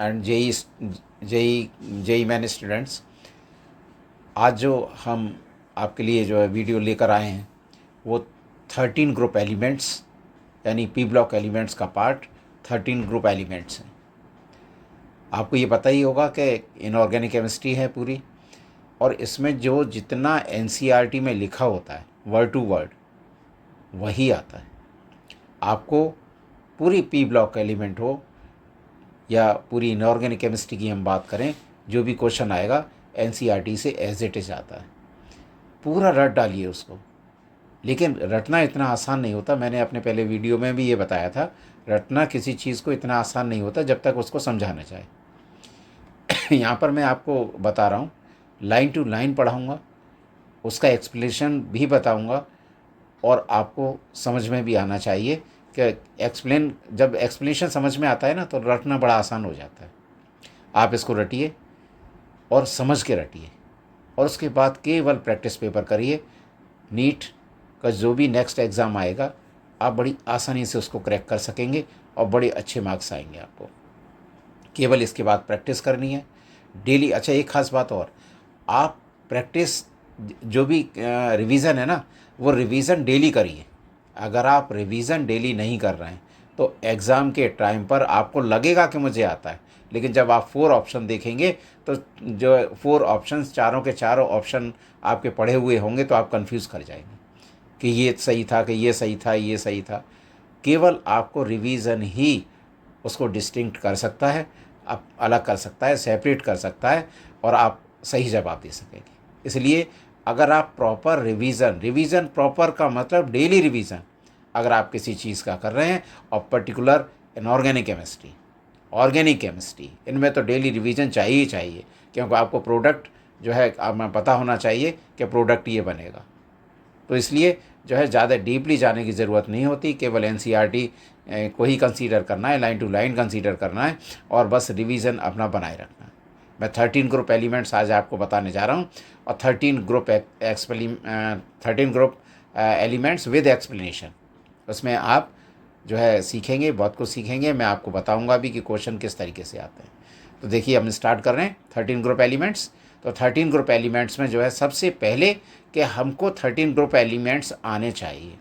And JEE main students, आज जो हम आपके लिए जो है वीडियो लेकर आए हैं वो 13 ग्रुप एलिमेंट्स यानी पी ब्लॉक एलिमेंट्स का पार्ट 13 ग्रुप एलिमेंट्स हैं। आपको ये पता ही होगा कि इनऑर्गेनिक केमिस्ट्री है पूरी, और इसमें जो जितना एनसीईआरटी में लिखा होता है वर्ड टू वर्ड वही आता है। आपको पूरी पी ब्लॉक एलिमेंट हो या पूरी इनऑर्गेनिक केमिस्ट्री की हम बात करें, जो भी क्वेश्चन आएगा एनसीईआरटी से एज इट इज आता है। पूरा रट डालिए उसको। लेकिन रटना इतना आसान नहीं होता, मैंने अपने पहले वीडियो में भी ये बताया था। रटना किसी चीज़ को इतना आसान नहीं होता जब तक उसको समझाना चाहे। यहाँ पर मैं आपको बता रहा हूँ, लाइन टू लाइन पढ़ाऊँगा, उसका एक्सप्लेनेशन भी बताऊँगा, और आपको समझ में भी आना चाहिए कि जब एक्सप्लेनेशन समझ में आता है ना तो रटना बड़ा आसान हो जाता है। आप इसको रटिए और समझ के रटिए, और उसके बाद केवल प्रैक्टिस पेपर करिए। नीट का जो भी नेक्स्ट एग्ज़ाम आएगा आप बड़ी आसानी से उसको क्रैक कर सकेंगे और बड़े अच्छे मार्क्स आएंगे आपको। केवल इसके बाद प्रैक्टिस करनी है डेली। अच्छा, एक ख़ास बात और, आप प्रैक्टिस जो भी रिवीज़न है ना, वो रिवीज़न डेली करिए। अगर आप रिवीज़न डेली नहीं कर रहे हैं तो एग्ज़ाम के टाइम पर आपको लगेगा कि मुझे आता है, लेकिन जब आप 4 ऑप्शन देखेंगे तो जो 4 ऑप्शंस, चारों के चारों ऑप्शन आपके पढ़े हुए होंगे तो आप कंफ्यूज कर जाएंगे कि ये सही था, कि ये सही था, ये सही था। केवल आपको रिवीज़न ही उसको डिस्टिंक्ट कर सकता है, आप अलग कर सकता है, सेपरेट कर सकता है, और आप सही जवाब दे सकेंगे। इसलिए अगर आप प्रॉपर रिवीज़न प्रॉपर का मतलब डेली रिवीज़न अगर आप किसी चीज़ का कर रहे हैं, और particular inorganic chemistry, organic chemistry, इनमें तो डेली रिवीजन चाहिए ही चाहिए, क्योंकि आपको प्रोडक्ट जो है आप पता होना चाहिए कि प्रोडक्ट ये बनेगा। तो इसलिए जो है ज़्यादा डीपली जाने की ज़रूरत नहीं होती, केवल एनसीईआरटी को ही कंसीडर करना है, लाइन टू लाइन कंसीडर करना है, और बस रिवीजन अपना बनाए रखना है। मैं 13 ग्रुप एलिमेंट्स आज आपको बताने जा रहा हूँ, और 13 ग्रुप एलिमेंट्स विद एक्सप्लेनेशन। उसमें आप जो है सीखेंगे, बहुत कुछ सीखेंगे। मैं आपको बताऊंगा भी कि क्वेश्चन किस तरीके से आते हैं। तो देखिए, हम स्टार्ट कर रहे हैं 13 ग्रुप एलिमेंट्स। तो 13 ग्रुप एलिमेंट्स में जो है सबसे पहले कि हमको 13 ग्रुप एलिमेंट्स आने चाहिए।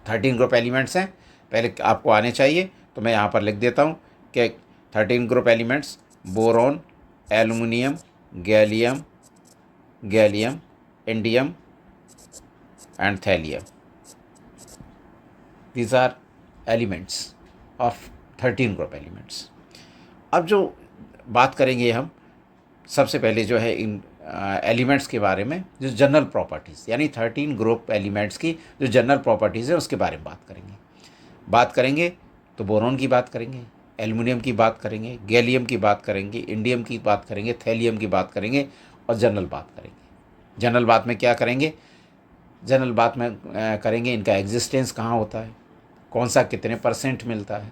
13 ग्रुप एलिमेंट्स हैं, पहले आपको आने चाहिए। तो मैं यहाँ पर लिख देता हूँ कि 13 group elements: boron, aluminium, gallium, indium and thallium. These are elements of 13 group elements। अब जो बात करेंगे हम सबसे पहले जो है इन एलिमेंट्स के बारे में, जो जनरल प्रॉपर्टीज़, यानी 13 ग्रुप एलिमेंट्स की जो जनरल प्रॉपर्टीज़ है उसके बारे में बात करेंगे। तो बोरॉन की बात करेंगे, एल्युमिनियम की बात करेंगे, गैलियम की बात करेंगे, इंडियम की बात करेंगे, थैलियम की बात करेंगे, और जनरल बात करेंगे। जनरल बात में क्या करेंगे? जनरल बात में करेंगे इनका एग्जिस्टेंस कहाँ होता है, कौन सा कितने परसेंट मिलता है,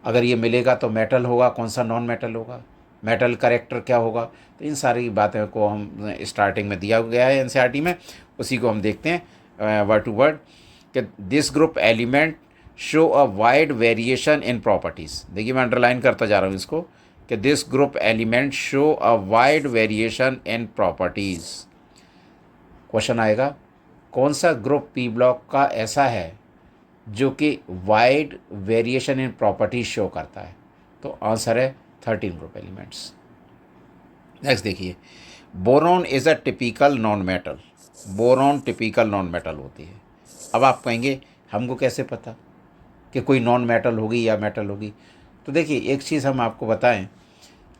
अगर ये मिलेगा तो मेटल होगा, कौन सा नॉन मेटल होगा, मेटल करेक्टर क्या होगा। तो इन सारी बातों को हम स्टार्टिंग में दिया गया है एनसीईआरटी में, उसी को हम देखते हैं वर्ड टू वर्ड कि this group element show a wide variation in properties. देखिए, मैं अंडरलाइन करता जा रहा हूँ इसको कि this group element show a wide variation in properties. Question आएगा, कौन सा ग्रुप पी ब्लॉक का ऐसा है जो कि wide variation in property show करता है? तो आंसर है 13 ग्रुप एलिमेंट्स। नेक्स्ट देखिए, boron is a typical non metal. Boron typical non metal होती है। अब आप कहेंगे हमको कैसे पता कि कोई नॉन मेटल होगी या मेटल होगी? तो देखिए, एक चीज़ हम आपको बताएं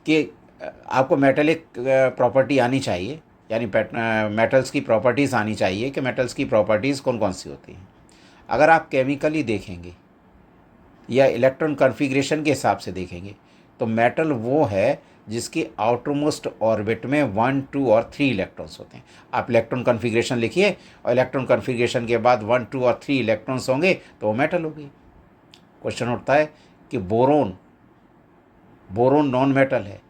कि आपको मेटलिक प्रॉपर्टी आनी चाहिए, यानी मेटल्स की प्रॉपर्टीज़ आनी चाहिए कि मेटल्स की प्रॉपर्टीज़ कौन कौन सी होती हैं। अगर आप केमिकली देखेंगे या इलेक्ट्रॉन कॉन्फ़िगरेशन के हिसाब से देखेंगे तो मेटल वो है जिसकी आउटरमोस्ट ऑर्बिट में 1, 2 और 3 इलेक्ट्रॉन्स होते हैं। आप इलेक्ट्रॉन कॉन्फ़िगरेशन लिखिए, और इलेक्ट्रॉन कॉन्फ़िगरेशन के बाद 1, 2 और 3 इलेक्ट्रॉन्स होंगे तो वो मेटल होगी। क्वेश्चन उठता है कि बोरोन नॉन मेटल है,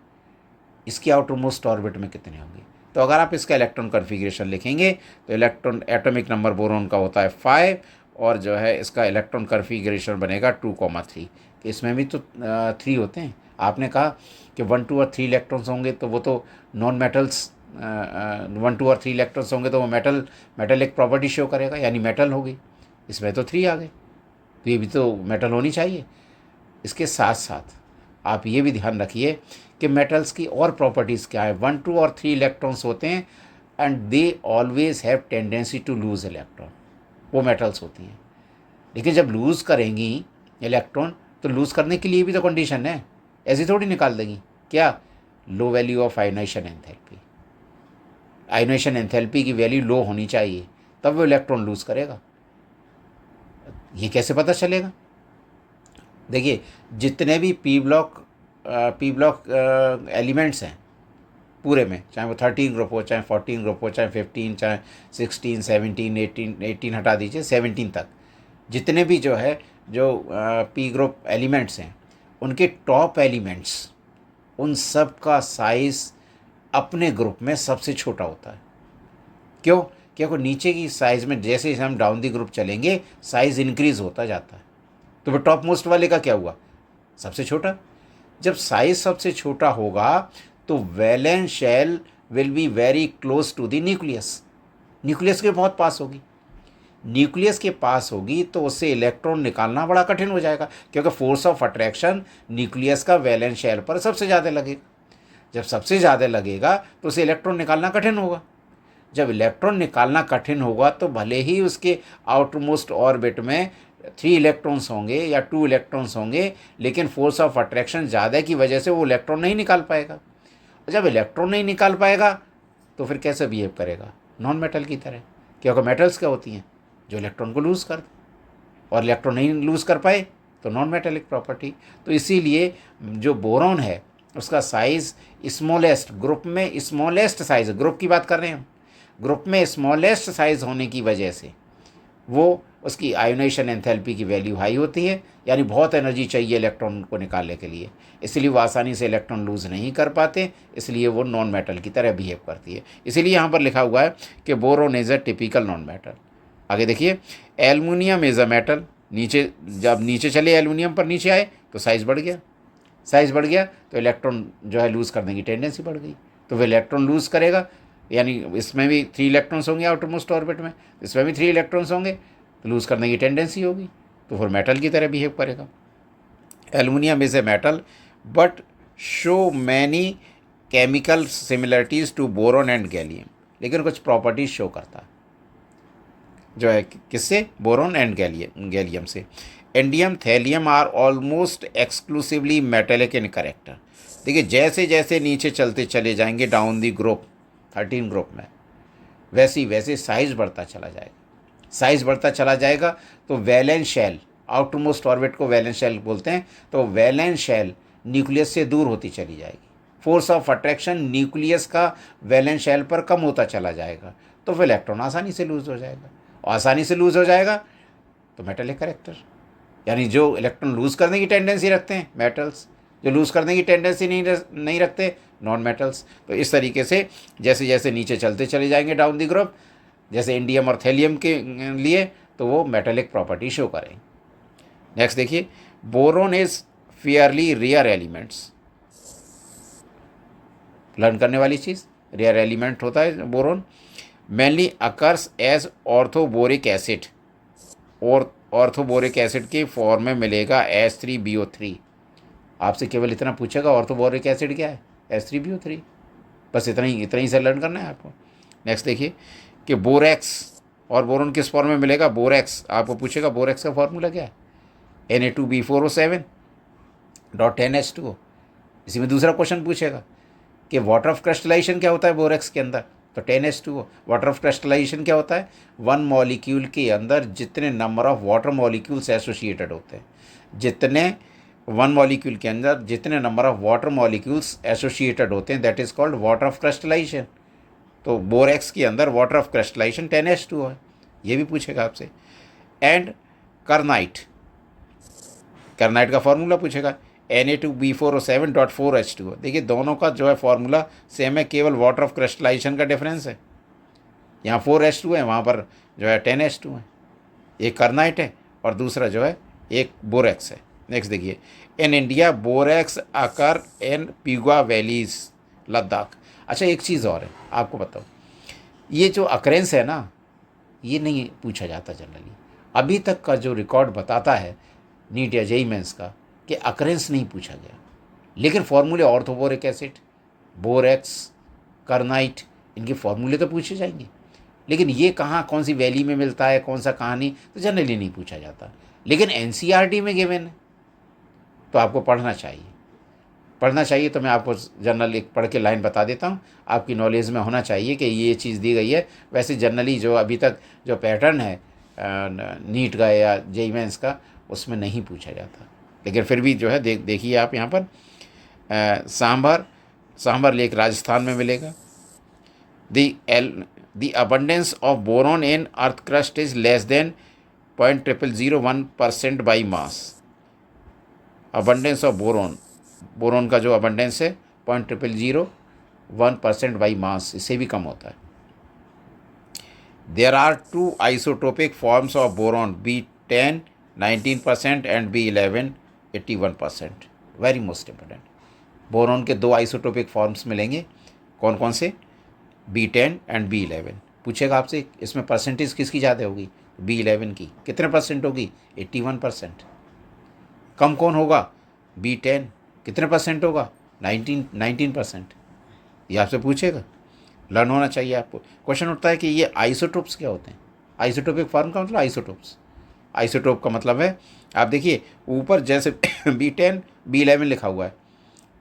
इसकी आउटरमोस्ट ऑर्बिट में कितने होंगे? तो अगर आप इसका इलेक्ट्रॉन कॉन्फ़िगरेशन लिखेंगे तो इलेक्ट्रॉन एटॉमिक नंबर बोरोन का होता है 5, और जो है इसका इलेक्ट्रॉन कॉन्फ़िगरेशन बनेगा 2,3, इसमें भी तो 3 होते हैं। आपने कहा कि 1 2 और 3 इलेक्ट्रॉन्स होंगे तो वो तो नॉन मेटल्स, 1 2 और 3 इलेक्ट्रॉन्स होंगे तो वो मेटल एक प्रॉपर्टी शो करेगा, यानी मेटल होगी। इसमें तो 3 आ गए, तो ये भी तो मेटल होनी चाहिए। इसके साथ साथ आप ये भी ध्यान रखिए कि मेटल्स की और प्रॉपर्टीज़ क्या है। 1 2 और 3 इलेक्ट्रॉन्स होते हैं and they always have tendency to lose electron, वो मेटल्स होती हैं। लेकिन जब लूज़ करेंगी इलेक्ट्रॉन तो लूज़ करने के लिए भी तो कंडीशन है, ऐसी थोड़ी निकाल देंगी। क्या? Low value of ionisation enthalpy. Ionisation enthalpy की वैल्यू लो होनी चाहिए, तब वो इलेक्ट्रॉन लूज़ करेगा। ये कैसे पता चलेगा? देखिए, जितने भी पी ब्लॉक एलिमेंट्स हैं पूरे में, चाहे वो 13 ग्रुप हो, चाहे 14 ग्रुप हो, चाहे 15, चाहे 16, 17, 18 हटा दीजिए, 17 तक, जितने भी जो है जो पी ग्रुप एलिमेंट्स हैं, उनके टॉप एलिमेंट्स, उन सब का साइज़ अपने ग्रुप में सबसे छोटा होता है। क्यों? क्योंकि नीचे की साइज़ में जैसे जैसे हम डाउन दी ग्रुप चलेंगे साइज़ इंक्रीज़ होता जाता है। तो वो टॉप मोस्ट वाले का क्या हुआ? सबसे छोटा। जब साइज़ सबसे छोटा होगा तो valence shell will be very close to the nucleus. Nucleus के बहुत पास होगी। न्यूक्लियस के पास होगी तो उससे इलेक्ट्रॉन निकालना बड़ा कठिन हो जाएगा, क्योंकि फोर्स ऑफ अट्रैक्शन न्यूक्लियस का वैलेंस शेल पर सबसे ज़्यादा लगेगा। जब सबसे ज़्यादा लगेगा तो उसे इलेक्ट्रॉन निकालना कठिन होगा। जब इलेक्ट्रॉन निकालना कठिन होगा तो भले ही उसके आउटरमोस्ट ऑर्बिट में 3 इलेक्ट्रॉन्स होंगे या 2 इलेक्ट्रॉन्स होंगे, लेकिन फोर्स ऑफ अट्रैक्शन ज़्यादा की वजह से वो इलेक्ट्रॉन नहीं निकाल पाएगा। जब इलेक्ट्रॉन नहीं निकाल पाएगा तो फिर कैसे बिहेव करेगा? नॉन मेटल की तरह। क्योंकि मेटल्स क्या होती हैं? जो इलेक्ट्रॉन को लूज़ कर दे, और इलेक्ट्रॉन नहीं लूज़ कर पाए तो नॉन मेटेलिक प्रॉपर्टी। तो इसीलिए जो बोरॉन है उसका साइज़ स्मॉलेस्ट, ग्रुप में स्मॉलेस्ट साइज़, ग्रुप की बात कर रहे हैं हम, ग्रुप में स्मॉलेस्ट साइज़ होने की वजह से वो उसकी आयोनाइजेशन एंथैल्पी की वैल्यू हाई होती है, यानी बहुत एनर्जी चाहिए इलेक्ट्रॉन को निकालने के लिए, इसलिए वो आसानी से इलेक्ट्रॉन लूज़ नहीं कर पाते, इसलिए वो नॉन मेटल की तरह बिहेव करती है। इसीलिए यहाँ पर लिखा हुआ है कि boron is a typical non metal. आगे देखिए, एल्युमिनियम इज़ अ मेटल। नीचे जब नीचे चले एल्युमिनियम पर नीचे आए तो साइज़ बढ़ गया, साइज़ बढ़ गया तो इलेक्ट्रॉन जो है लूज़ करने की टेंडेंसी बढ़ गई, तो वो इलेक्ट्रॉन लूज़ करेगा, यानी इसमें भी 3 इलेक्ट्रॉन्स होंगे आउटर मोस्ट ऑर्बिट में, इसमें भी 3 इलेक्ट्रॉन्स होंगे, तो लूज़ करने की टेंडेंसी होगी, तो फिर मेटल की तरह बिहेव करेगा। Aluminium is a metal but show many chemical similarities to boron and gallium, लेकिन कुछ प्रॉपर्टीज़ शो करता है जो है किससे? बोरोन एंड गैलियम से। Indium thallium are almost exclusively metallic in character. देखिए, जैसे जैसे नीचे चलते चले जाएंगे डाउन दी ग्रुप 13 ग्रुप में, वैसे वैसे साइज़ बढ़ता चला जाएगा, साइज़ बढ़ता चला जाएगा। तो valence shell, outer most orbit को वैलेंस शेल बोलते हैं, तो वैलेंस शेल न्यूक्लियस से दूर होती चली जाएगी, फोर्स ऑफ अट्रैक्शन न्यूक्लियस का वैलेंस शेल पर कम होता चला जाएगा, तो फिर इलेक्ट्रॉन आसानी से लूज़ हो जाएगा, और आसानी से लूज़ हो जाएगा तो मेटलिक करेक्टर, यानी जो इलेक्ट्रॉन लूज़ करने की टेंडेंसी रखते हैं मेटल्स, जो लूज़ करने की टेंडेंसी नहीं रखते नॉन मेटल्स। तो इस तरीके से जैसे जैसे नीचे चलते चले जाएंगे डाउन दी ग्रुप, जैसे इंडियम और थैलियम के लिए, तो वो मेटेलिक प्रॉपर्टी शो करेंगे। नेक्स्ट देखिए, boron is fairly rare elements. Learn करने वाली चीज़, रेयर एलिमेंट होता है boron. Mainly occurs as orthoboric acid, और ऑर्थोबोरिक एसिड के फॉर्म में मिलेगा H3BO3। आपसे केवल इतना पूछेगा ऑर्थोबोरिक एसिड क्या है, H3BO3, बस इतना ही से लर्न करना है आपको। नेक्स्ट देखिए कि बोरेक्स और बोरोन किस फॉर्म में मिलेगा? बोरेक्स, आपको पूछेगा बोरेक्स का फॉर्मूला क्या है? Na2B4O7.10H2O। इसी में दूसरा क्वेश्चन पूछेगा कि वाटर ऑफ क्रिस्टलाइजेशन क्या होता है बोरेक्स के अंदर, तो 10H2O। वाटर ऑफ क्रिस्टलाइजेशन क्या होता है? 1 मॉलिक्यूल के अंदर जितने number of water molecules associated होते हैं, जितने 1 मॉलिक्यूल के अंदर जितने number of water molecules associated होते हैं, that is called water of crystallisation. तो बोरेक्स के अंदर वाटर ऑफ क्रिस्टलाइजेशन 10H2O है, ये भी पूछेगा आपसे। एंड कर्नाइट, कर्नाइट का फॉर्मूला पूछेगा Na2B4O7.4H2O। देखिए, दोनों का जो है फॉर्मूला सेम है, केवल वाटर ऑफ क्रिस्टलाइजेशन का डिफरेंस है। यहाँ 4H2 है, वहाँ पर जो है 10H2 है। एक कर्नाइट है और दूसरा जो है एक बोरेक्स है। नेक्स्ट देखिए, इन इंडिया बोरेक्स आकर इन पिगवा वैलीज लद्दाख। अच्छा एक चीज़ और है आपको बताओ, ये जो अकरेंस है ना, ये नहीं पूछा जाता जनरली। अभी तक का जो रिकॉर्ड बताता है नीट या जेई मेंस का कि अकरेंस नहीं पूछा गया, लेकिन फॉर्मूले ऑर्थोबोरिक एसिड, बोरेक्स, करनाइट, इनके फॉर्मूले तो पूछे जाएंगे, लेकिन ये कहाँ कौन सी वैली में मिलता है, कौन सा कहाँ नहीं, तो जनरली नहीं पूछा जाता। लेकिन एनसीईआरटी में गिवन है तो आपको पढ़ना चाहिए। पढ़ना चाहिए तो मैं आपको जनरल एक पढ़ के लाइन बता देता हूँ, आपकी नॉलेज में होना चाहिए कि ये चीज़ दी गई है। वैसे जनरली जो अभी तक जो पैटर्न है नीट का या जेईई मेंस का, उसमें नहीं पूछा जाता, लेकिन फिर भी जो है देखिए आप यहाँ पर सांभर लेक राजस्थान में मिलेगा। The abundance of boron in earth crust is less than 0.0001% by mass। abundance of boron का जो abundance है 0.001% बाई मास, इससे भी कम होता है। There are 2 isotopic forms of boron, B10 19% and B11 81%। Very most important, boron के 2 isotopic forms मिलेंगे, कौन कौन से? B10 and B11। पूछेगा आपसे इसमें परसेंटेज किसकी ज़्यादा होगी? B11 की। कितने परसेंट होगी? 81%। कम कौन होगा? B10। कितने परसेंट होगा? 19%। ये आपसे पूछेगा, लर्न होना चाहिए आपको। क्वेश्चन उठता है कि ये आइसोटोप्स क्या होते हैं? आइसोटोपिक फॉर्म का मतलब आइसोटोप्स। आइसोटोप का मतलब है, आप देखिए ऊपर जैसे B10 B11 लिखा हुआ है,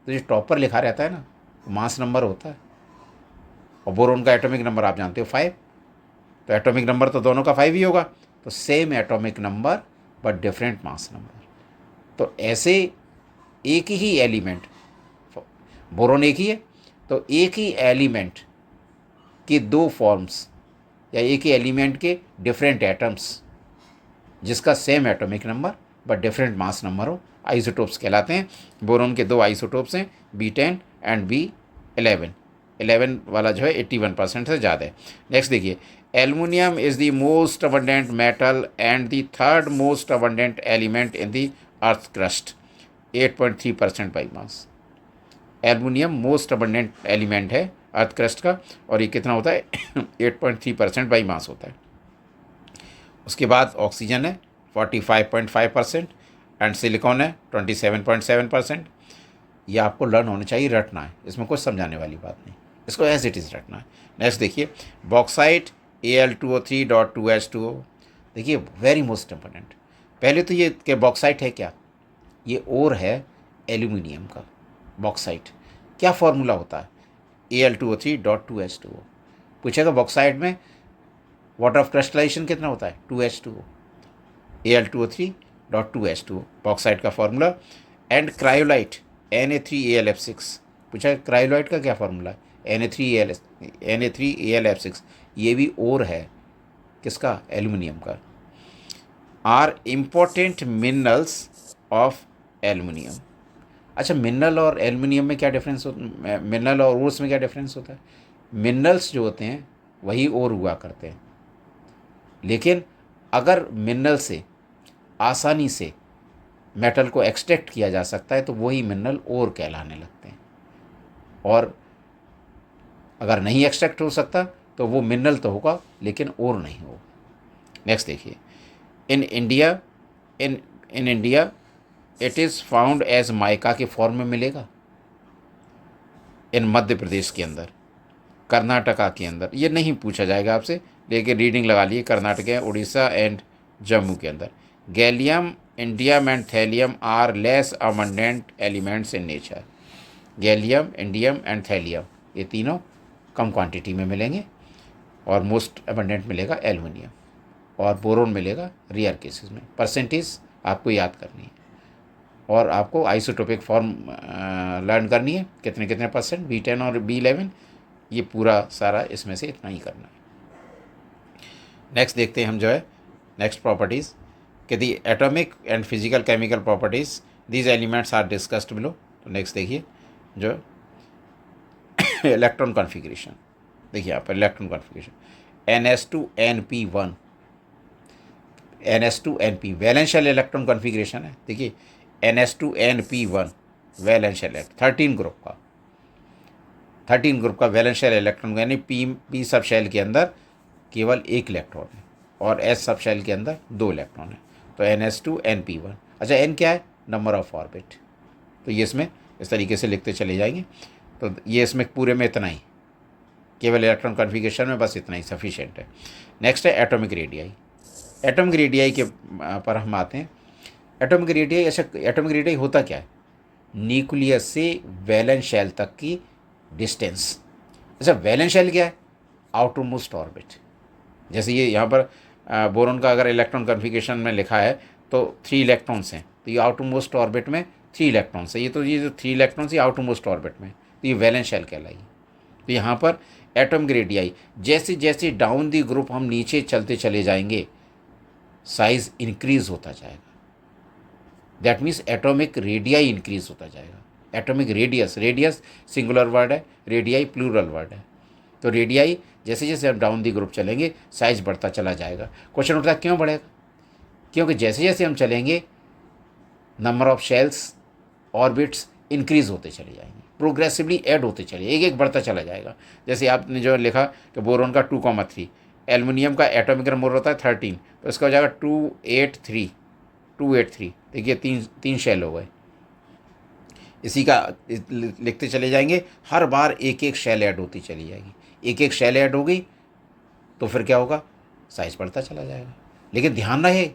तो जो टॉप पर लिखा रहता है ना, मास नंबर होता है। और बोरोन का एटॉमिक नंबर आप जानते हो 5, तो एटॉमिक नंबर तो दोनों का 5 ही होगा। तो same atomic number but different mass number. तो ऐसे एक ही एलिमेंट, बोरोन एक ही है, तो एक ही एलिमेंट के 2 फॉर्म्स या एक ही एलिमेंट के डिफरेंट एटम्स जिसका same atomic number but different mass number हो, आइसोटोप्स कहलाते हैं। बोरोन के 2 आइसोटोप्स हैं, B10 एंड B11। 11 वाला जो है 81% से ज़्यादा है। नेक्स्ट देखिए, aluminium is the most abundant metal and the third most abundant element in the earth crust, 8.3% by mass. Aluminium most abundant element है अर्थ क्रस्ट का, और ये कितना होता है? 8.3% बाई मास होता है। उसके बाद ऑक्सीजन है 45.5% एंड सिलिकॉन है 27.7%। ये आपको लर्न होना चाहिए, रटना है, इसमें कुछ समझाने वाली बात नहीं, इसको एज इट इज़ रटना है। नेक्स्ट देखिए, बॉक्साइट Al2O3.2H2O। देखिए वेरी मोस्ट इंपॉर्टेंट। पहले तो ये कि बॉक्साइट है क्या? ये ओर है एल्यूमिनियम का। बॉक्साइट क्या फॉर्मूला होता है? Al2O3.2H2O। पूछेगा बॉक्साइट में वाटर ऑफ क्रिस्टलाइजेशन कितना होता है? 2H2O। Al2O3.2H2O बॉक्साइट का फॉर्मूला। And cryolite Na3AlF6। पूछा क्रायोलाइट का क्या फॉर्मूला है? Na3AlF6। ये भी ओर है किसका? एल्युमिनियम का। Are important minerals of aluminium. अच्छा, मिनरल और एल्युमिनियम में क्या डिफरेंस होता? मिनरल और ओर्स में क्या डिफरेंस होता है? मिनरल्स जो होते हैं वही ओर हुआ करते हैं, लेकिन अगर मिनरल से आसानी से मेटल को एक्सट्रैक्ट किया जा सकता है तो वही मिनरल ओर कहलाने लगते हैं, और अगर नहीं एक्सट्रैक्ट हो सकता तो वो मिनरल तो होगा लेकिन ओर नहीं होगा। नेक्स्ट देखिए, in India it is found as mica के फॉर्म में मिलेगा। इन मध्य प्रदेश के अंदर, कर्नाटका के अंदर, ये नहीं पूछा जाएगा आपसे, लेकिन रीडिंग लगा लिए, कर्नाटक है, उड़ीसा एंड जम्मू के अंदर। Gallium, indium and thallium are less abundant elements in nature. Gallium, indium and thallium ये तीनों कम क्वांटिटी में मिलेंगे, और मोस्ट अबंडेंट मिलेगा एल्युमिनियम, और बोरोन मिलेगा रेयर केसेस में। परसेंटेज आपको याद करनी है, और आपको आइसोटोपिक फॉर्म लर्न करनी है, कितने कितने परसेंट, B10 और B11, ये पूरा सारा इसमें से इतना ही करना है। नेक्स्ट देखते हैं हम जो है नेक्स्ट प्रॉपर्टीज़ कि the atomic and physical chemical properties these elements are discussed below. तो नेक्स्ट देखिए जो इलेक्ट्रॉन कॉन्फ़िगरेशन, देखिए यहाँ पर electron configuration NS2NP1, NS2NP valence electron configuration है। देखिए NH2NP1 वैलेंस शेल 13 ग्रुप का वैलेंस शेल इलेक्ट्रॉन, यानी पी सब शेल के अंदर केवल एक इलेक्ट्रॉन है और S सब शेल के अंदर 2 इलेक्ट्रॉन है। तो NH2NP1। अच्छा, N क्या है? Number of orbit. तो ये इसमें इस तरीके से लिखते चले जाएंगे। तो ये इसमें पूरे में इतना ही, केवल इलेक्ट्रॉन कॉन्फ़िगरेशन में बस इतना ही सफिशिएंट है। नेक्स्ट है एटॉमिक रेडियाई। एटॉमिक रेडियाई के पर हम आते हैं। एटॉमिक रेडियाई, अच्छा एटॉमिक रेडियाई होता क्या है? न्यूक्लियस से वैलेंस शेल तक की डिस्टेंस। अच्छा, वैलेंस शेल क्या है? Outer most orbit. जैसे ये यहाँ पर बोरॉन का अगर इलेक्ट्रॉन कॉन्फ़िगरेशन में लिखा है तो 3 इलेक्ट्रॉन्स हैं, तो ये आउटर मोस्ट ऑर्बिट में 3 इलेक्ट्रॉन्स है। ये जो 3 इलेक्ट्रॉन्स ये आउटर मोस्ट ऑर्बिट में, तो ये वैलेंस शेल कहलाएगी। तो यहाँ पर एटॉमिक रेडियाई, जैसे जैसे डाउन दी ग्रुप हम नीचे चलते चले जाएंगे साइज इंक्रीज होता जाएगा। That means atomic radii increase होता जाएगा। एटॉमिक रेडियस सिंगुलर वर्ड है, रेडियाई प्लूरल वर्ड है। तो रेडियाई जैसे जैसे हम डाउन दी ग्रुप चलेंगे साइज बढ़ता चला जाएगा। क्वेश्चन उठता है क्यों बढ़ेगा? क्योंकि जैसे जैसे हम चलेंगे number of shells orbits increase होते चले जाएंगे, प्रोग्रेसिवली ऐड होते चले, एक एक बढ़ता चला जाएगा। जैसे आपने जो लिखा कि बोरोन का 2,3, एल्युमिनियम का एटॉमिक नंबर होता है 13, तो इसका हो जाएगा 283। देखिए तीन शेल हो गए। इसी का लिखते चले जाएंगे, हर बार एक एक शेल ऐड होती चली जाएगी। एक एक शेल ऐड होगी तो फिर क्या होगा? साइज बढ़ता चला जाएगा। लेकिन ध्यान रहे,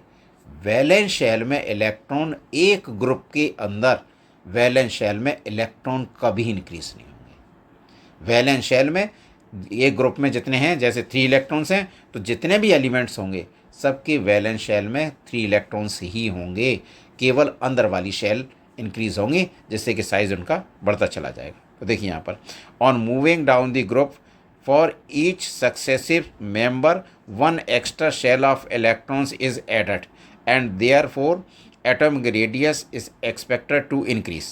वैलेंस शेल में इलेक्ट्रॉन, एक ग्रुप के अंदर वैलेंस शेल में इलेक्ट्रॉन कभी इंक्रीज नहीं होंगे। वैलेंस शेल में एक ग्रुप में जितने हैं, जैसे 3 इलेक्ट्रॉन्स हैं, तो जितने भी एलिमेंट्स होंगे सबके वैलेंस शेल में 3 इलेक्ट्रॉन्स ही होंगे। केवल अंदर वाली शेल इंक्रीज होंगी जिससे कि साइज उनका बढ़ता चला जाएगा। तो देखिए यहाँ पर, on moving down the group for each successive member 1 extra shell of electrons is added and therefore atomic radius is expected to increase.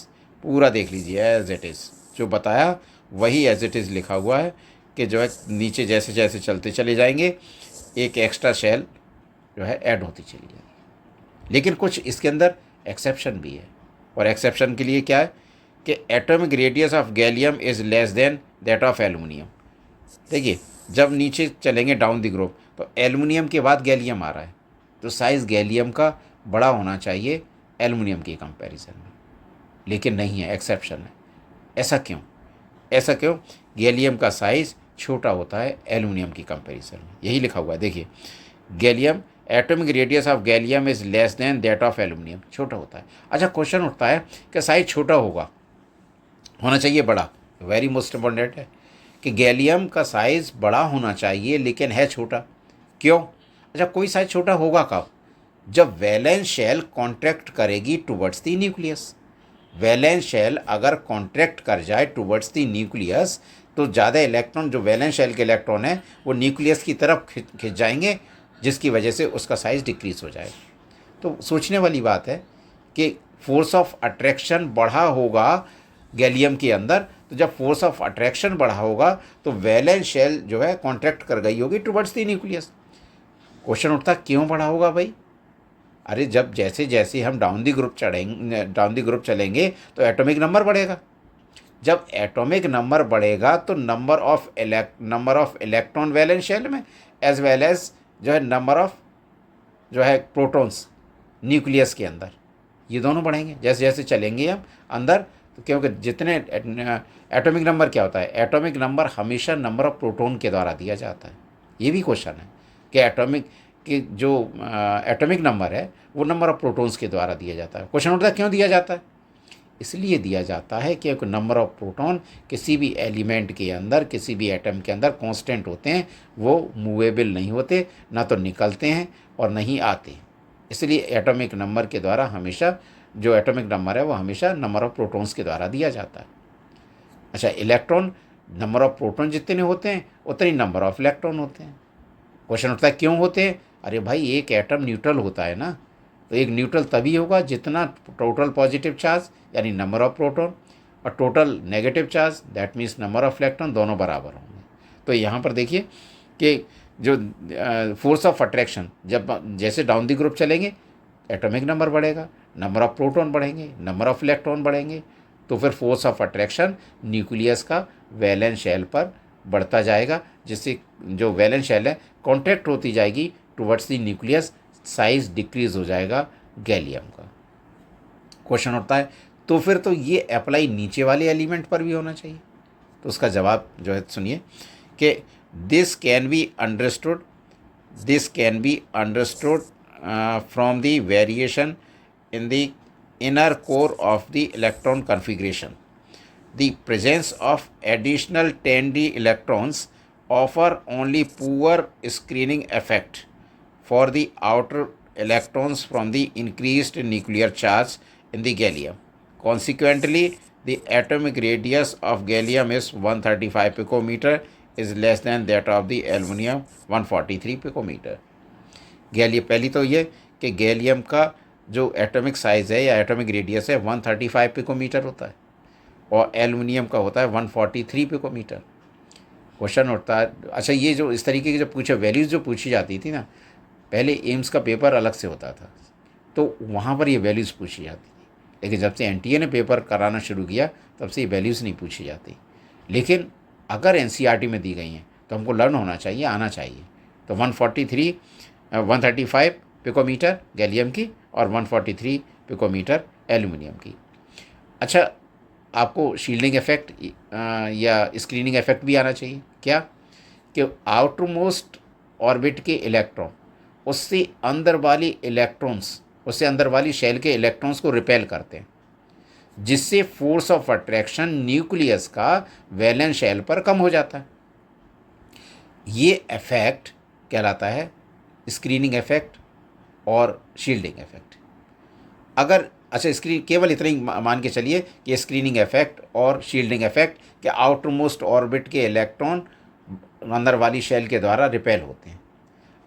पूरा देख लीजिए एज इट इज़, जो बताया वही एज इट इज़ लिखा हुआ है कि जो है नीचे जैसे जैसे चलते चले जाएंगे एक एक्स्ट्रा शेल जो है ऐड होती चली जाएगी। लेकिन कुछ इसके अंदर एक्सेप्शन भी है, और एक्सेप्शन के लिए क्या है कि atomic radius of gallium is less than that of aluminium. देखिए, जब नीचे चलेंगे डाउन द ग्रुप तो एल्युमिनियम के बाद गैलियम आ रहा है, तो साइज़ गैलियम का बड़ा होना चाहिए एल्युमिनियम के कंपैरिजन में, लेकिन नहीं है, एक्सेप्शन है। ऐसा क्यों? गैलियम का साइज़ छोटा होता है एल्युमिनियम की कंपैरिजन में, यही लिखा हुआ है। देखिए, gallium, atomic radius of gallium is less than that of aluminium, छोटा होता है। अच्छा, क्वेश्चन उठता है कि साइज़ छोटा होना चाहिए बड़ा। वेरी मोस्ट इम्पॉर्टेंट है कि गैलियम का साइज़ बड़ा होना चाहिए लेकिन है छोटा, क्यों? अच्छा, कोई साइज़ छोटा होगा कब? जब वैलेंस शेल कॉन्ट्रैक्ट करेगी towards the nucleus. Valence shell अगर कॉन्ट्रैक्ट कर जाए टुवर्ड्स द न्यूक्लियस तो ज़्यादा इलेक्ट्रॉन, जो वैलेंस शेल के इलेक्ट्रॉन है वो न्यूक्लियस की तरफ खिंच जाएंगे, जिसकी वजह से उसका साइज़ डिक्रीज हो जाएगा। तो सोचने वाली बात है कि फोर्स ऑफ अट्रैक्शन बढ़ा होगा गैलियम के अंदर, तो जब फोर्स ऑफ अट्रैक्शन बढ़ा होगा तो वैलेंस शेल जो है कॉन्ट्रैक्ट कर गई होगी टुवर्ड्स द न्यूक्लियस। क्वेश्चन उठता क्यों बढ़ा होगा भाई? अरे, जब जैसे जैसे हम डाउन दी ग्रुप चलेंगे तो एटॉमिक नंबर बढ़ेगा। जब एटॉमिक नंबर बढ़ेगा तो number of electron valence shell में एज वेल एज जो है नंबर ऑफ जो है प्रोटॉन्स न्यूक्लियस के अंदर, ये दोनों बढ़ेंगे जैसे जैसे चलेंगे हम अंदर। तो क्योंकि जितने एटॉमिक नंबर क्या होता है? एटॉमिक नंबर हमेशा नंबर ऑफ प्रोटॉन के द्वारा दिया जाता है। ये भी क्वेश्चन है कि एटॉमिक नंबर है वो नंबर ऑफ प्रोटॉन्स के द्वारा दिया जाता है। क्वेश्चन उठता है क्यों दिया जाता है? इसलिए दिया जाता है क्योंकि नंबर ऑफ प्रोटॉन किसी भी एलिमेंट के अंदर, किसी भी एटम के अंदर कांस्टेंट होते हैं, वो मूवेबल नहीं होते, ना तो निकलते हैं और नहीं आते। इसलिए एटॉमिक नंबर के द्वारा हमेशा जो एटॉमिक नंबर है वो हमेशा नंबर ऑफ प्रोटॉन्स के द्वारा दिया जाता है। अच्छा, इलेक्ट्रॉन, नंबर ऑफ प्रोटॉन जितने होते हैं उतने ही नंबर ऑफ इलेक्ट्रॉन होते हैं। क्वेश्चन उठता है क्यों होते हैं? अरे भाई, एक एटम न्यूट्रल होता है ना, तो एक न्यूट्रल तभी होगा जितना टोटल पॉजिटिव चार्ज यानी नंबर ऑफ प्रोटॉन और total negative charge that means number of electron दोनों बराबर होंगे। तो यहाँ पर देखिए कि जो फोर्स ऑफ अट्रैक्शन, जब जैसे डाउन द ग्रुप चलेंगे एटॉमिक नंबर बढ़ेगा, नंबर ऑफ प्रोटॉन बढ़ेंगे, नंबर ऑफ इलेक्ट्रॉन बढ़ेंगे, तो फिर फोर्स ऑफ अट्रैक्शन न्यूक्लियस का वैलेंस शेल पर बढ़ता जाएगा, जिससे जो वैलेंस शेल है कॉन्ट्रैक्ट होती जाएगी towards the nucleus, size decrease हो जाएगा गैलियम का। क्वेश्चन उठता है तो फिर तो ये अप्लाई नीचे वाले एलिमेंट पर भी होना चाहिए। तो उसका जवाब जो है सुनिए कि this can be understood from the variation in the inner core of the electron configuration. The presence of additional 10d electrons offer only poor screening effect for the outer electrons from the increased nuclear charge in the gallium. Consequently, the atomic radius of gallium is 135 picometer is less than that of the aluminum 143 picometer. Gallium, पहली तो ये कि gallium का जो atomic size है या atomic radius है 135 picometre होता है और एल्युमिनियम का होता है 143 पिकोमीटर। क्वेश्चन उठता है, अच्छा ये जो इस तरीके की जो पूछे वैल्यूज़ जो पूछी जाती थी ना, पहले एम्स का पेपर अलग से होता था तो वहाँ पर ये वैल्यूज़ पूछी जाती थी, लेकिन जब से एनटीए ने पेपर कराना शुरू किया तब से ये वैल्यूज़ नहीं पूछी जाती। लेकिन अगर एनसीईआरटी में दी गई हैं तो हमको लर्न होना चाहिए, आना चाहिए। तो 135 पिकोमीटर गैलियम की और 143 पिकोमीटर एल्युमिनियम की। अच्छा, आपको शील्डिंग इफेक्ट या स्क्रीनिंग इफेक्ट भी आना चाहिए। क्या कि आउटर मोस्ट ऑर्बिट के इलेक्ट्रॉन उससे अंदर वाली शेल के इलेक्ट्रॉन्स को रिपेल करते हैं, जिससे फोर्स ऑफ अट्रैक्शन न्यूक्लियस का वैलेंस शेल पर कम हो जाता है। ये इफेक्ट कहलाता है स्क्रीनिंग इफेक्ट और शील्डिंग इफेक्ट। अगर अच्छा स्क्रीन केवल इतना ही मान के चलिए कि स्क्रीनिंग इफेक्ट और शील्डिंग इफेक्ट के आउटर मोस्ट ऑर्बिट के इलेक्ट्रॉन अंदर वाली शेल के द्वारा रिपेल होते हैं।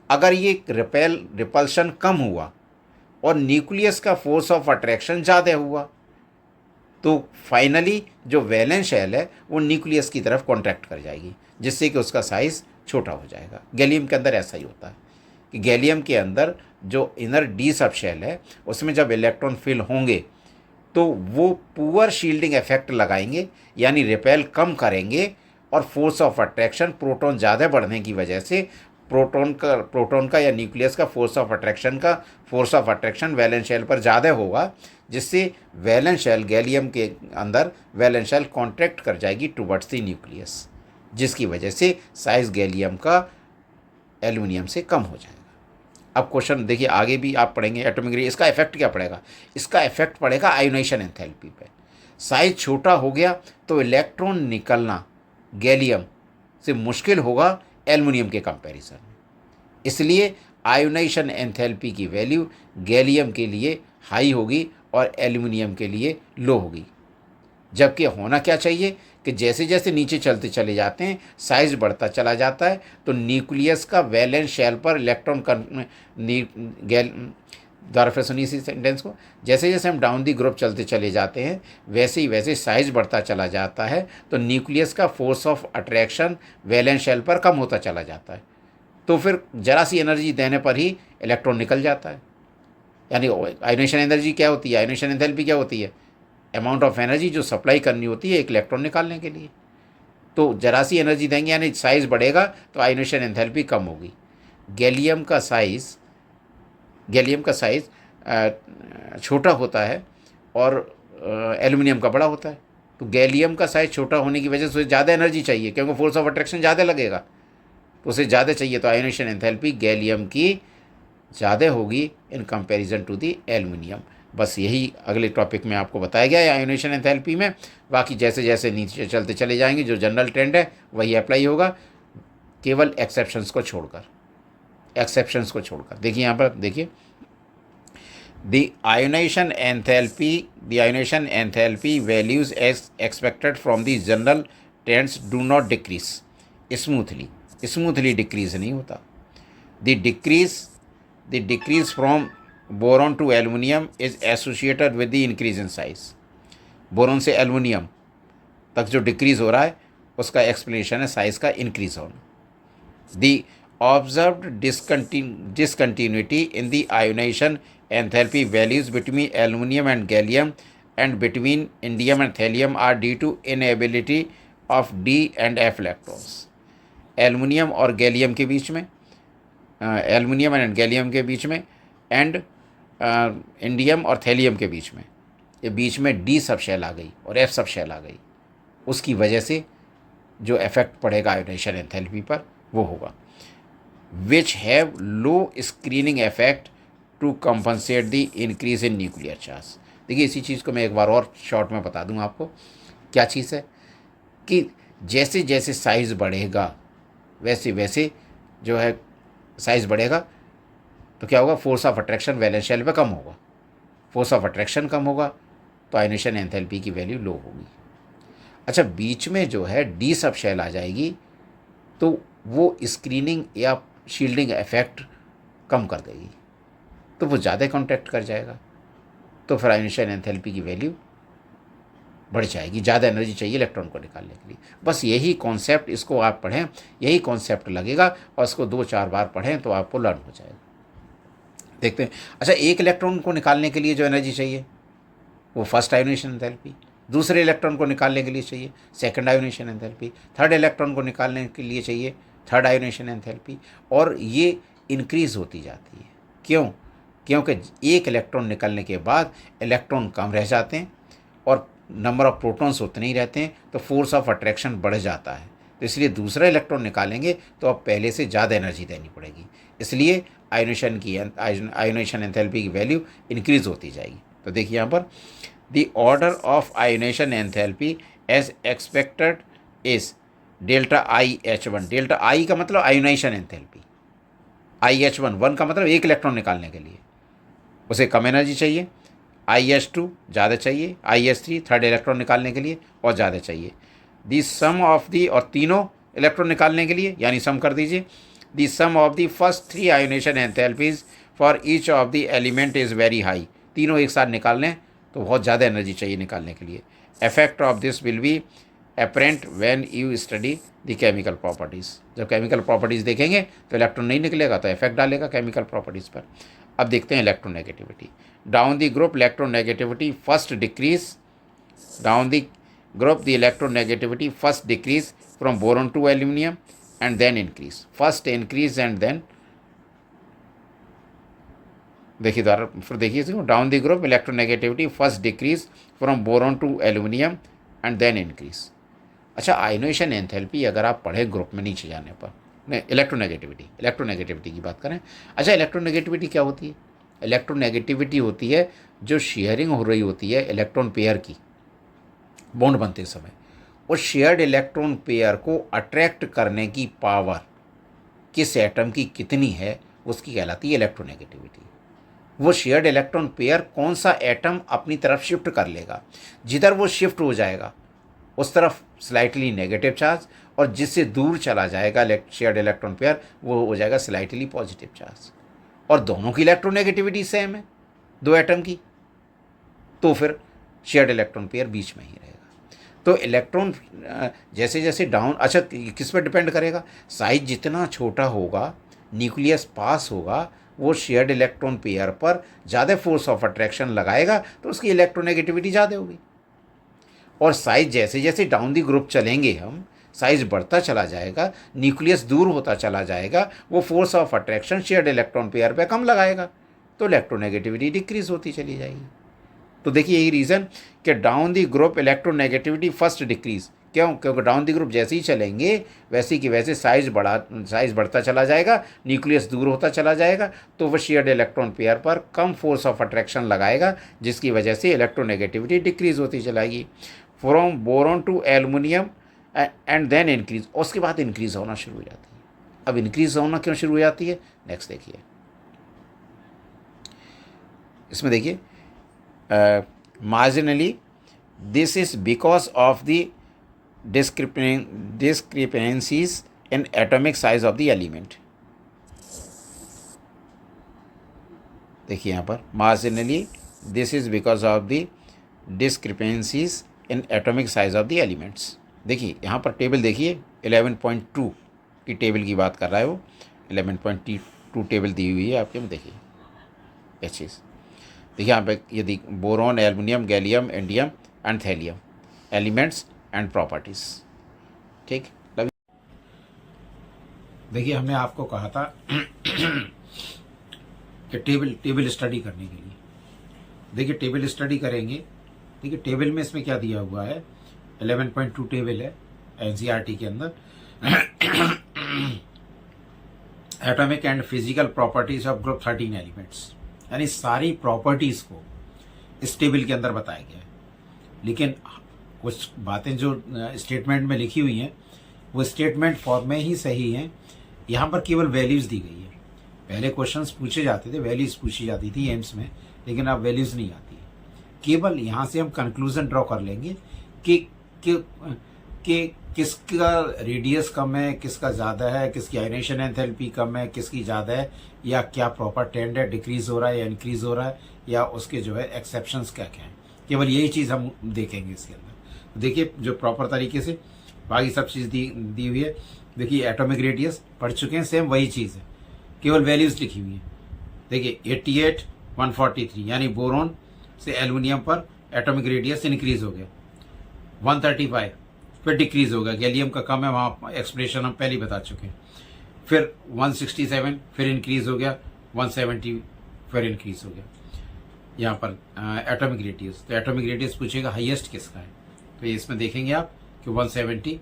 अगर ये रिपल्शन कम हुआ और न्यूक्लियस का फोर्स ऑफ अट्रैक्शन ज़्यादा हुआ तो फाइनली जो वैलेंस शेल है वो न्यूक्लियस की तरफ कॉन्ट्रैक्ट कर जाएगी, जिससे कि उसका साइज़ छोटा हो जाएगा। गैलियम के अंदर ऐसा ही होता है कि गैलियम के अंदर जो इनर डी सब शेल है उसमें जब इलेक्ट्रॉन फिल होंगे तो वो पुअर शील्डिंग इफेक्ट लगाएंगे, यानी रिपेल कम करेंगे, और फोर्स ऑफ अट्रैक्शन प्रोटॉन ज़्यादा बढ़ने की वजह से प्रोटॉन का या न्यूक्लियस का force of attraction valence shell पर ज़्यादा होगा, जिससे वैलेंस शेल गैलियम के अंदर वैलेंस शेल कॉन्ट्रैक्ट कर जाएगी टुवर्ड्स द न्यूक्लियस, जिसकी वजह से साइज़ गैलियम का एल्युमिनियम से कम हो जाएगा। अब क्वेश्चन देखिए, आगे भी आप पढ़ेंगे एटॉमिक रेडियस, इसका इफेक्ट क्या पड़ेगा? इसका इफेक्ट पड़ेगा आयोनाइजेशन एंथैल्पी पे। साइज छोटा हो गया तो इलेक्ट्रॉन निकलना गैलियम से मुश्किल होगा एल्युमिनियम के कंपैरिजन में, इसलिए आयोनाइजेशन एंथैल्पी की वैल्यू गैलियम के लिए हाई होगी और एल्युमिनियम के लिए लो होगी। जबकि होना क्या चाहिए कि जैसे जैसे नीचे चलते चले जाते हैं साइज बढ़ता चला जाता है, तो न्यूक्लियस का वैलेंस शेल पर इलेक्ट्रॉन द्वारा फिर सुनिए इसी सेंटेंस को, जैसे जैसे हम डाउन दी ग्रुप चलते चले जाते हैं वैसे ही वैसे साइज बढ़ता चला जाता है, तो न्यूक्लियस का force of attraction valence shell पर कम होता चला जाता है। तो फिर जरा सी एनर्जी देने पर ही इलेक्ट्रॉन निकल जाता है। यानी आयोनाइजेशन एनर्जी क्या होती है, आयोनाइजेशन एंथैल्पी क्या होती है? अमाउंट ऑफ एनर्जी जो सप्लाई करनी होती है एक इलेक्ट्रॉन निकालने के लिए। तो जरा सी एनर्जी देंगे यानी साइज़ बढ़ेगा तो आयोनाइजेशन एंथैल्पी कम होगी। गैलियम का साइज़ छोटा होता है और एल्युमिनियम का बड़ा होता है। तो गैलियम का साइज़ छोटा होने की वजह से ज़्यादा एनर्जी चाहिए, क्योंकि फोर्स ऑफ अट्रैक्शन ज़्यादा लगेगा, तो उसे ज़्यादा चाहिए। तो आयोनाइजेशन एंथैल्पी गैलियम की ज़्यादा होगी in comparison to the aluminium. बस यही अगले टॉपिक में आपको बताया गया है आयोनाइजेशन एंथैल्पी में। बाकी जैसे जैसे नीचे चलते चले जाएंगे जो जनरल ट्रेंड है वही अप्लाई होगा, केवल एक्सेप्शंस को छोड़कर। देखिए यहाँ पर देखिए, the ionisation enthalpy values as expected from the general trends do not decrease smoothly decrease नहीं होता। The decrease from boron to aluminium is associated with the increase in size. Boron से एल्युमिनियम तक जो डिक्रीज हो रहा है उसका explanation है साइज का इंक्रीज होना। The observed discontinuity in the ionisation enthalpy values between aluminum and gallium and between indium and thallium are due to inability of D and F electrons. Aluminium और gallium के बीच में, aluminium and gallium के बीच में, and indium और thallium के बीच में, ये बीच में डी सब शेल आ गई और एफ सब शेल आ गई, उसकी वजह से जो इफेक्ट पड़ेगा आयोनाइजेशन एंथैल्पी पर वो होगा, which have low screening effect to compensate the increase in nuclear charge. देखिए इसी चीज़ को मैं एक बार और शॉर्ट में बता दूं आपको, क्या चीज़ है कि जैसे जैसे साइज़ बढ़ेगा वैसे वैसे जो है साइज़ बढ़ेगा तो क्या होगा, force of attraction valence shell पे कम होगा, फोर्स ऑफ अट्रैक्शन कम होगा तो आयोनाइजेशन एंथैल्पी की वैल्यू लो होगी। अच्छा, बीच में जो है डी सब शेल आ जाएगी तो वो स्क्रीनिंग या शील्डिंग इफेक्ट कम कर देगी, तो वो ज़्यादा कॉन्टैक्ट कर जाएगा, तो फिर आयोनाइजेशन एंथैल्पी की वैल्यू बढ़ जाएगी, ज़्यादा एनर्जी चाहिए इलेक्ट्रॉन को निकालने के लिए। बस यही कॉन्सेप्ट, इसको आप पढ़ें, यही कॉन्सेप्ट लगेगा और इसको 2-4 बार पढ़ें तो आपको लर्न हो जाएगा। देखते हैं। अच्छा, एक इलेक्ट्रॉन को निकालने के लिए जो एनर्जी चाहिए वो फर्स्ट आयोनाइजेशन एंथैल्पी, दूसरे इलेक्ट्रॉन को निकालने के लिए चाहिए second ionisation enthalpy, third electron को निकालने के लिए चाहिए थर्ड आयोनाइजेशन एंथैल्पी, और ये इंक्रीज़ होती जाती है। क्यों? क्योंकि एक इलेक्ट्रॉन निकलने के बाद इलेक्ट्रॉन कम रह जाते हैं और नंबर ऑफ प्रोटॉन्स उतने ही रहते हैं, तो फोर्स ऑफ अट्रैक्शन बढ़ जाता है, तो इसलिए दूसरा इलेक्ट्रॉन निकालेंगे तो अब पहले से ज़्यादा एनर्जी देनी पड़ेगी, इसलिए आयोनाइजेशन एंथैल्पी की वैल्यू इंक्रीज़ होती जाएगी। तो देखिए यहाँ पर the order of ionisation enthalpy as expected is delta IH1। Delta I का मतलब आयोनाइजेशन एंथैल्पी, IH1 1 का मतलब एक इलेक्ट्रॉन निकालने के लिए उसे कम एनर्जी चाहिए, IH2 ज़्यादा चाहिए, IH3 थर्ड इलेक्ट्रॉन निकालने के लिए और ज़्यादा चाहिए। दी सम ऑफ दी, और तीनों इलेक्ट्रॉन निकालने के लिए यानी सम कर दीजिए, the sum of the first 3 ionisation enthalpies for each of the element is very high. तीनों एक साथ निकाल लें तो बहुत ज़्यादा एनर्जी चाहिए निकालने के लिए। Effect of this will be apparent when you study the chemical properties। जब केमिकल प्रॉपर्टीज़ देखेंगे तो इलेक्ट्रॉन नहीं निकलेगा तो इफेक्ट डालेगा केमिकल प्रॉपर्टीज़ पर। अब देखते हैं electronegativity. Down the group electronegativity first decrease, down the group the electronegativity first decrease from boron to aluminium and then increase, first increase and then, देखिए द्वारा फिर देखिए, down the group electronegativity first decrease from boron to aluminium and then increase. अच्छा, ionisation enthalpy अगर आप पढ़ें group में नीचे जाने पर, नहीं इलेक्ट्रोनेगेटिविटी की बात करें। अच्छा, इलेक्ट्रोनेगेटिविटी क्या होती है? इलेक्ट्रोनेगेटिविटी होती है जो शेयरिंग हो रही होती है इलेक्ट्रॉन पेयर की बॉन्ड बनते समय, और शेयर्ड इलेक्ट्रॉन पेयर को अट्रैक्ट करने की पावर किस एटम की कितनी है उसकी कहलाती है इलेक्ट्रोनेगेटिविटी। वो शेयर्ड इलेक्ट्रॉन पेयर कौन सा एटम अपनी तरफ शिफ्ट कर लेगा, जिधर वो शिफ्ट हो जाएगा उस तरफ स्लाइटली नेगेटिव चार्ज, और जिससे दूर चला जाएगा शेयर्ड इलेक्ट्रॉन पेयर वो हो जाएगा स्लाइटली पॉजिटिव चार्ज, और दोनों की इलेक्ट्रोनेगेटिविटी सेम है दो एटम की, तो फिर शेयर्ड इलेक्ट्रॉन पेयर बीच में ही रहेगा। तो इलेक्ट्रॉन जैसे जैसे डाउन, अच्छा किस पर डिपेंड करेगा? साइज जितना छोटा होगा, न्यूक्लियस पास होगा, वो शेयर्ड इलेक्ट्रॉन पेयर पर ज़्यादा फोर्स ऑफ अट्रैक्शन लगाएगा तो उसकी इलेक्ट्रोनेगेटिविटी ज़्यादा होगी। और साइज जैसे जैसे डाउन दी ग्रुप चलेंगे हम, साइज बढ़ता चला जाएगा, न्यूक्लियस दूर होता चला जाएगा, वो force of attraction shared electron pair पे कम लगाएगा, तो इलेक्ट्रोनेगेटिविटी डिक्रीज होती चली जाएगी। तो देखिए यही रीज़न कि down the group electronegativity first decrease, क्यों? क्योंकि डाउन दी ग्रुप जैसे ही चलेंगे वैसे की वैसे साइज बढ़ता चला जाएगा, न्यूक्लियस दूर होता चला जाएगा, तो वह शेयर्ड इलेक्ट्रॉन पेयर पर कम फोर्स ऑफ अट्रैक्शन लगाएगा, जिसकी वजह से इलेक्ट्रोनेगेटिविटी डिक्रीज होती चलाएगी from boron to aluminium and then increase, उसके बाद इंक्रीज होना शुरू हो जाती है। अब इंक्रीज होना क्यों शुरू हो जाती है? नेक्स्ट देखिए, इसमें देखिए marginally this is because of the discrepancies in atomic size of the element। देखिए यहाँ पर marginally this is because of the discrepancies in atomic size of the elements। देखिए यहाँ पर टेबल देखिए 11.2 की टेबल की बात कर रहा है वो, 11.2 टेबल दी हुई है आपके में, देखिए ये चीज़। देखिए यहाँ पे यदि boron, aluminium, gallium, indium and thallium, elements and properties. ठीक, देखिए हमने आपको कहा था कि टेबल स्टडी करने के लिए। देखिए टेबल स्टडी करेंगे। देखिए टेबल में इसमें क्या दिया हुआ है, 11.2 टेबल है एनसीईआरटी के अंदर। Atomic and physical properties of group 13 elements, यानी सारी प्रॉपर्टीज को इस टेबल के अंदर बताया गया है। लेकिन कुछ बातें जो स्टेटमेंट में लिखी हुई हैं वो स्टेटमेंट फॉर्म में ही सही हैं। यहाँ पर केवल वैल्यूज दी गई है। पहले क्वेश्चंस पूछे जाते थे, वैल्यूज पूछी जाती थी एम्स में, लेकिन अब वैल्यूज नहीं आती है। केवल यहाँ से हम कंक्लूजन ड्रॉ कर लेंगे कि किसका रेडियस कम है, किसका ज़्यादा है, किसकी आयनेशन एंथैल्पी कम है, किसकी ज़्यादा है, या क्या प्रॉपर ट्रेंड है, डिक्रीज हो रहा है या इंक्रीज हो रहा है, या उसके जो है एक्सेप्शंस क्या क्या है। केवल यही चीज़ हम देखेंगे इसके अंदर। देखिए जो प्रॉपर तरीके से बाकी सब चीज़ दी हुई है। देखिए एटॉमिक रेडियस पढ़ चुके हैं, सेम वही चीज़ है, केवल वैल्यूज लिखी हुई है। देखिए 88, 143, यानी बोरॉन से एल्युमिनियम पर एटॉमिक रेडियस इंक्रीज हो गया। 135 फिर डिक्रीज हो गया, गैलियम का कम है, वहाँ एक्सप्रेशन हम पहले ही बता चुके हैं। फिर 167 फिर इंक्रीज हो गया, 170 फिर इंक्रीज हो गया। यहाँ पर एटॉमिक रेडियस, तो एटॉमिक रेडियस पूछेगा हाईएस्ट किसका है, तो ये इसमें देखेंगे आप कि 170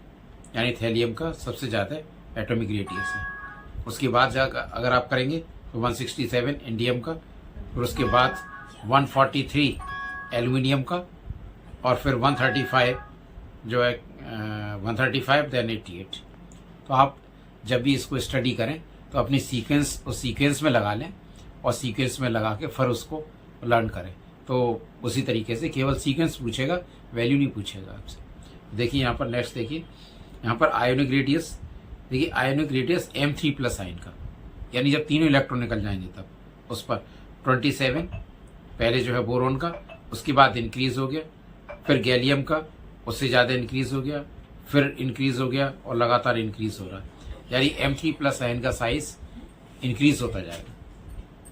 यानी थैलियम का सबसे ज़्यादा एटॉमिक रेडियस है। उसके बाद जाकर अगर आप करेंगे तो 167 इंडियम का, फिर उसके बाद 143 एल्युमिनियम का, और फिर 135 जो है 135 देन 88। तो आप जब भी इसको स्टडी करें तो अपनी सीक्वेंस उस सीक्वेंस में लगा लें, और सीक्वेंस में लगा के फिर उसको लर्न करें। तो उसी तरीके से केवल सीक्वेंस पूछेगा, वैल्यू नहीं पूछेगा आपसे। देखिए यहाँ पर नेक्स्ट देखिए, यहाँ पर आयोनिक रेडियस। देखिए आयोनिक रेडियस M3+ आयन का, यानी जब तीनों इलेक्ट्रॉन निकल जाएंगे तब उस पर 27 पहले जो है बोरॉन का, उसके बाद इंक्रीज हो गया, फिर गैलियम का उससे ज़्यादा इंक्रीज हो गया, फिर इंक्रीज हो गया और लगातार इंक्रीज हो रहा है, यानी M3+ आयन का साइज इंक्रीज होता जाएगा।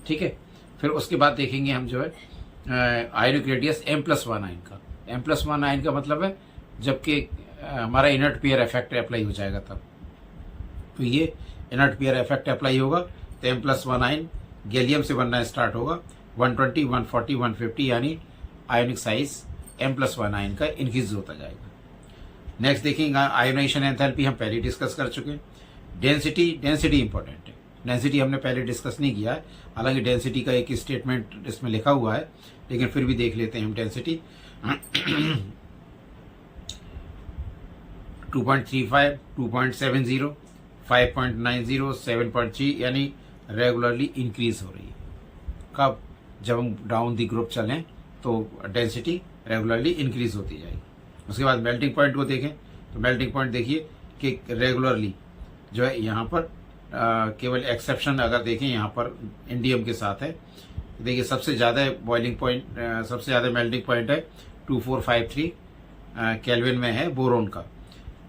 ठीक है, फिर उसके बाद देखेंगे हम जो है आयोनिक रेडियस M+1 आयन का। M+1 आयन का मतलब है जबकि हमारा इनर्ट पेयर इफेक्ट अप्लाई हो जाएगा तब, तो ये इनर्ट पेयर इफेक्ट अप्लाई होगा तो M+1 आयन गैलियम से बनना स्टार्ट होगा। 120, 140, 150 यानी आयोनिक साइज M+1 आयन का इंक्रीज होता जाएगा। नेक्स्ट देखेंगे आयोनाइजेशन एंथैल्पी, हम पहले डिस्कस कर चुके हैं। डेंसिटी इंपॉर्टेंट है, डेंसिटी हमने पहले डिस्कस नहीं किया है, हालांकि डेंसिटी का एक स्टेटमेंट इसमें लिखा हुआ है, लेकिन फिर भी देख लेते हैं हम डेंसिटी। 2.35, 2.70, 5.90, 7.3 यानी रेगुलरली इंक्रीज हो रही है। कब? जब हम डाउन दी ग्रुप चलें तो डेंसिटी रेगुलरली इंक्रीज होती जाएगी। उसके बाद मेल्टिंग पॉइंट को देखें तो मेल्टिंग पॉइंट देखिए कि रेगुलरली जो है यहाँ पर केवल एक्सेप्शन अगर देखें यहाँ पर इंडियम के साथ है। देखिए सबसे ज़्यादा बॉइलिंग पॉइंट, सबसे ज़्यादा मेल्टिंग पॉइंट है 2453 केल्विन में है बोरोन का,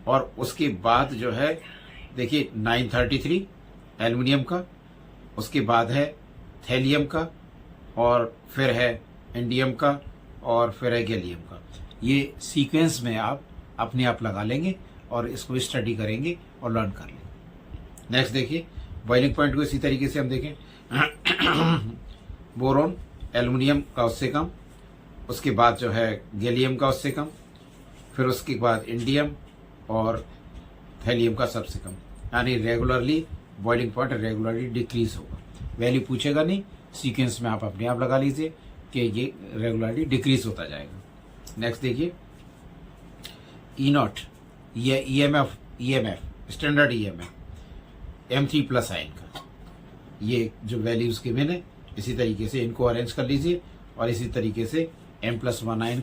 और उसके बाद जो है देखिए 933 एल्युमिनियम का, उसके बाद है थैलियम का, और फिर है इंडियम का, और फिर है गैलियम का। ये सीक्वेंस में आप अपने आप लगा लेंगे और इसको स्टडी करेंगे और लर्न कर लेंगे। नेक्स्ट देखिए बॉइलिंग पॉइंट को इसी तरीके से हम देखें बोरोन एल्युमिनियम का उससे कम, उसके बाद जो है गैलियम का उससे कम, फिर उसके बाद इंडियम और थैलियम का सबसे कम, यानी regularly boiling point regularly decrease होगा। वैल्यू पूछेगा नहीं, सीक्वेंस में आप अपने आप लगा लीजिए कि ये रेगुलरली डिक्रीज होता जाएगा। नेक्स्ट देखिए E0, ये EMF standard EMF M3+ ion का, ये जो वैल्यूज गिवन है इसी तरीके से इनको अरेंज कर लीजिए, और इसी तरीके से M+1 आयन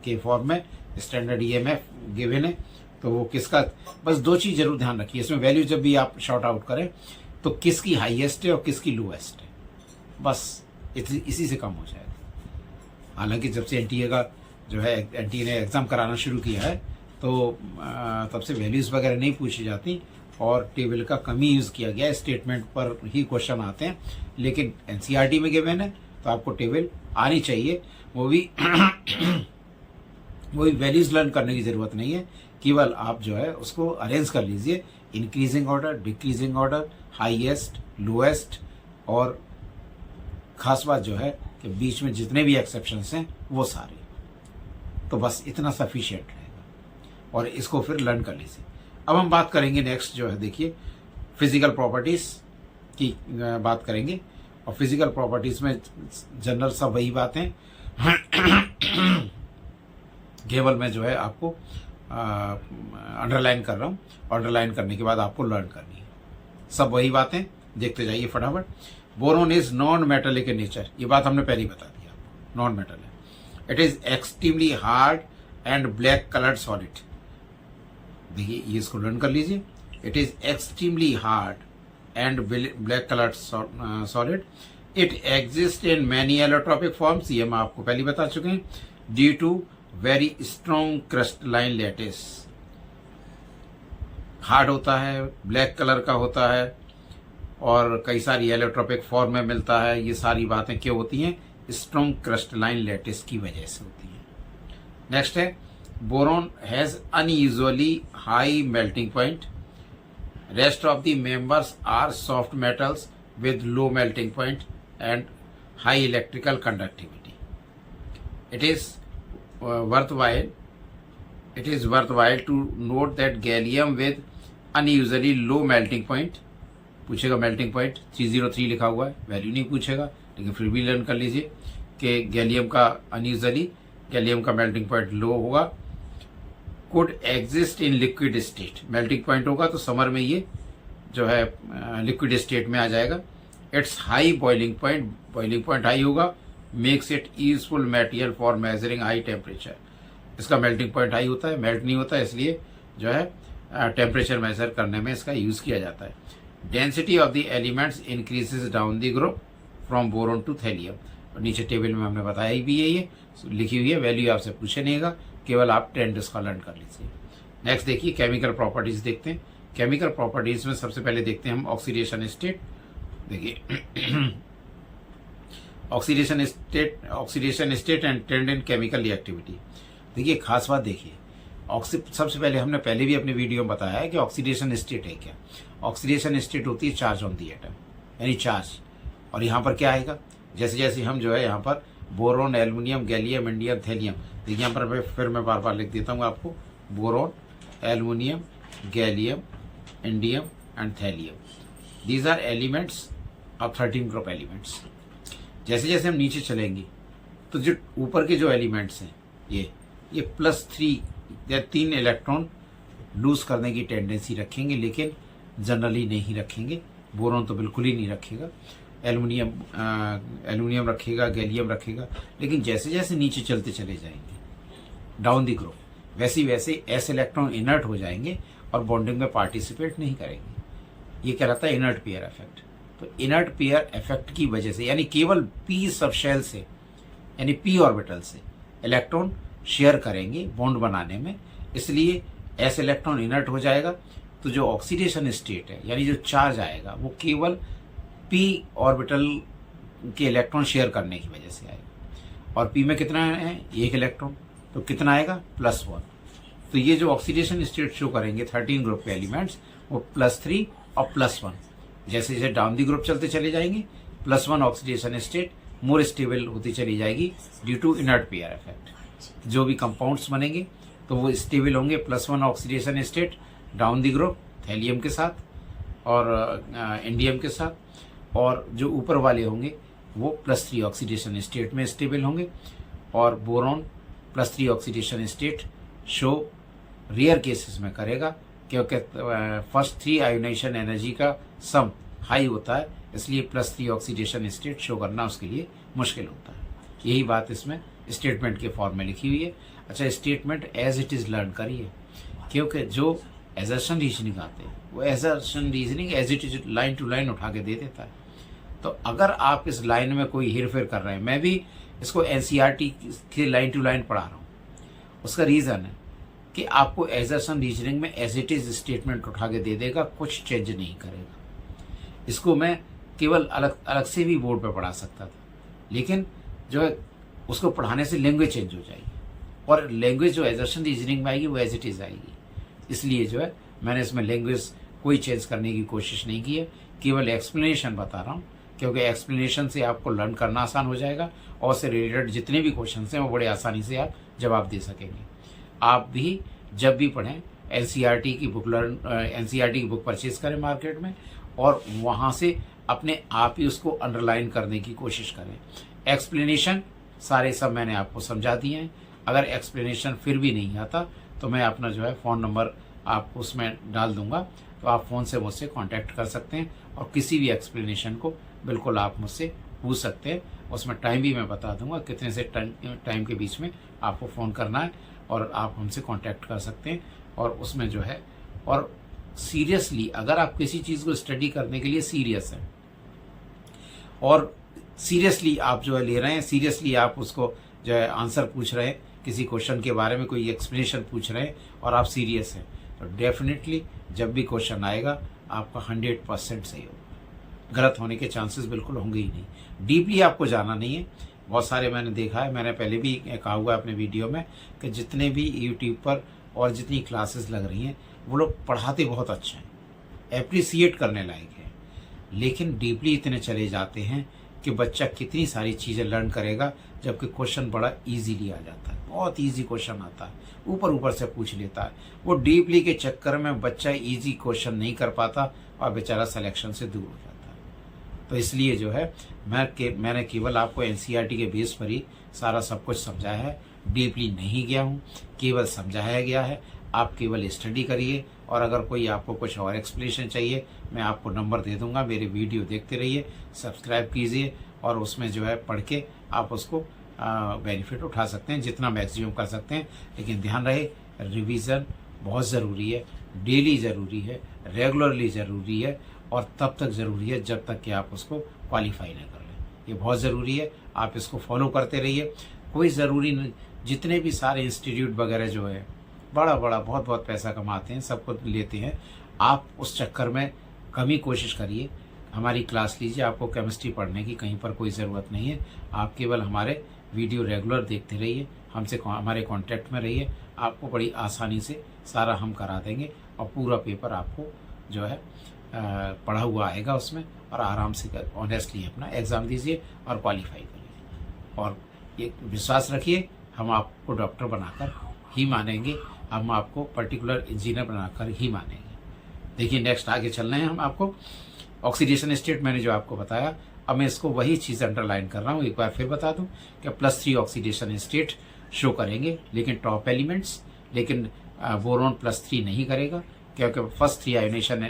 के फॉर्म में स्टैंडर्ड EMF गिवन है। तो वो किसका, बस दो चीज़ जरूर ध्यान रखिए इसमें, वैल्यू जब भी आप शॉर्ट आउट करें तो किसकी हाईएस्ट है और किसकी लोएस्ट है, बस इसी से कम हो जाएगा। हालांकि जब से NTA का जो है NTA ने एग्ज़ाम कराना शुरू किया है तो तब से वैल्यूज़ वगैरह नहीं पूछी जाती और टेबल का कम ही यूज़ किया गया है, स्टेटमेंट पर ही क्वेश्चन आते हैं। लेकिन NCERT में गिवन है तो आपको टेबल आनी चाहिए, वो भी वैल्यूज़ लर्न करने की ज़रूरत नहीं है, केवल आप जो है उसको अरेंज कर लीजिए, increasing order, decreasing order, highest, lowest, और खास बात जो है कि बीच में जितने भी एक्सेप्शंस हैं वो सारे, तो बस इतना सफिशिएंट रहेगा और इसको फिर लर्न कर लीजिए। अब हम बात करेंगे नेक्स्ट जो है, देखिए फिजिकल प्रॉपर्टीज़ की बात करेंगे, और फिजिकल प्रॉपर्टीज़ में जनरल सब वही बातें केवल मैं जो है आपको अंडरलाइन कर रहा हूँ, अंडरलाइन करने के बाद आपको लर्न करनी है, सब वही बातें देखते जाइए फटाफट। Boron is non metallic in nature, ये बात हमने पहले ही बता दिया आपको, नॉन मेटल है। It is extremely hard and black coloured solid, देखिए ये इसको लर्न कर लीजिए। It is extremely hard and black coloured solid, it exist in many allotropic forms, ये हम आपको पहले बता चुके हैं, due to very strong crystalline lattice, hard होता है, ब्लैक कलर का होता है और कई सारी एलोट्रॉपिक फॉर्म में मिलता है। ये सारी बातें क्यों होती हैं? स्ट्रॉन्ग क्रिस्टलाइन लैटिस की वजह से होती हैं। नेक्स्ट है, boron has unusually high melting point, rest of the members are soft metals with low melting point and high electrical conductivity. It is worthwhile to note that gallium with unusually low melting point, पूछेगा melting point 303 लिखा हुआ है, value नहीं पूछेगा, लेकिन फिर भी learn कर लीजिए कि गैलियम का अनयूजुअली गैलियम का मेल्टिंग पॉइंट लो होगा। Could exist in liquid state, melting point होगा तो समर में ये जो है लिक्विड स्टेट में आ जाएगा। It's high boiling point high होगा, makes it useful material for measuring high temperature, इसका मेल्टिंग पॉइंट हाई होता है, मेल्ट नहीं होता है, इसलिए जो है टेम्परेचर मेजर करने में इसका यूज़ किया जाता है। Density of the elements increases down the group from boron to thallium, और नीचे टेबल में हमने बताया भी है, ये लिखी हुई है, वैल्यू आपसे पूछे नहीं होगा, केवल आप ट्रेंड इसका लर्न कर लीजिए। नेक्स्ट देखिए केमिकल प्रॉपर्टीज़ देखते हैं। केमिकल प्रॉपर्टीज में सबसे पहले देखते हैं हम ऑक्सीडेशन स्टेट। देखिए oxidation state and trend in chemical reactivity. देखिए खास बात देखिए, सबसे पहले हमने पहले भी अपने वीडियो में बताया है कि ऑक्सीडेशन स्टेट है क्या। ऑक्सीडेशन स्टेट होती है चार्ज ऑन दी एटम, यानी चार्ज, और यहाँ पर क्या आएगा, जैसे जैसे हम जो है यहाँ पर boron, aluminium, gallium, indium, thallium, देखिए यहाँ पर फिर मैं बार बार लिख देता हूँ आपको, boron, aluminium, gallium, indium and thallium, these are elements of 13 group elements. जैसे जैसे हम नीचे चलेंगे तो जो ऊपर के जो एलिमेंट्स हैं ये +3 या 3 इलेक्ट्रॉन लूज करने की टेंडेंसी रखेंगे, लेकिन जनरली नहीं रखेंगे। बोरोन तो बिल्कुल ही नहीं रखेगा, एल्युमिनियम रखेगा, गैलियम रखेगा, लेकिन जैसे जैसे नीचे चलते चले जाएंगे डाउन दी ग्रुप, वैसे वैसे एस इलेक्ट्रॉन इनर्ट हो जाएंगे और बॉन्डिंग में पार्टिसिपेट नहीं करेंगे। ये कहलाता है इनर्ट पेयर इफेक्ट। तो इनर्ट पेयर इफेक्ट की वजह से, यानी केवल पी सबशेल से, यानी पी ऑर्बिटल से इलेक्ट्रॉन शेयर करेंगे बॉन्ड बनाने में, इसलिए एस इलेक्ट्रॉन इनर्ट हो जाएगा। तो जो ऑक्सीडेशन स्टेट है, यानी जो चार्ज आएगा, वो केवल पी ऑर्बिटल के इलेक्ट्रॉन शेयर करने की वजह से आएगा। और पी में कितना है? 1 इलेक्ट्रॉन, तो कितना आएगा? +1। तो ये जो ऑक्सीडेशन स्टेट शो करेंगे 13 ग्रुप के एलिमेंट्स, वो +3 और +1, जैसे जैसे डाउन दी ग्रुप चलते चले जाएंगे, +1 ऑक्सीडेशन स्टेट मोर स्टेबल होती चली जाएगी due to inert pair effect. जो भी कंपाउंड्स बनेंगे तो वो स्टेबल होंगे, +1 oxidation state down the group thallium के साथ और इंडियम के साथ, और जो ऊपर वाले होंगे वो +3 ऑक्सीडेशन स्टेट में स्टेबल होंगे। और boron +3 oxidation state show rare cases में करेगा, क्योंकि फर्स्ट 3 आयोनाइजेशन एनर्जी का सम हाई होता है, इसलिए +3 ऑक्सीडेशन स्टेट शो करना उसके लिए मुश्किल होता है। यही बात इसमें स्टेटमेंट के फॉर्म में लिखी हुई है। अच्छा, statement as it is learn करिए, क्योंकि जो एजर्शन रीजनिंग आते हैं वो assertion reasoning as it is line to line उठा के दे देता है। तो अगर आप इस लाइन में कोई हेर फेर कर रहे हैं, मैं भी इसको NCERT के लाइन टू लाइन पढ़ा रहा हूँ, उसका रीज़न है कि आपको एजर्शन रीजनिंग में एज इट इज़ स्टेटमेंट उठा के दे देगा, कुछ चेंज नहीं करेगा। इसको मैं केवल अलग अलग से भी बोर्ड पे पढ़ा सकता था, लेकिन जो है उसको पढ़ाने से लैंग्वेज चेंज हो जाएगी, और लैंग्वेज जो एजर्शन रीजनिंग में आएगी वो एज इट इज़ आएगी। इसलिए जो है मैंने इसमें लैंग्वेज कोई चेंज करने की कोशिश नहीं की है, केवल एक्सप्लेनेशन बता रहा हूँ, क्योंकि एक्सप्लेनेशन से आपको लर्न करना आसान हो जाएगा और से रिलेटेड जितने भी क्वेश्चन हैं वो बड़े आसानी से आप जवाब दे सकेंगे। आप भी जब भी पढ़ें एनसीईआरटी की बुक परचेज करें मार्केट में, और वहाँ से अपने आप ही उसको अंडरलाइन करने की कोशिश करें। एक्सप्लेनेशन सारे सब मैंने आपको समझा दिए हैं। अगर एक्सप्लेनेशन फिर भी नहीं आता तो मैं अपना जो है फ़ोन नंबर आपको उसमें डाल दूंगा, तो आप फ़ोन से मुझसे कांटेक्ट कर सकते हैं और किसी भी एक्सप्लेनेशन को बिल्कुल आप मुझसे पूछ सकते हैं। उसमें टाइम भी मैं बता दूंगा कितने से टाइम के बीच में आपको फ़ोन करना है, और आप हमसे कांटेक्ट कर सकते हैं। और उसमें जो है, और सीरियसली अगर आप किसी चीज़ को स्टडी करने के लिए सीरियस हैं और सीरियसली आप जो है ले रहे हैं, सीरियसली आप उसको जो है आंसर पूछ रहे हैं, किसी क्वेश्चन के बारे में कोई एक्सप्लेनेशन पूछ रहे हैं और आप सीरियस हैं, तो डेफिनेटली जब भी क्वेश्चन आएगा आपका 100% सही होगा। गलत होने के चांसेस बिल्कुल होंगे ही नहीं। डीपली आपको जाना नहीं है। बहुत सारे मैंने देखा है, मैंने पहले भी कहा हुआ है अपने वीडियो में कि जितने भी यूट्यूब पर और जितनी क्लासेस लग रही हैं वो लोग पढ़ाते बहुत अच्छा हैं, एप्रिसिएट करने लायक है, लेकिन डीपली इतने चले जाते हैं कि बच्चा कितनी सारी चीज़ें लर्न करेगा, जबकि क्वेश्चन बड़ा इजीली आ जाता है, बहुत इजी क्वेश्चन आता है, ऊपर ऊपर से पूछ लेता है। वो डीपली के चक्कर में बच्चा इजी क्वेश्चन नहीं कर पाता और बेचारा सिलेक्शन से दूर हो जाता है। तो इसलिए जो है मैंने केवल आपको एनसीईआरटी के बेस पर ही सारा सब कुछ समझाया है, डीपली नहीं गया हूँ, केवल समझाया गया है। आप केवल स्टडी करिए, और अगर कोई आपको कुछ और एक्सप्लेनेशन चाहिए मैं आपको नंबर दे दूंगा, मेरे वीडियो देखते रहिए, सब्सक्राइब कीजिए, और उसमें जो है पढ़ के आप उसको बेनिफिट उठा सकते हैं जितना मैक्सिमम कर सकते हैं। लेकिन ध्यान रहे रिवीजन बहुत ज़रूरी है, डेली ज़रूरी है, रेगुलरली ज़रूरी है, और तब तक ज़रूरी है जब तक कि आप उसको क्वालिफाई ना कर लें। ये बहुत ज़रूरी है, आप इसको फॉलो करते रहिए। कोई ज़रूरी नहीं, जितने भी सारे इंस्टीट्यूट वगैरह जो है बड़ा बहुत बहुत पैसा कमाते हैं, सबको लेते हैं, आप उस चक्कर में कम ही कोशिश करिए। हमारी क्लास लीजिए, आपको केमिस्ट्री पढ़ने की कहीं पर कोई ज़रूरत नहीं है। आप केवल हमारे वीडियो रेगुलर देखते रहिए, हमसे हमारे कांटेक्ट में रहिए, आपको बड़ी आसानी से सारा हम करा देंगे, और पूरा पेपर आपको जो है पढ़ा हुआ आएगा उसमें, और आराम से ऑनेस्टली अपना एग्ज़ाम दीजिए और क्वालिफाई करिए। और ये विश्वास रखिए, हम आपको डॉक्टर बनाकर ही मानेंगे, हम आपको पर्टिकुलर इंजीनियर बनाकर ही मानेंगे। देखिए नेक्स्ट आगे चल रहे हैं हम आपको ऑक्सीडेशन स्टेट मैंने जो आपको बताया, अब मैं इसको वही चीज़ अंडरलाइन कर रहा हूँ, एक बार फिर बता दूँ कि +3 ऑक्सीडेशन स्टेट शो करेंगे, लेकिन टॉप एलिमेंट्स, लेकिन बोरॉन +3 नहीं करेगा, क्योंकि फर्स्ट 3 आयोनेशन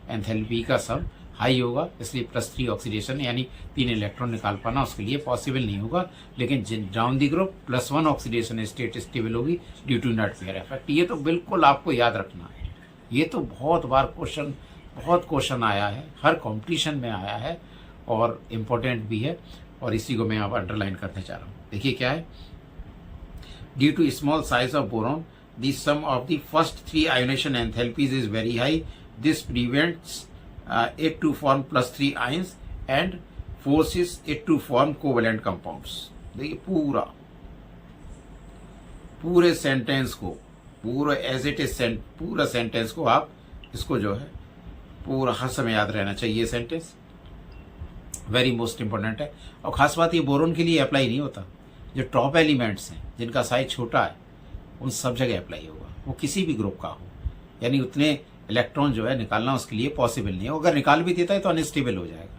एंथैल्पी का सम हाई होगा, इसलिए +3 ऑक्सीडेशन यानी 3 इलेक्ट्रॉन निकाल पाना उसके लिए पॉसिबल नहीं होगा। लेकिन down the group +1 oxidation state stable होगी due to inert pair effect. ये तो बिल्कुल आपको याद रखना है, ये तो बहुत क्वेश्चन आया है, हर कॉम्पिटिशन में आया है और इम्पोर्टेंट भी है, और इसी को मैं अब अंडरलाइन करने चाह रहा हूँ। देखिए क्या है, due to small size of boron the sum of the first 3 ionisation enthalpies is very high, this prevents it to form +3 ions and forces it to form covalent compounds। देखिए पूरे सेंटेंस को, पूरा एज इट इज पूरा sentence को आप इसको जो है पूरा हर समय याद रहना चाहिए। सेंटेंस वेरी मोस्ट इंपॉर्टेंट है, और खास बात ये बोरोन के लिए अप्लाई नहीं होता, जो टॉप एलिमेंट्स हैं जिनका साइज छोटा है उन सब जगह अप्लाई होगा, वो किसी भी ग्रुप का हो, यानी उतने इलेक्ट्रॉन जो है निकालना उसके लिए पॉसिबल नहीं है, अगर निकाल भी देता है तो अनस्टेबल हो जाएगा।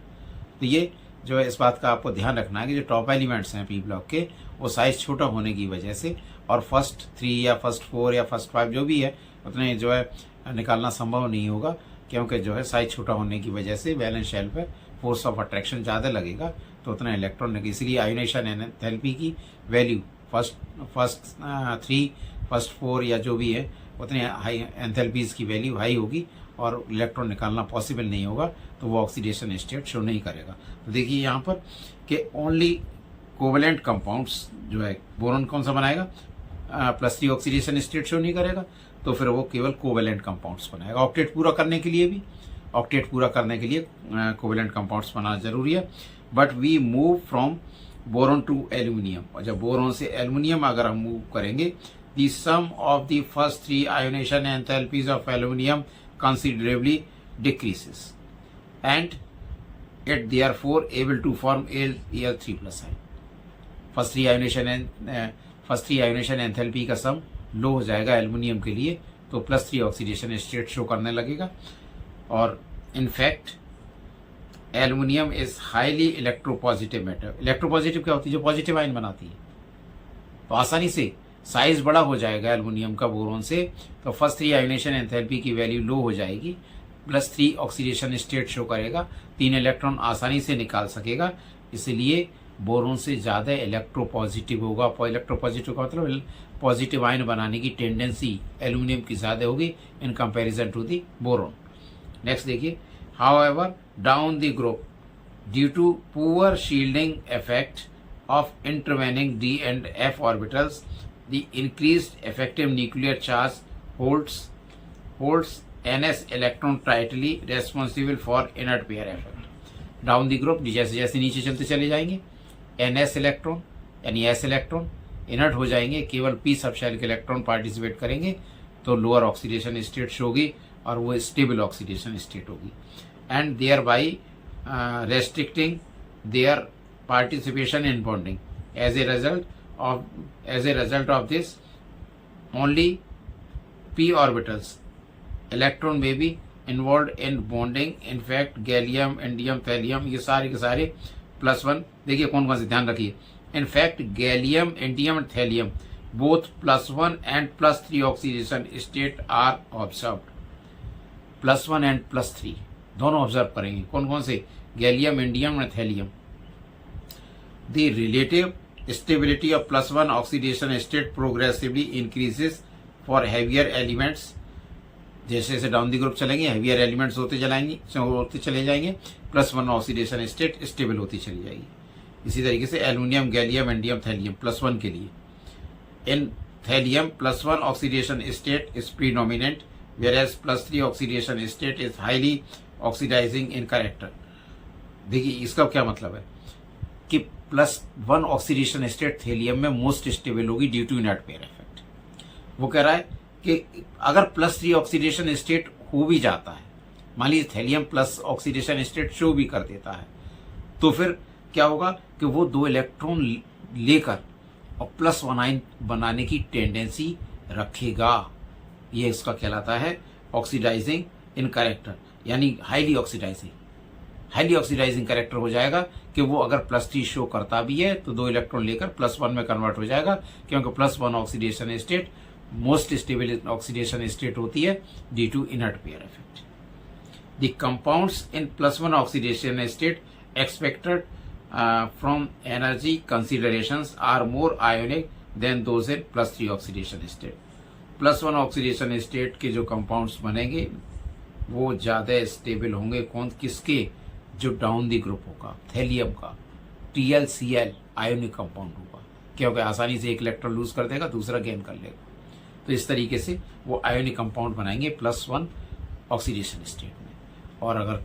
तो ये जो है इस बात का आपको ध्यान रखना है कि जो टॉप एलिमेंट्स हैं पी ब्लॉक के, वो साइज छोटा होने की वजह से, और फर्स्ट 3 या फर्स्ट 4 या फर्स्ट 5 जो भी है उतने जो है निकालना संभव नहीं होगा, क्योंकि जो है साइज छोटा होने की वजह से वैलेंस शेल पर फोर्स ऑफ अट्रैक्शन ज़्यादा लगेगा, तो उतना इलेक्ट्रॉन नहीं। इसलिए आयोनेशन एंथैल्पी की वैल्यू फर्स्ट 3 फर्स्ट 4 या जो भी है उतने हाई एंथैल्पीज़ की वैल्यू हाई होगी, और इलेक्ट्रॉन निकालना पॉसिबल नहीं होगा, तो वो ऑक्सीडेशन स्टेट शो नहीं करेगा। तो देखिए यहाँ पर कि ओनली कोवेलेंट कंपाउंड्स जो है, बोरॉन कौन सा बनाएगा, +3 ऑक्सीडेशन स्टेट शो नहीं करेगा, तो फिर वो केवल कोवेलेंट कंपाउंड्स बनाएगा। ऑक्टेट पूरा करने के लिए कोवेलेंट कंपाउंड्स बनाना जरूरी है। But we move from boron to aluminium, और जब बोरोन से एल्यूमिनियम अगर हम मूव करेंगे, the sum of the first three ionisation enthalpies of aluminium considerably decreases and it therefore able to form Al3+ है। फर्स्ट थ्री आयोनेशन एंथैल्पी का सम लो हो जाएगा एल्यूमिनियम के लिए, तो +3 ऑक्सीडेशन स्टेट शो करने लगेगा। और in fact aluminium is highly electropositive metal. Electropositive क्या होती है? जो पॉजिटिव आयन बनाती है। तो आसानी से साइज बड़ा हो जाएगा एल्यूमिनियम का बोरोन से, तो फर्स्ट थ्री आयोनेशन एंथैल्पी की वैल्यू लो हो जाएगी, +3 ऑक्सीडेशन स्टेट शो करेगा, 3 इलेक्ट्रॉन आसानी से निकाल सकेगा, इसलिए बोरोन से ज़्यादा इलेक्ट्रोपॉजिटिव होगा। इलेक्ट्रोपॉजिटिव का मतलब पॉजिटिव आयन बनाने की टेंडेंसी एल्यूमिनियम की ज़्यादा होगी in comparison to the boron. Next देखिए, however down the group due to poor shielding effect of intervening d and f orbitals, the increased effective nuclear charge holds ns electron tightly responsible for inert pair effect. Down the group, जैसे जैसे नीचे चलते चले जाएंगे, ns electron यानी s electron inert हो जाएंगे, केवल p सबशेल के इलेक्ट्रॉन पार्टिसिपेट करेंगे, तो लोअर ऑक्सीडेशन स्टेट होगी और वो स्टेबल ऑक्सीडेशन स्टेट होगी, and thereby restricting their participation in bonding. As a result of this, only p orbitals electron may be involved in bonding. In fact, gallium, indium, thallium ये सारे के सारे +1, देखिए कौन कौन से ध्यान रखिए। In fact, gallium, indium and thallium both +1 and +3 oxidation state are observed. +1 and +3 दोनों ऑब्जर्व करेंगे। कौन कौन से? गैलियम, इंडियम और thallium. The relative stability of +1 oxidation state progressively increases for heavier elements. जैसे जैसे डाउन दी ग्रुप चलेंगे, heavier elements होते चले जाएंगे, +1 ऑक्सीडेशन स्टेट स्टेबल होती चली जाएगी। इसी तरीके से एल्यूमिनियम, गैलियम, इंडियम, थैलियम +1 के लिए, in thallium +1 oxidation state is predominant, whereas +3 oxidation state is highly oxidising in character. देखिए इसका क्या मतलब है कि +1 ऑक्सीडेशन स्टेट थैलियम में मोस्ट स्टेबल होगी due to inert pair effect. वो कह रहा है कि अगर +3 ऑक्सीडेशन स्टेट हो भी जाता है, मान लीजिए thallium plus oxidation state show भी कर देता है, तो फिर क्या होगा कि वो 2 इलेक्ट्रॉन लेकर और +1 आयन बनाने की टेंडेंसी रखेगा। ये इसका कहलाता है ऑक्सीडाइजिंग इन कैरेक्टर, यानी हाईली ऑक्सीडाइजिंग कैरेक्टर हो जाएगा कि वो अगर +3 शो करता भी है तो 2 इलेक्ट्रॉन लेकर +1 में कन्वर्ट हो जाएगा, क्योंकि +1 oxidation state most stable oxidation state होती है due to inert pair effect. The compounds in +1 oxidation state expected from energy considerations are more ionic than those in +3 oxidation state. +1 oxidation state के जो compounds बनेंगे वो ज्यादा stable होंगे। कौन? किसके? जो डाउन दी ग्रुप होगा, थैलियम का TlCl आयोनिक कंपाउंड होगा, क्योंकि आसानी से एक इलेक्ट्रॉन लूज कर देगा, दूसरा गेन कर लेगा। तो इस तरीके से वो आयोनिक कंपाउंड बनाएंगे +1 ऑक्सीडेशन स्टेट में। और अगर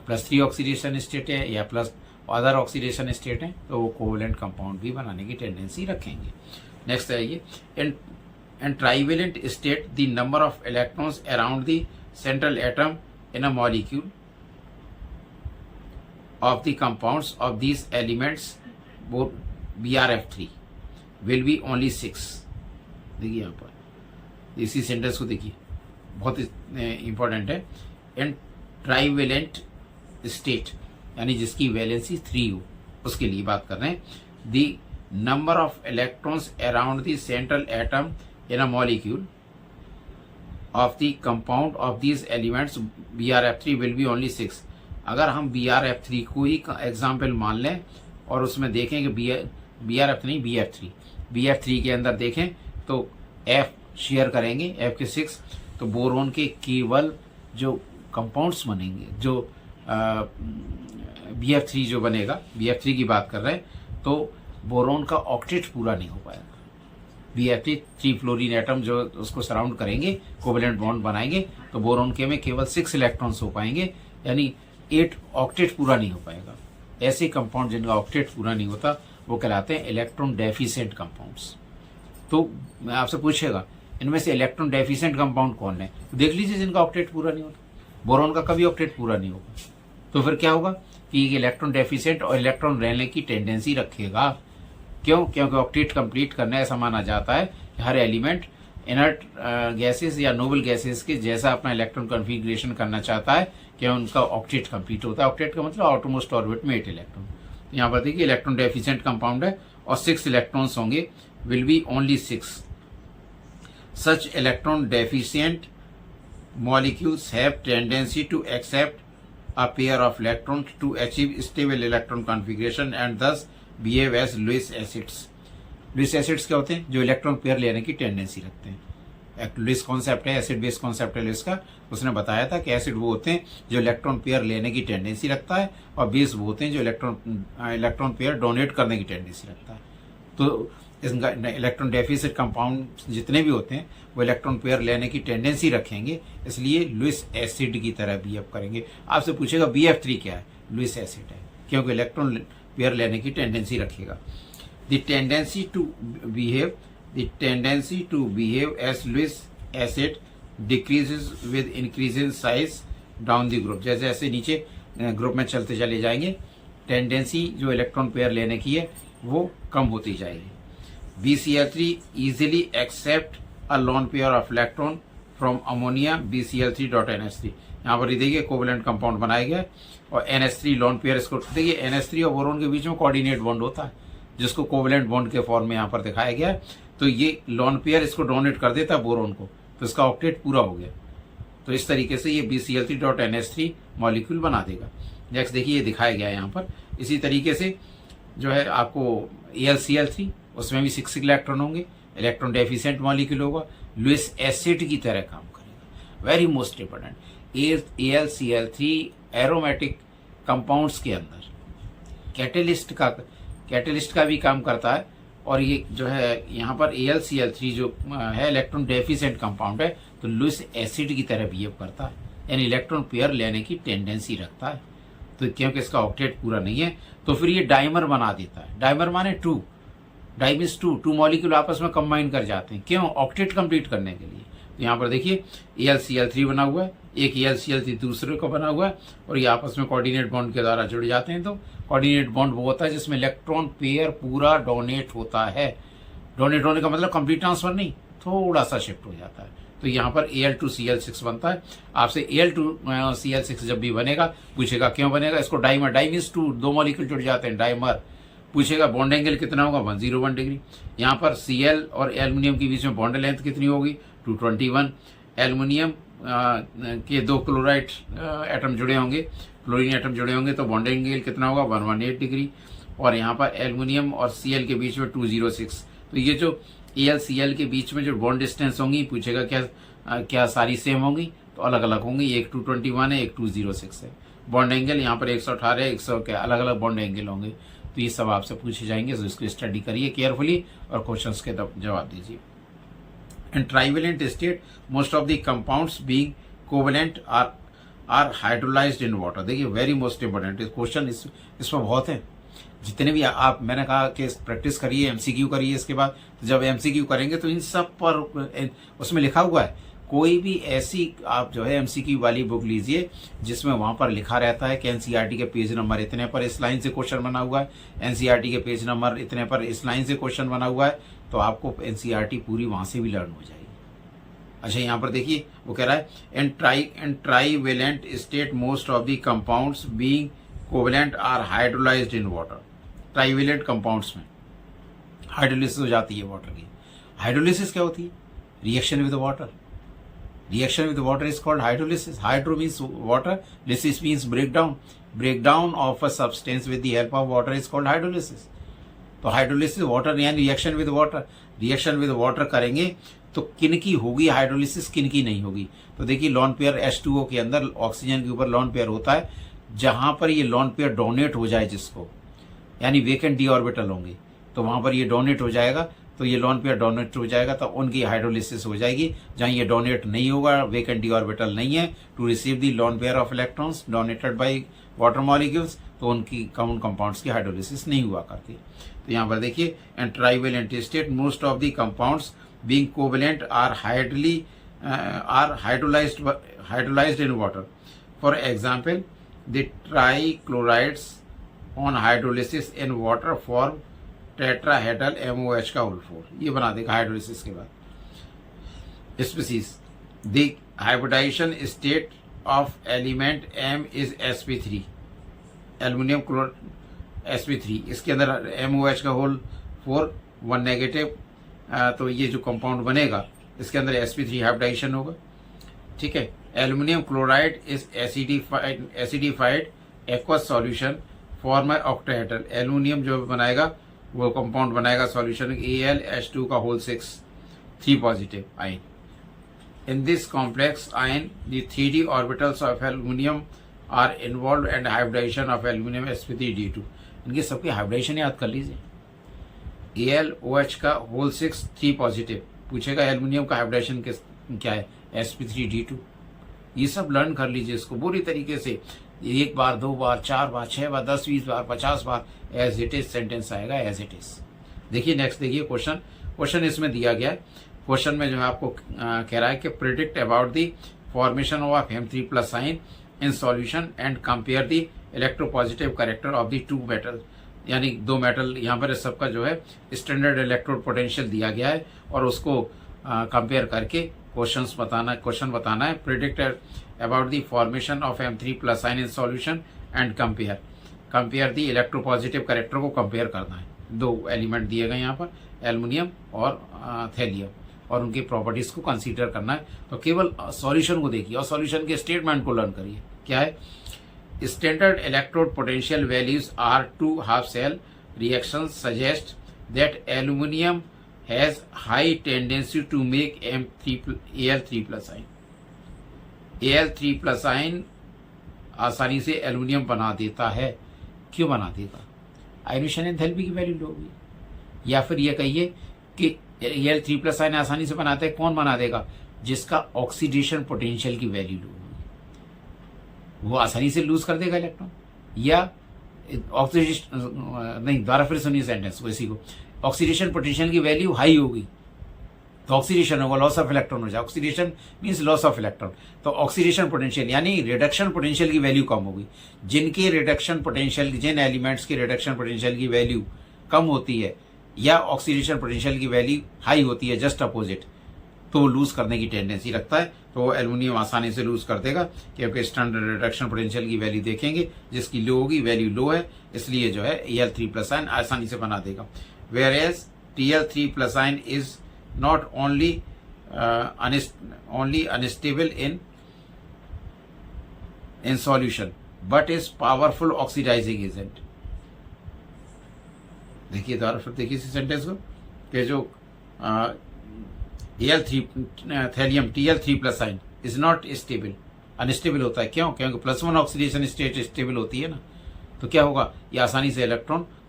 +3 ऑक्सीडेशन स्टेट है या प्लस अदर ऑक्सीडेशन स्टेट है तो वो कोवेलेंट कंपाउंड भी बनाने की टेंडेंसी रखेंगे। नेक्स्ट है ये, in trivalent state the number of electrons around the central atom in a molecule of the compounds of these elements BrF3 will be only 6। देखिए यहाँ पर इसी सेंटेंस को देखिए, बहुत इंपॉर्टेंट है। इन ट्राइवेलेंट स्टेट यानी जिसकी वैलेंसी 3 हो, उसके लिए बात कर रहे हैं। The number of electrons around the central atom in a molecule of the compound of these elements BrF3 will be only 6। अगर हम BrF3 को ही एग्जाम्पल मान लें और उसमें देखें कि BrF नहीं BF3 के अंदर देखें तो F शेयर करेंगे, F के 6, तो बोरोन के केवल जो कंपाउंड्स बनेंगे, जो BF3 जो बनेगा, BF3 की बात कर रहे हैं, तो बोरोन का ऑक्टेट पूरा नहीं हो पाएगा। BF3 3 फ्लोरीन एटम जो उसको सराउंड करेंगे, कोवेलेंट बॉन्ड बनाएंगे, तो बोरोन के में केवल 6 इलेक्ट्रॉन्स हो पाएंगे, यानी 8 ऑक्टेट पूरा नहीं हो पाएगा। ऐसे कंपाउंड जिनका ऑक्टेट पूरा नहीं होता वो कहलाते हैं इलेक्ट्रॉन डेफिशिएंट कंपाउंड्स। तो मैं आपसे पूछेगा इनमें से इलेक्ट्रॉन डेफिशिएंट कंपाउंड कौन है, देख लीजिए जिनका ऑक्टेट पूरा नहीं होता। बोरॉन का कभी ऑक्टेट पूरा नहीं होगा, तो फिर क्या होगा कि इलेक्ट्रॉन डेफिशिएंट और इलेक्ट्रॉन रहने की टेंडेंसी रखेगा। क्यों? क्योंकि ऑक्टेट कंप्लीट करना ऐसा माना जाता है कि हर एलिमेंट इनर्ट गैसेस या नोबल गैसेस के जैसा अपना इलेक्ट्रॉन कॉन्फ़िगरेशन करना चाहता है कि उनका ऑक्टेट कंप्लीट होता है। ऑक्टेट का मतलब आउटरमोस्ट ऑर्बिट में 8 इलेक्ट्रॉन। यहाँ पर देखिए इलेक्ट्रॉन डेफिशिएंट कंपाउंड है और 6 इलेक्ट्रॉन्स होंगे, will be only 6। Such electron deficient molecules have tendency to accept a pair of electrons to achieve stable electron configuration and thus behave as Lewis acids। Lewis acids क्या होते हैं? जो electron pair लेने की tendency रखते हैं। एक Louis concept है, एसिड बेस कॉन्सेप्ट है लुइस का। उसने बताया था कि एसिड वो होते हैं जो इलेक्ट्रॉन पेयर लेने की टेंडेंसी रखता है और बेस वो होते हैं जो इलेक्ट्रॉन पेयर डोनेट करने की टेंडेंसी रखता है। तो इनका इलेक्ट्रॉन डेफिशिएंट कंपाउंड जितने भी होते हैं वो इलेक्ट्रॉन पेयर लेने की टेंडेंसी रखेंगे, इसलिए लुइस एसिड की तरह बिहेव करेंगे। आपसे पूछेगा BF3 क्या है? लुइस एसिड है, क्योंकि इलेक्ट्रॉन पेयर लेने की टेंडेंसी रखेगा। The tendency to behave as Lewis acid decreases with increase in size down the group. जैसे जैसे नीचे ग्रुप में चलते चले जाएंगे, टेंडेंसी जो इलेक्ट्रॉन पेयर लेने की है वो कम होती जाएगी। BCl3 easily accept a lone pair of electron from ammonia BCl3.NH3। यहाँ पर देखिए कोवेलेंट कंपाउंड बनाया गया और NH3 लोन पेयर। इसको देखिए NH3 और बोरोन के बीच में कोऑर्डिनेट बॉन्ड होता है जिसको कोवेलेंट बॉन्ड के फॉर्म में यहाँ पर दिखाया गया है। तो ये लोन पेयर इसको डोनेट कर देता है बोरोन को, तो इसका ऑक्टेट पूरा हो गया। तो इस तरीके से ये BCl3.NH3 मॉलिक्यूल बना देगा। नेक्स्ट देखिए ये दिखाया गया है यहाँ पर। इसी तरीके से जो है आपको AlCl3, उसमें भी 6 इलेक्ट्रॉन होंगे, इलेक्ट्रॉन डेफिशिएंट मॉलिक्यूल होगा, लुइस एसिड की तरह काम करेगा। Very most important, AlCl3 aromatic compounds के अंदर कैटेलिस्ट का भी काम करता है। और ये जो है यहाँ पर AlCl3 जो है इलेक्ट्रॉन डेफिशिएंट कंपाउंड है, तो लुइस एसिड की तरह बिहेव करता है, यानी इलेक्ट्रॉन पेयर लेने की टेंडेंसी रखता है। तो क्योंकि इसका ऑक्टेट पूरा नहीं है तो फिर ये डाइमर बना देता है। डाइमर माने 2, डाई मीन्स 2 मॉलिक्यूल आपस में कंबाइन कर जाते हैं। क्यों? ऑक्टेट कंप्लीट करने के लिए। तो यहाँ पर देखिए AlCl3 बना हुआ है, एक AlCl3 दूसरे को बना हुआ है और ये आपस में कोऑर्डिनेट बॉन्ड के द्वारा जुड़ जाते हैं। तो कोऑर्डिनेट बॉन्ड वो होता है जिसमें इलेक्ट्रॉन पेयर पूरा डोनेट होता है। डोनेट होने का मतलब कंप्लीट ट्रांसफर नहीं, थोड़ा सा शिफ्ट हो जाता है। तो यहाँ पर Al2Cl6 बनता है। आपसे Al2Cl6 जब भी बनेगा पूछेगा क्यों बनेगा। इसको डाइमर, डाई मीन्स 2 मॉलिक्यूल जुड़ जाते हैं, डाइमर। पूछेगा बॉन्ड एंगल कितना होगा, 101 डिग्री। यहाँ पर Cl और एल्युमिनियम के बीच में बॉन्ड लेंथ कितनी होगी, 221। एल्युमिनियम के 2 क्लोराइड एटम जुड़े होंगे, क्लोरीन एटम जुड़े होंगे, तो बॉन्ड एंगल कितना होगा, 118 डिग्री। और यहाँ पर एल्युमिनियम और Cl के बीच में 206। तो ये जो AlCl के बीच में जो बॉन्ड डिस्टेंस होंगी, पूछेगा क्या सारी सेम होंगी, तो अलग अलग होंगी। एक 221 है, एक 206 है। बॉन्ड एंगल यहाँ पर 118 है, 100 के अलग अलग बॉन्ड एंगल होंगे। तो ये सब आपसे पूछे जाएंगे, तो इसको स्टडी करिए केयरफुली और क्वेश्चंस के जवाब दीजिए। In trivalent state most of the compounds being covalent are hydrolysed in water. देखिए वेरी मोस्ट इंपॉर्टेंट क्वेश्चन इसमें बहुत है। जितने भी आप, मैंने कहा कि प्रैक्टिस करिए, MCQ करिए। इसके बाद जब MCQ करेंगे तो इन सब पर उसमें लिखा हुआ है। कोई भी ऐसी आप जो है MCQ वाली बुक लीजिए जिसमें वहाँ पर लिखा रहता है कि NCERT के पेज नंबर इतने पर इस लाइन से क्वेश्चन बना हुआ है, NCERT के पेज नंबर इतने पर इस लाइन से क्वेश्चन बना हुआ है, तो आपको NCERT पूरी वहाँ से भी लर्न हो जाएगी। अच्छा यहाँ पर देखिए वो कह रहा है in trivalent state most of the compounds being covalent are hydrolysed in water. Trivalent compounds में हाइड्रोलिसिस हो जाती है वाटर की। हाइड्रोलिसिस क्या होती है? Reaction with water. Reaction with water is called hydrolysis. Hydro means water, lysis means breakdown. Breakdown of a substance with the help of water is called hydrolysis. तो hydrolysis water यानी reaction with water. Reaction with water करेंगे तो किन की होगी hydrolysis, किन की नहीं होगी। तो देखिए लॉन पेयर H2O के अंदर ऑक्सीजन के ऊपर लॉन पेयर होता है। जहां पर ये लॉन पेयर डोनेट हो जाए जिसको, यानी वेकेंट डी ऑर्बिटल होंगे, तो वहां पर ये डोनेट हो जाएगा, तो ये लॉन पेयर डोनेट हो जाएगा, तो उनकी हाइड्रोलिसिस हो जाएगी। जहां ये डोनेट नहीं होगा, वेकेंट डी ऑर्बिटल नहीं है, to receive the lone pair of electrons donated by water molecules, तो उनकी उन कंपाउंड्स की हाइड्रोलिसिस नहीं हुआ करती। तो यहाँ पर देखिए, and trivalent state most of the compounds being covalent are hydrolysed in water. For example, the trichlorides on hydrolysis in water form tetrahedral MOH का होल 4। ये बना देगा हाइड्रोलिसिस के बाद। Species, the hybridisation state of element M is sp3, aluminium chlor sp3। इसके अंदर MOH का whole 4 1 negative, तो ये जो कंपाउंड बनेगा इसके अंदर sp3 हाइब्रिडाइजेशन होगा। ठीक है। Aluminium chloride is acidified aqueous solution form octahedral. Aluminium जो बनाएगा वो कंपाउंड बनाएगा सॉल्यूशन AlH2 का whole 6 3 positive ion. In this complex ion, the 3d orbitals of aluminum are involved and hybridization of aluminum sp3d2। इनकी सबकी hybridisation याद कर लीजिए। AlOH का होल 6 3 पॉजिटिव पूछेगा, एल्यूमिनियम का हाइब्रिडाइजेशन क्या है, sp3d2। ये सब लर्न कर लीजिए इसको पूरी तरीके से, 1 बार 2 बार 4 बार 6 बार 10 20 बार 50 बार, एज इट इज सेंटेंस आएगा एज इट इज। देखिए नेक्स्ट, देखिए क्वेश्चन इसमें दिया गया है। क्वेश्चन में जो है आपको कह रहा है कि predict about the formation of M3+ ion in solution and compare the electropositive character of the 2 metal. यानी 2 मेटल यहाँ पर सबका जो है स्टैंडर्ड इलेक्ट्रोड पोटेंशियल दिया गया है और उसको कंपेयर करके क्वेश्चन बताना है। Predict about the formation of M3+ ion in solution and compare the electropositive character को कंपेयर करना है। 2 एलिमेंट दिए गए यहाँ पर, एल्यूमिनियम और थैलियम, और उनकी प्रॉपर्टीज को कंसीडर करना है। तो केवल सॉल्यूशन को देखिए और सॉल्यूशन के स्टेटमेंट को लर्न करिए। क्या है, standard electrode potential values are 2 half cell reactions suggest that aluminium has high tendency to make Al3+ ion. Al3+ ion आसानी से एल्यूमिनियम बना देता है। क्यों बना देगा? आयनिशन एंथैल्पी की वैल्यू लो होगी। या फिर ये कहिए कि Al3+ आयन आसानी से बनाते हैं, कौन बना देगा? जिसका ऑक्सीडेशन पोटेंशियल की वैल्यू लो होगी, वो आसानी से लूज कर देगा इलेक्ट्रॉन। या ऑक्सीडेशन नहीं, दोबारा फिर सुनिए सेंटेंस को, इसी को, ऑक्सीडेशन पोटेंशियल की वैल्यू हाई होगी तो ऑक्सीडेशन होगा, लॉस ऑफ इलेक्ट्रॉन हो जाए। Oxidation means loss of electron, तो ऑक्सीडेशन पोटेंशियल यानी रिडक्शन पोटेंशियल की वैल्यू कम होगी। जिनके रिडक्शन पोटेंशियल, जिन एलिमेंट्स की रिडक्शन पोटेंशियल की वैल्यू कम होती है या ऑक्सीडेशन पोटेंशियल की वैल्यू हाई होती है, जस्ट अपोजिट, तो लूज करने की टेंडेंसी रखता है। तो एल्यूमिनियम आसानी से लूज कर देगा क्योंकि स्टैंडर्ड रिडक्शन पोटेंशियल की वैल्यू देखेंगे, जिसकी लो होगी वैल्यू लो है, इसलिए जो है Al3+ आयन आसानी से बना देगा। Whereas Tl3+ ion is not only unstable in solution but is powerful oxidizing agent। देखिए दोबारा फिर देखिए इस सेंटेंस को कि जो thallium Tl3+ ion is not stable, unstable होता है। क्यों? क्योंकि +1 ऑक्सीडेशन स्टेट स्टेबल होती है ना, तो क्या होगा, ये आसानी से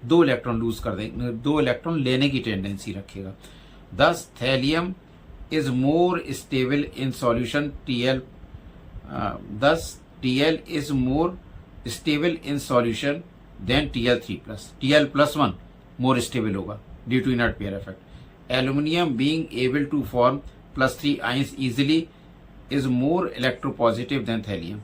2 इलेक्ट्रॉन लूज कर देंगे, 2 इलेक्ट्रॉन लेने की टेंडेंसी रखेगा। Thus, thallium is more stable in solution thus Tl is more stable in solution than Tl3+। Tl+1 more stable होगा due to inert pair effect। Aluminium being able to form +3 ions easily is more electropositive than thallium।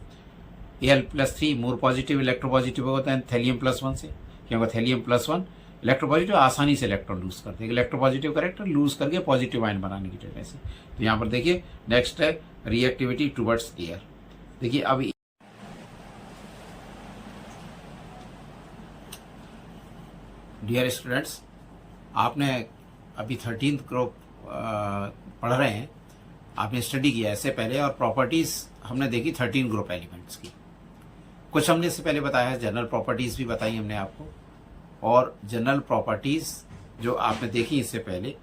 Al+3 more positive electropositive होता है Thallium+1 से, क्योंकि Thallium+1 electropositive आसानी से electron lose करते हैं। Electropositive character loose करके पॉजिटिव आयन बनाने की टेंडेंसी। तो यहाँ पर देखिए नेक्स्ट है रिएक्टिविटी टुवर्ड्स एयर। देखिए अब डियर स्टूडेंट्स, आपने अभी 13th ग्रुप पढ़ रहे हैं, आपने स्टडी किया इससे पहले, और प्रॉपर्टीज हमने देखी 13 ग्रुप एलिमेंट्स की। कुछ हमने इससे पहले बताया है, जनरल प्रॉपर्टीज भी बताई हमने आपको, और जनरल प्रॉपर्टीज जो आपने देखी इससे पहले,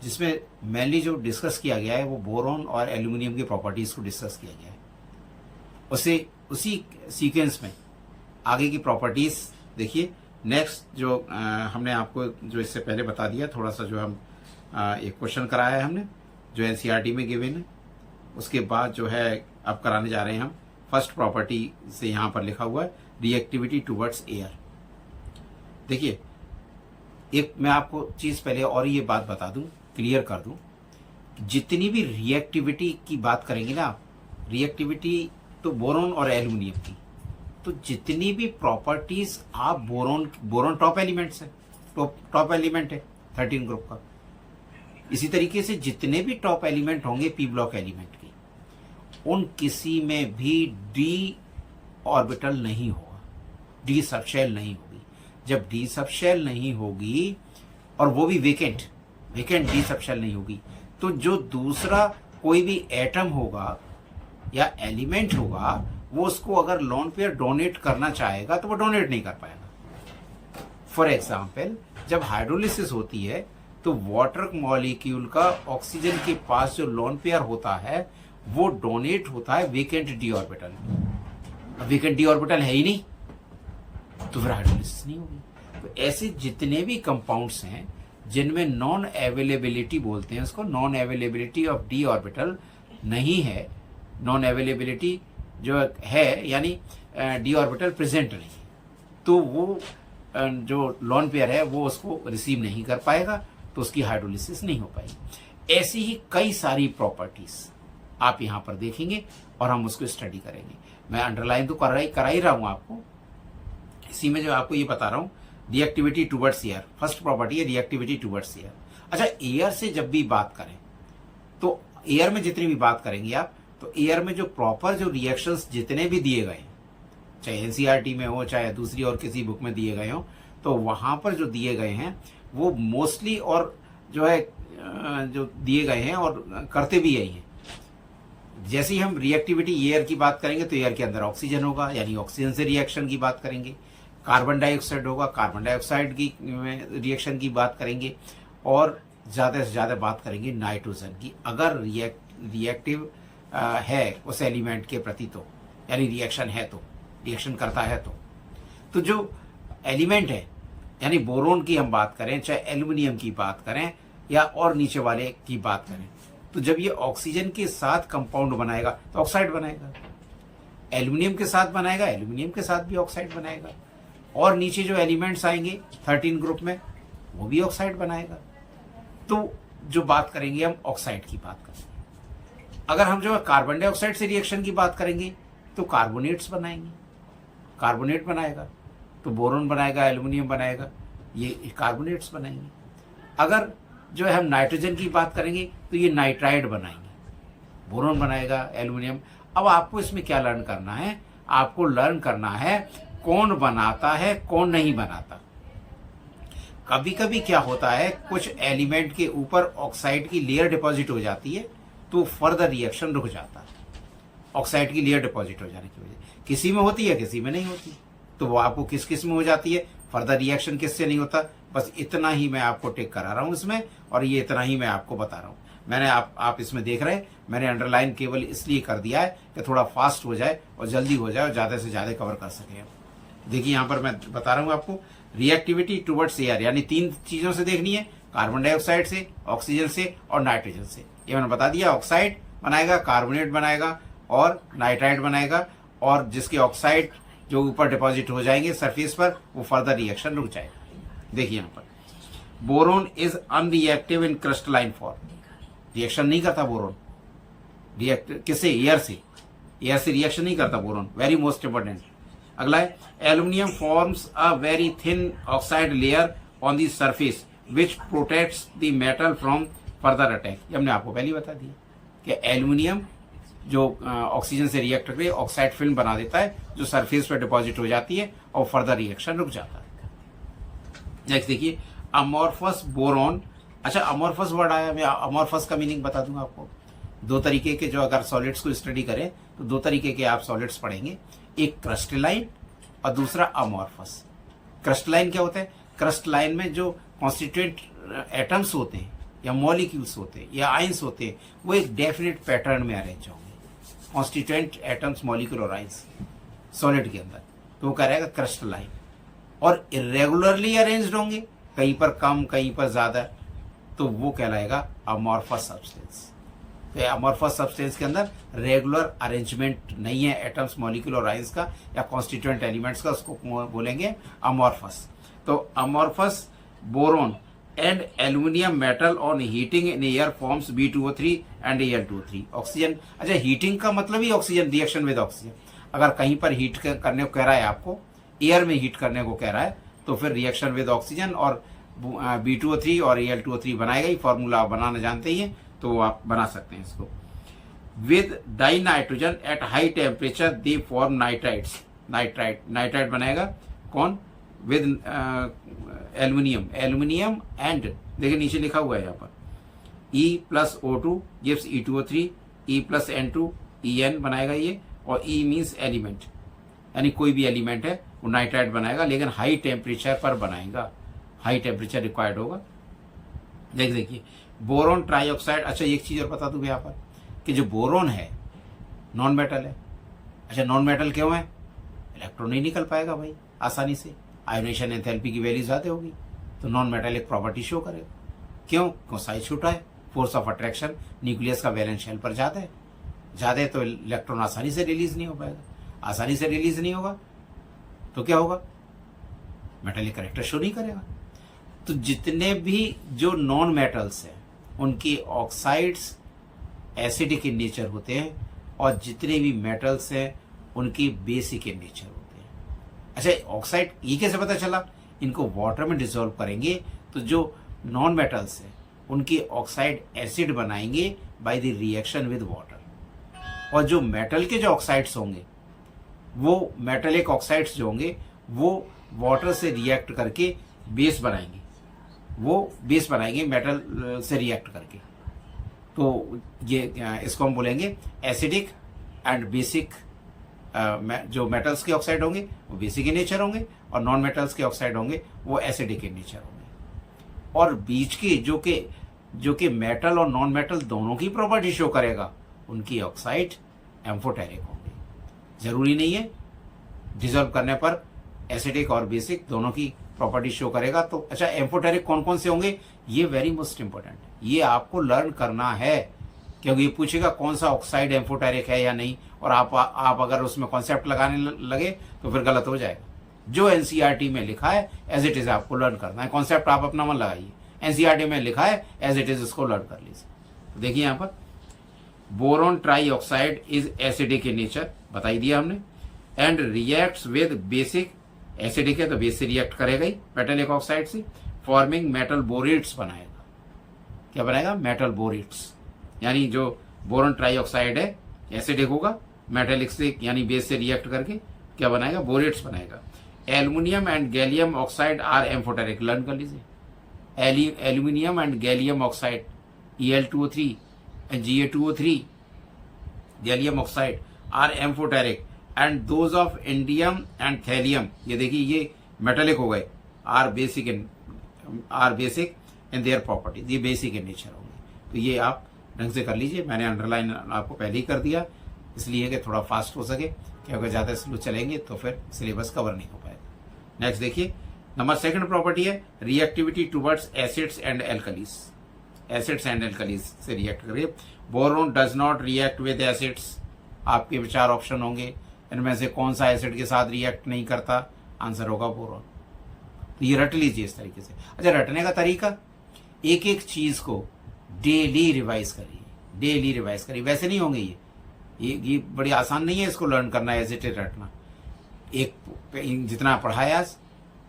जिसमें मेनली जो डिस्कस किया गया है वो बोरॉन और एल्यूमिनियम की प्रॉपर्टीज को डिस्कस किया गया है। उसी सीक्वेंस में आगे की प्रॉपर्टीज देखिए। नेक्स्ट जो हमने आपको जो इससे पहले बता दिया, थोड़ा सा जो हम एक क्वेश्चन कराया है हमने जो NCERT में गिवन है, उसके बाद जो है अब कराने जा रहे हैं हम फर्स्ट प्रॉपर्टी से। यहाँ पर लिखा हुआ है रिएक्टिविटी टुवर्ड्स एयर। देखिए, एक मैं आपको चीज़ पहले और ये बात बता दूं, क्लियर कर दूं, जितनी भी रिएक्टिविटी की बात करेंगे ना आप, रिएक्टिविटी तो बोरोन और एल्यूमिनियम की, तो जितनी भी प्रॉपर्टीज आप बोरोन टॉप एलिमेंट्स है, टॉप एलिमेंट है 13 ग्रुप का। इसी तरीके से जितने भी टॉप एलिमेंट होंगे पी ब्लॉक एलिमेंट के, उन किसी में भी डी ऑर्बिटल नहीं होगा, डी सबशेल नहीं होगी। जब डी सबशेल नहीं होगी और वो भी वेकेंट डी सबशेल नहीं होगी, तो जो दूसरा कोई भी एटम होगा या एलिमेंट होगा, वो उसको अगर लोन पेयर डोनेट करना चाहेगा तो वो डोनेट नहीं कर पाएगा। फॉर एग्जाम्पल, जब हाइड्रोलिसिस होती है तो वाटर मॉलिक्यूल का ऑक्सीजन के पास जो लोन पेयर होता है वो डोनेट होता है vacant D orbital. Vacant D orbital है ही नहीं तो फिर हाइड्रोलिसिस नहीं होगी। तो ऐसे जितने भी कंपाउंड्स हैं जिनमें नॉन अवेलेबिलिटी बोलते हैं उसको, non availability of D orbital नहीं है, नॉन अवेलेबिलिटी जो है यानी डी ऑर्बिटल प्रेजेंट नहीं है, तो वो जो लोन पेयर है वो उसको रिसीव नहीं कर पाएगा, तो उसकी हाइड्रोलिसिस नहीं हो पाएगी। ऐसी ही कई सारी प्रॉपर्टीज आप यहाँ पर देखेंगे और हम उसको स्टडी करेंगे। मैं अंडरलाइन तो करा ही रहा हूँ आपको, इसी में जो आपको ये बता रहा हूँ, reactivity towards air, first property है रिएक्टिविटी टुवर्ड्स एयर। अच्छा, एयर से जब भी बात करें तो एयर में जितनी भी बात करेंगे आप, तो एयर में जो प्रॉपर जो रिएक्शंस जितने भी दिए गए, चाहे एनसीईआरटी में हो चाहे दूसरी और किसी बुक में दिए गए हो, तो वहां पर जो दिए गए हैं वो मोस्टली और जो है जो दिए गए हैं और करते भी यही हैं। जैसे ही हम रिएक्टिविटी एयर की बात करेंगे तो एयर के अंदर ऑक्सीजन होगा, यानी ऑक्सीजन से रिएक्शन की बात करेंगे। कार्बन डाइऑक्साइड होगा, कार्बन डाइऑक्साइड की रिएक्शन की बात करेंगे, और ज़्यादा से ज़्यादा बात करेंगे नाइट्रोजन की, अगर रिएक्टिव है उस एलिमेंट के प्रति, तो यानी रिएक्शन है, तो रिएक्शन करता है। तो जो एलिमेंट है यानी बोरोन की हम बात करें, चाहे एल्यूमिनियम की बात करें या और नीचे वाले की बात करें, तो जब ये ऑक्सीजन के साथ कंपाउंड बनाएगा तो ऑक्साइड बनाएगा, एल्यूमिनियम के साथ बनाएगा, एल्यूमिनियम के साथ भी ऑक्साइड बनाएगा, और नीचे जो एलिमेंट्स आएंगे 13 ग्रुप में वो भी ऑक्साइड बनाएगा। तो जो बात करेंगे हम ऑक्साइड की बात करेंगे। अगर हम जो है कार्बन डाइऑक्साइड से रिएक्शन की बात करेंगे तो कार्बोनेट्स बनाएंगे, कार्बोनेट बनाएगा, तो बोरोन बनाएगा, एल्यूमिनियम बनाएगा, ये कार्बोनेट्स बनाएंगे। अगर जो है हम नाइट्रोजन की बात करेंगे तो ये नाइट्राइड बनाएंगे, बोरोन बनाएगा, एल्यूमिनियम। अब आपको इसमें क्या लर्न करना है, आपको लर्न करना है कौन बनाता है कौन नहीं बनाता। कभी कभी क्या होता है, कुछ एलिमेंट के ऊपर ऑक्साइड की लेयर डिपॉजिट हो जाती है तो फर्दर रिएक्शन रुक जाता है, ऑक्साइड की लेयर डिपॉजिट हो जाने की वजह। किसी में होती है, किसी में नहीं होती, तो वो आपको किस किस में हो जाती है, फर्दर रिएक्शन किससे नहीं होता। बस इतना ही मैं आपको टिक करा रहा हूँ इसमें, और ये इतना ही मैं आपको बता रहा हूँ। मैंने आप इसमें देख रहे हैं, मैंने अंडरलाइन केवल इसलिए कर दिया है कि थोड़ा फास्ट हो जाए और जल्दी हो जाए और ज़्यादा से ज़्यादा कवर कर सकें। देखिए यहाँ पर मैं बता रहा हूँ आपको, रिएक्टिविटी टुवर्ड्स एयर यानी 3 चीज़ों से देखनी है, कार्बन डाइऑक्साइड से, ऑक्सीजन से और नाइट्रोजन से। ये मैंने बता दिया, ऑक्साइड बनाएगा, कार्बोनेट बनाएगा और नाइट्राइड बनाएगा, और जिसके ऑक्साइड जो ऊपर डिपॉजिट हो जाएंगे सरफेस पर, वो फर्दर रिएक्शन रुक जाएगा। देखिए यहाँ पर, boron is unreactive in crystalline form, reaction नहीं करता बोरोन, किससे, एयर से रिएक्शन नहीं करता बोरोन, वेरी मोस्ट इंपॉर्टेंट। अगला है, aluminium forms a very thin oxide layer on the surface which protects the metal from further attack. ये हमने आपको पहले बता दिया कि एल्यूमिनियम जो ऑक्सीजन से रिएक्ट करके ऑक्साइड फिल्म बना देता है जो सरफेस पर डिपॉजिट हो जाती है और फर्दर रिएक्शन रुक जाता है। नेक्स्ट देखिए, अमोर्फस बोरोन। अच्छा, अमोर्फस वर्ड आया, मैं अमोर्फस का मीनिंग बता दूंगा आपको। 2 तरीके के, जो अगर सॉलिड्स को स्टडी करें तो 2 तरीके के आप सॉलिड्स पढ़ेंगे, एक क्रिस्टलाइन और दूसरा अमोर्फस। क्रिस्टलाइन क्या होता है, क्रिस्टलाइन में जो कॉन्स्टिट्यूएंट एटम्स होते हैं या मॉलिक्यूल्स होते हैं या आयंस होते हैं, वो एक डेफिनेट पैटर्न में अरेंज होंगे, कॉन्स्टिट्यूएंट एटम्स, मॉलिक्यूल और आयंस सॉलिड के अंदर, तो वो कह रहेगा क्रिस्टलाइन। और इरेगुलरली अरेंज्ड होंगे, कहीं पर कम कहीं पर ज्यादा, तो वो कहलाएगा अमॉर्फस सब्सटेंस। तो अमॉर्फस सब्सटेंस के अंदर रेगुलर अरेंजमेंट नहीं है एटम्स, मॉलिक्यूल और आयंस का या कॉन्स्टिट्यूएंट एलिमेंट्स का, उसको बोलेंगे अमॉर्फस। तो amorphous boron and aluminium metal on heating in air forms B2O3 and Al2O3। Oxygen, अच्छा हीटिंग का मतलब ही ऑक्सीजन, रिएक्शन विद ऑक्सीजन। अगर कहीं पर हीट करने को कह रहा है, आपको एयर में हीट करने को कह रहा है, तो फिर रिएक्शन विद ऑक्सीजन और B2O3 और Al2O3 बनाएगा ही। फॉर्मूला आप बनाना जानते ही हैं, तो आप बना सकते हैं इसको। With die nitrogen at high temperature they form nitrides. Nitride बनाएगा कौन? विद एल्यूमिनियम, एल्यूमिनियम एंड, देखिए नीचे लिखा हुआ है यहाँ पर, E+O2 gives E2O3, E+N2 En बनाएगा ये, और E मीन्स एलिमेंट, यानी कोई भी एलिमेंट है वो नाइट्राइड बनाएगा, लेकिन हाई टेम्परेचर पर बनाएगा, हाई टेम्परेचर रिक्वायर्ड होगा। देखिए बोरोन ट्राइऑक्साइड। अच्छा एक चीज़ और बता दूँ यहाँ पर कि जो बोरोन है नॉन मेटल है। अच्छा नॉन मेटल क्यों है? इलेक्ट्रॉन नहीं निकल पाएगा भाई आसानी से, आयोनेशन एंथैल्पी की वैल्यू ज़्यादा होगी, तो नॉन मेटालिक प्रॉपर्टी शो करेगा। क्यों साइज छोटा है, फोर्स ऑफ अट्रैक्शन न्यूक्लियस का वैलेंस शेल पर ज़्यादा है, तो इलेक्ट्रॉन आसानी से रिलीज नहीं हो पाएगा। आसानी से रिलीज नहीं होगा तो क्या होगा? मेटालिक कैरेक्टर शो नहीं करेगा। तो जितने भी जो नॉन मेटल्स हैं उनकी ऑक्साइड्स एसिडिक इन नेचर होते हैं, और जितने भी मेटल्स हैं उनकी बेसिक इन नेचर होते हैं। अच्छा ऑक्साइड ये कैसे पता चला? इनको वाटर में डिसॉल्व करेंगे तो जो नॉन मेटल्स हैं उनकी ऑक्साइड एसिड बनाएंगे by the reaction with water, और जो मेटल के जो ऑक्साइड्स होंगे वो मेटलिक ऑक्साइड्स जो होंगे वो वाटर से रिएक्ट करके बेस बनाएंगे, वो बेस बनाएंगे मेटल से रिएक्ट करके। तो ये इसको हम बोलेंगे एसिडिक एंड बेसिक। जो मेटल्स के ऑक्साइड होंगे वो बेसिक इन नेचर होंगे, और नॉन मेटल्स के ऑक्साइड होंगे वो एसिडिक इन नेचर होंगे। और बीच के जो कि मेटल और नॉन मेटल दोनों की प्रॉपर्टी शो करेगा, उनकी ऑक्साइड एम्फोटेरिक होंगे। जरूरी नहीं है डिसॉल्व करने पर एसिडिक और बेसिक दोनों की प्रॉपर्टी शो करेगा। तो अच्छा एम्फोटेरिक कौन कौन से होंगे, ये वेरी मोस्ट इंपॉर्टेंट है, ये आपको लर्न करना है, क्योंकि ये पूछेगा कौन सा ऑक्साइड एम्फोटेरिक है या नहीं, और आप अगर उसमें कॉन्सेप्ट लगाने लगे तो फिर गलत हो जाएगा। जो एनसीईआरटी में लिखा है एज इट इज आपको लर्न करना है, कॉन्सेप्ट आप अपना मन लगाइए, एनसीईआरटी में लिखा है एज इट इज, इसको लर्न कर लीजिए। तो देखिए यहाँ पर boron trioxide is acidic in nature, बताई दिया हमने, and reacts with basic, acidic है तो बेस से रिएक्ट करेगा ही मेटलिक ऑक्साइड से, फॉर्मिंग मेटल बोरेट्स बनाएगा। क्या बनाएगा? मेटल बोरेट्स, यानी जो बोरोन ट्राइऑक्साइड है एसिडिक होगा, मेटेलिक से यानी बेस से रिएक्ट करके क्या बनाएगा? बोरेट्स बनाएगा। Aluminium and gallium oxide are amphoteric, learn कर लीजिए। Aluminium and gallium oxide Al2O3 and Ga2O3, gallium oxide are amphoteric, and those of indium and thallium, ये देखिए ये मेटेलिक हो गए, are basic in their properties, ये basic in nature होंगे। तो ये आप ढंग से कर लीजिए, मैंने अंडरलाइन आपको पहले ही कर दिया, इसलिए कि थोड़ा फास्ट हो सके, क्योंकि ज़्यादा स्लो चलेंगे तो फिर सिलेबस कवर नहीं हो पाएगा। नेक्स्ट देखिए, नंबर सेकंड प्रॉपर्टी है reactivity towards acids and alkalis. Acids and alkalis से रिएक्ट करिए। Boron does not react with acids. आपके 4 ऑप्शन होंगे, इनमें से कौन सा एसिड के साथ रिएक्ट नहीं करता? आंसर होगा बोरोन। तो ये रट लीजिए इस तरीके से। अच्छा रटने का तरीका, एक एक चीज को डेली रिवाइज करिए, डेली रिवाइज करिए, वैसे नहीं होंगे ये बड़ी आसान नहीं है इसको लर्न करना, एज इट इज रटना। एक जितना पढ़ाया आज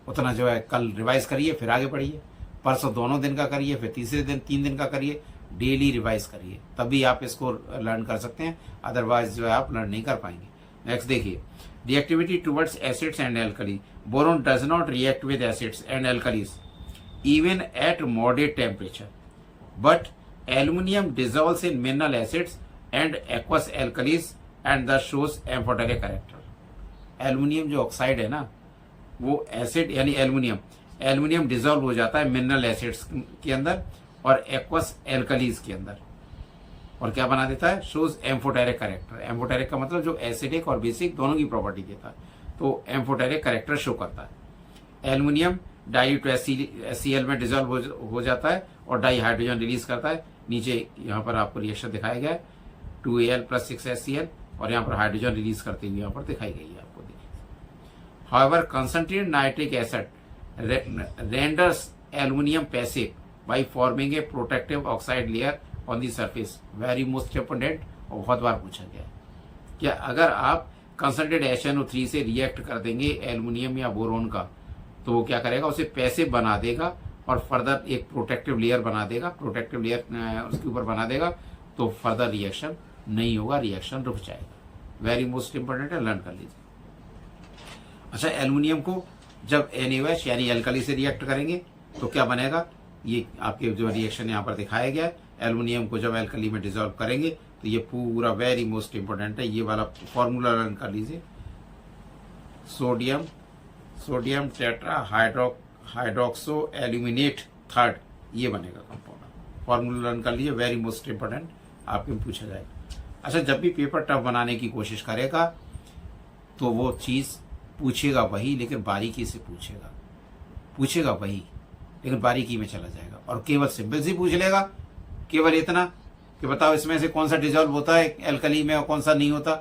उतना जो है कल रिवाइज करिए, फिर आगे पढ़िए, परसों दोनों दिन का करिए, फिर तीसरे दिन 3 दिन का करिए, डेली रिवाइज करिए, तभी आप इसको लर्न कर सकते हैं, अदरवाइज जो है आप लर्न नहीं कर पाएंगे। नेक्स्ट देखिए, reactivity towards acids and alkali. Boron does not react with acids and alkalis even at moderate temperature, but aluminium dissolves in mineral acids and aqueous alkalis and thus shows amphoteric character। Aluminium जो oxide है ना वो acid यानी aluminium dissolve हो जाता है mineral acids के अंदर और एक्वस एल्कलीज के अंदर, और क्या बना देता है? Shows amphoteric character. एम्फोटेरिक का मतलब जो एसिडिक और बेसिक दोनों की प्रॉपर्टी देता है, तो एम्फोटेरिक कैरेक्टर शो करता है। एल्यूमिनियम डाई टू HCl में डिजोल्व हो जाता है और डाई हाइड्रोजन रिलीज करता है। नीचे यहाँ पर आपको रिएक्शन दिखाया गया है 2Al + 6HCl और यहाँ पर हाइड्रोजन रिलीज करते हुए यहाँ पर दिखाई गई है आपको। देखिए however concentrated nitric acid renders aluminium passive by forming a protective oxide layer on the surface. Very most important और बहुत बार पूछा गया है क्या अगर आप कंसंट्रेटेड HNO3 से रिएक्ट कर देंगे एल्युमिनियम या बोरोन का तो वो क्या करेगा, उसे पैसिव बना देगा और फर्दर एक प्रोटेक्टिव लेयर बना देगा, प्रोटेक्टिव लेयर उसके ऊपर बना देगा, तो फर्दर रिएक्शन नहीं होगा, रिएक्शन रुक जाएगा। वेरी मोस्ट इंपोर्टेंट है, लर्न कर लीजिए। अच्छा, एल्युमिनियम को जब NaOH यानी एल्कली से रिएक्ट करेंगे तो क्या बनेगा, ये आपके जो रिएक्शन यहाँ पर दिखाया गया है, एल्युमिनियम को जब एल्कली में डिजोल्व करेंगे तो ये पूरा वेरी मोस्ट इंपोर्टेंट है, ये वाला फॉर्मूला लर्न कर लीजिए। Sodium tetra hydroxo aluminate third, ये बनेगा कंपाउंड। फॉर्मूला लर्न कर लीजिए, वेरी मोस्ट इंपोर्टेंट, आपके पूछा जाएगा। अच्छा, जब भी पेपर टफ बनाने की कोशिश करेगा तो वो चीज़ पूछेगा वही, लेकिन बारीकी से पूछेगा वही, लेकिन बारीकी में चला जाएगा और केवल सिंपल से पूछ लेगा, केवल इतना कि बताओ इसमें से कौन सा डिजोल्व होता है एल्कली में और कौन सा नहीं होता,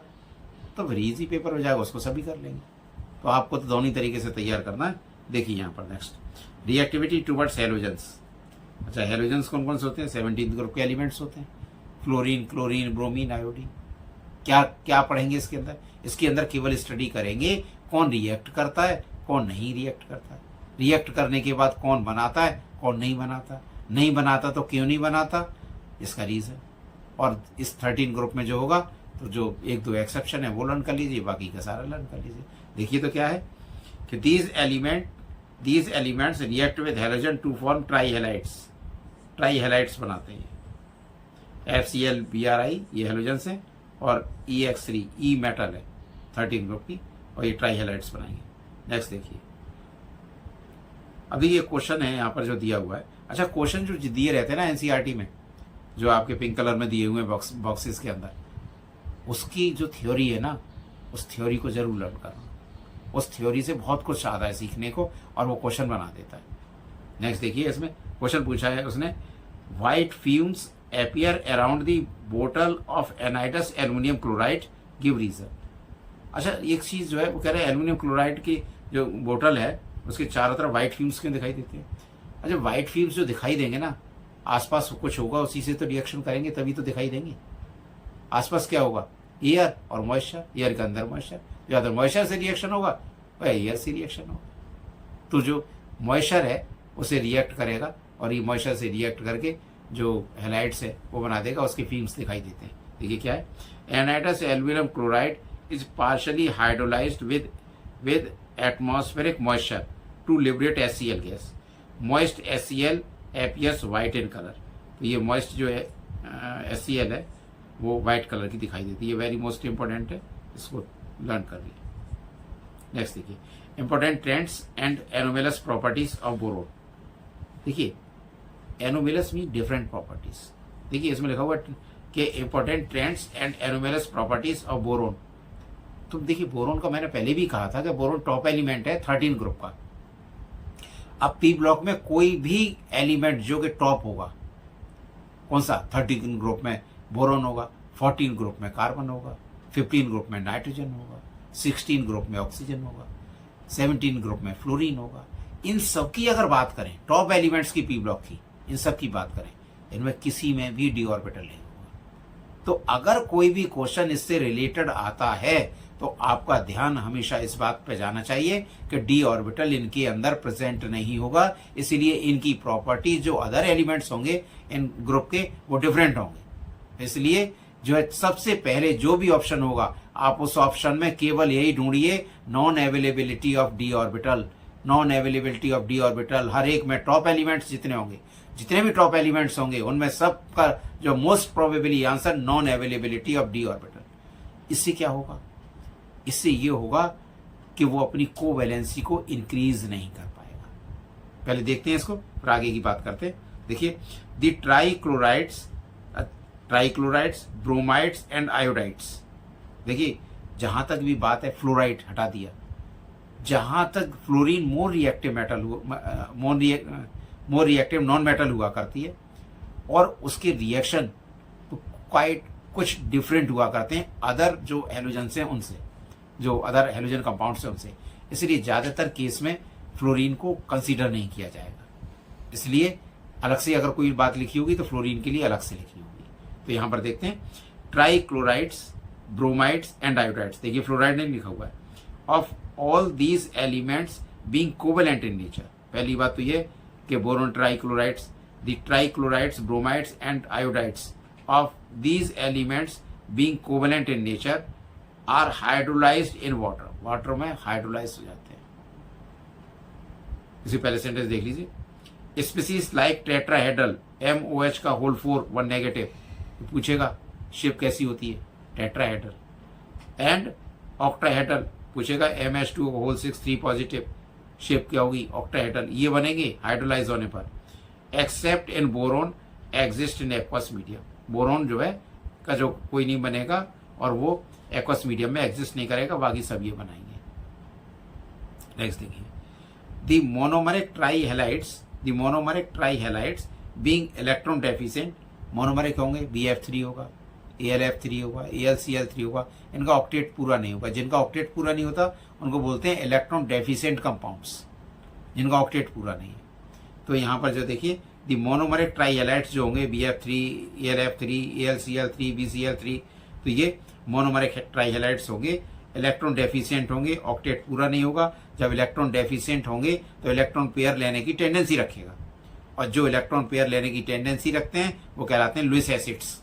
तो फिर इजी पेपर हो जाएगा, उसको सभी कर लेंगे। तो आपको तो दोनों तरीके से तैयार करना है। देखिए यहाँ पर नेक्स्ट, रिएक्टिविटी टुवर्ड्स हैलोजेंस। अच्छा, हैलोजेंस कौन कौन से होते हैं, 17 ग्रुप के एलिमेंट्स होते हैं, फ्लोरीन, क्लोरीन, ब्रोमीन, आयोडीन। क्या क्या पढ़ेंगे इसके अंदर, इसके अंदर केवल स्टडी करेंगे कौन रिएक्ट करता है, कौन नहीं रिएक्ट करता है, रिएक्ट करने के बाद कौन बनाता है, कौन नहीं बनाता, नहीं बनाता तो क्यों नहीं बनाता, इसका रीज़न। और इस 13 ग्रुप में जो होगा तो जो 1-2 एक्सेप्शन है वो लर्न कर लीजिए, बाकी का सारा लर्न कर लीजिए। देखिए तो क्या है कि these elements react with halogen to form trihalides बनाते हैं। FCl Bri ये हैलोजेंस है और EX3 ई मेटल है 13 ग्रुप की, और ये ट्राईहेलाइड्स बनाएंगे। नेक्स्ट देखिए, अभी ये क्वेश्चन है यहाँ पर जो दिया हुआ है। अच्छा, क्वेश्चन जो दिए रहते हैं ना NCERT में, जो आपके पिंक कलर में दिए हुए बॉक्सेस के अंदर, उसकी जो थ्योरी है ना, उस थ्योरी को जरूर लर्न करना। उस थ्योरी से बहुत कुछ आता है सीखने को और वो क्वेश्चन बना देता है। नेक्स्ट देखिए, इसमें क्वेश्चन पूछा है उसने, white fumes appear around the बोतल of anhydrous aluminium chloride, give reason. अच्छा, एक चीज जो है वो कह रहे हैं एल्युमिनियम क्लोराइड की जो बोतल है उसके चारों तरफ व्हाइट फ्यूम्स क्यों दिखाई देते हैं। अच्छा, व्हाइट फ्यूम्स जो दिखाई देंगे ना, आसपास कुछ होगा, उसी से तो रिएक्शन करेंगे तभी तो दिखाई देंगे। आसपास क्या होगा, एयर और मॉइस्चर, एयर के अंदर मॉइस्चर, या तो मॉइस्चर से रिएक्शन होगा वह एयर से रिएक्शन होगा। तो जो मॉइस्चर है उसे रिएक्ट करेगा और ये मॉइस्चर से रिएक्ट करके जो हैलाइड्स है वो बना देगा, उसके फिल्म्स दिखाई देते हैं। देखिए क्या है, anhydrous aluminium chloride is partially hydrolysed with atmospheric moisture to liberate HCl gas. Moist HCl appears white in color। तो ये मॉइस्ट जो है HCl है वो वाइट कलर की दिखाई देती है। वेरी मोस्ट इंपॉर्टेंट है, इसको लर्न कर लिया। नेक्स्ट देखिए, important trends and anomalous properties of boron. देखिए, एनोमेलस मीन डिफरेंट प्रॉपर्टीज। देखिए इसमें लिखा हुआ कि important trends and anomalous properties of boron. तो देखिए, बोरोन का मैंने पहले भी कहा था कि बोरोन टॉप एलिमेंट है 13 ग्रुप का। अब P ब्लॉक में कोई भी एलिमेंट जो कि टॉप होगा, कौन सा, 13 ग्रुप में बोरोन होगा, 14 ग्रुप में कार्बन होगा, 15 ग्रुप में नाइट्रोजन होगा, 16 ग्रुप में ऑक्सीजन होगा, 17 ग्रुप में फ्लोरीन होगा। इन सब की अगर बात करें, टॉप एलिमेंट्स की P ब्लॉक की, इन सब की बात करें, इनमें किसी में भी d ऑर्बिटल नहीं होगा। तो अगर कोई भी क्वेश्चन इससे रिलेटेड आता है तो आपका ध्यान हमेशा इस बात पर जाना चाहिए कि d ऑर्बिटल इनके अंदर प्रेजेंट नहीं होगा, इसलिए इनकी प्रॉपर्टी जो अदर एलिमेंट्स होंगे इन ग्रुप के वो डिफरेंट होंगे। इसलिए जो है सबसे पहले जो भी ऑप्शन होगा आप उस ऑप्शन में केवल यही ढूंढिए, non availability of d orbital. Non availability of d orbital, हर एक में टॉप एलिमेंट्स जितने होंगे, जितने भी टॉप एलिमेंट्स होंगे उनमें सबका जो most probably answer non availability of d orbital. इससे क्या होगा, इससे ये होगा कि वो अपनी कोवैलेंसी को इंक्रीज नहीं कर पाएगा। पहले देखते हैं इसको, फिर आगे की बात करते हैं। देखिए, the trichlorides, bromides and iodides. देखिए, जहां तक भी बात है, फ्लोराइड हटा दिया, जहाँ तक fluorine more reactive metal more reactive non metal हुआ करती है, और उसके रिएक्शन तो क्वाइट कुछ डिफरेंट हुआ करते हैं अदर जो हेलोजन से उनसे, जो अदर हेलोजन कंपाउंड से उनसे। इसलिए ज़्यादातर केस में फ्लोरीन को कंसीडर नहीं किया जाएगा। इसलिए अलग से अगर कोई बात लिखी होगी तो फ्लोरीन के लिए अलग से लिखी होगी। तो यहाँ पर देखते हैं ट्राइक्लोराइड्स, ब्रोमाइड्स एंड आयोडाइड्स। देखिए फ्लोराइड नहीं लिखा हुआ है। Of all these elements being covalent in nature. पहली बात तो ये कि boron trichlorides, the trichlorides, bromides and iodides of these elements being covalent in nature are hydrolysed in water. Water में हाइड्रोलाइज हो जाते हैं। इसी पहले सेंटेंस देख लीजिए। स्पीसीज लाइक टेट्राहेड्रल MOH का होल 4 1 नेगेटिव, पूछेगा शेप कैसी होती है टेट्राहेड्रल, एंड ऑक्टाहेड्रल पूछेगा MH2 होल 6 3 पॉजिटिव, शेप क्या होगी ऑक्टाहेड्रल, ये बनेंगे हाइड्रोलाइज होने पर। Accept in boron exist in aqueous medium. Boron जो है का जो कोई नहीं बनेगा और वो एक्वस मीडियम में एग्जिस्ट नहीं करेगा, बाकी सब ये बनाएंगे। नेक्स्ट देखिए, द मोनोमरिक ट्राइहेलाइड्स बीइंग इलेक्ट्रॉन डेफिशिएंट। मोनोमरिक होंगे BF3 होगा, AlF3 होगा, AlCl3 होगा, इनका ऑक्टेट पूरा नहीं होगा। जिनका ऑक्टेट पूरा नहीं होता उनको बोलते हैं इलेक्ट्रॉन डेफिशिएंट कंपाउंड्स, जिनका ऑक्टेट पूरा नहीं है। तो यहाँ पर जो देखिए दी मोनोमरिक ट्राइहेलाइड्स जो होंगे BF3, AlF3, AlCl3, BCl3, तो ये मोनोमरिक ट्राइहेलाइड्स होंगे, इलेक्ट्रॉन डेफिशिएंट होंगे, ऑक्टेट पूरा नहीं होगा। जब इलेक्ट्रॉन डेफिशिएंट होंगे तो इलेक्ट्रॉन पेयर लेने की टेंडेंसी रखेगा, और जो इलेक्ट्रॉन पेयर लेने की टेंडेंसी रखते हैं वो कहलाते हैं लुईस एसिड्स।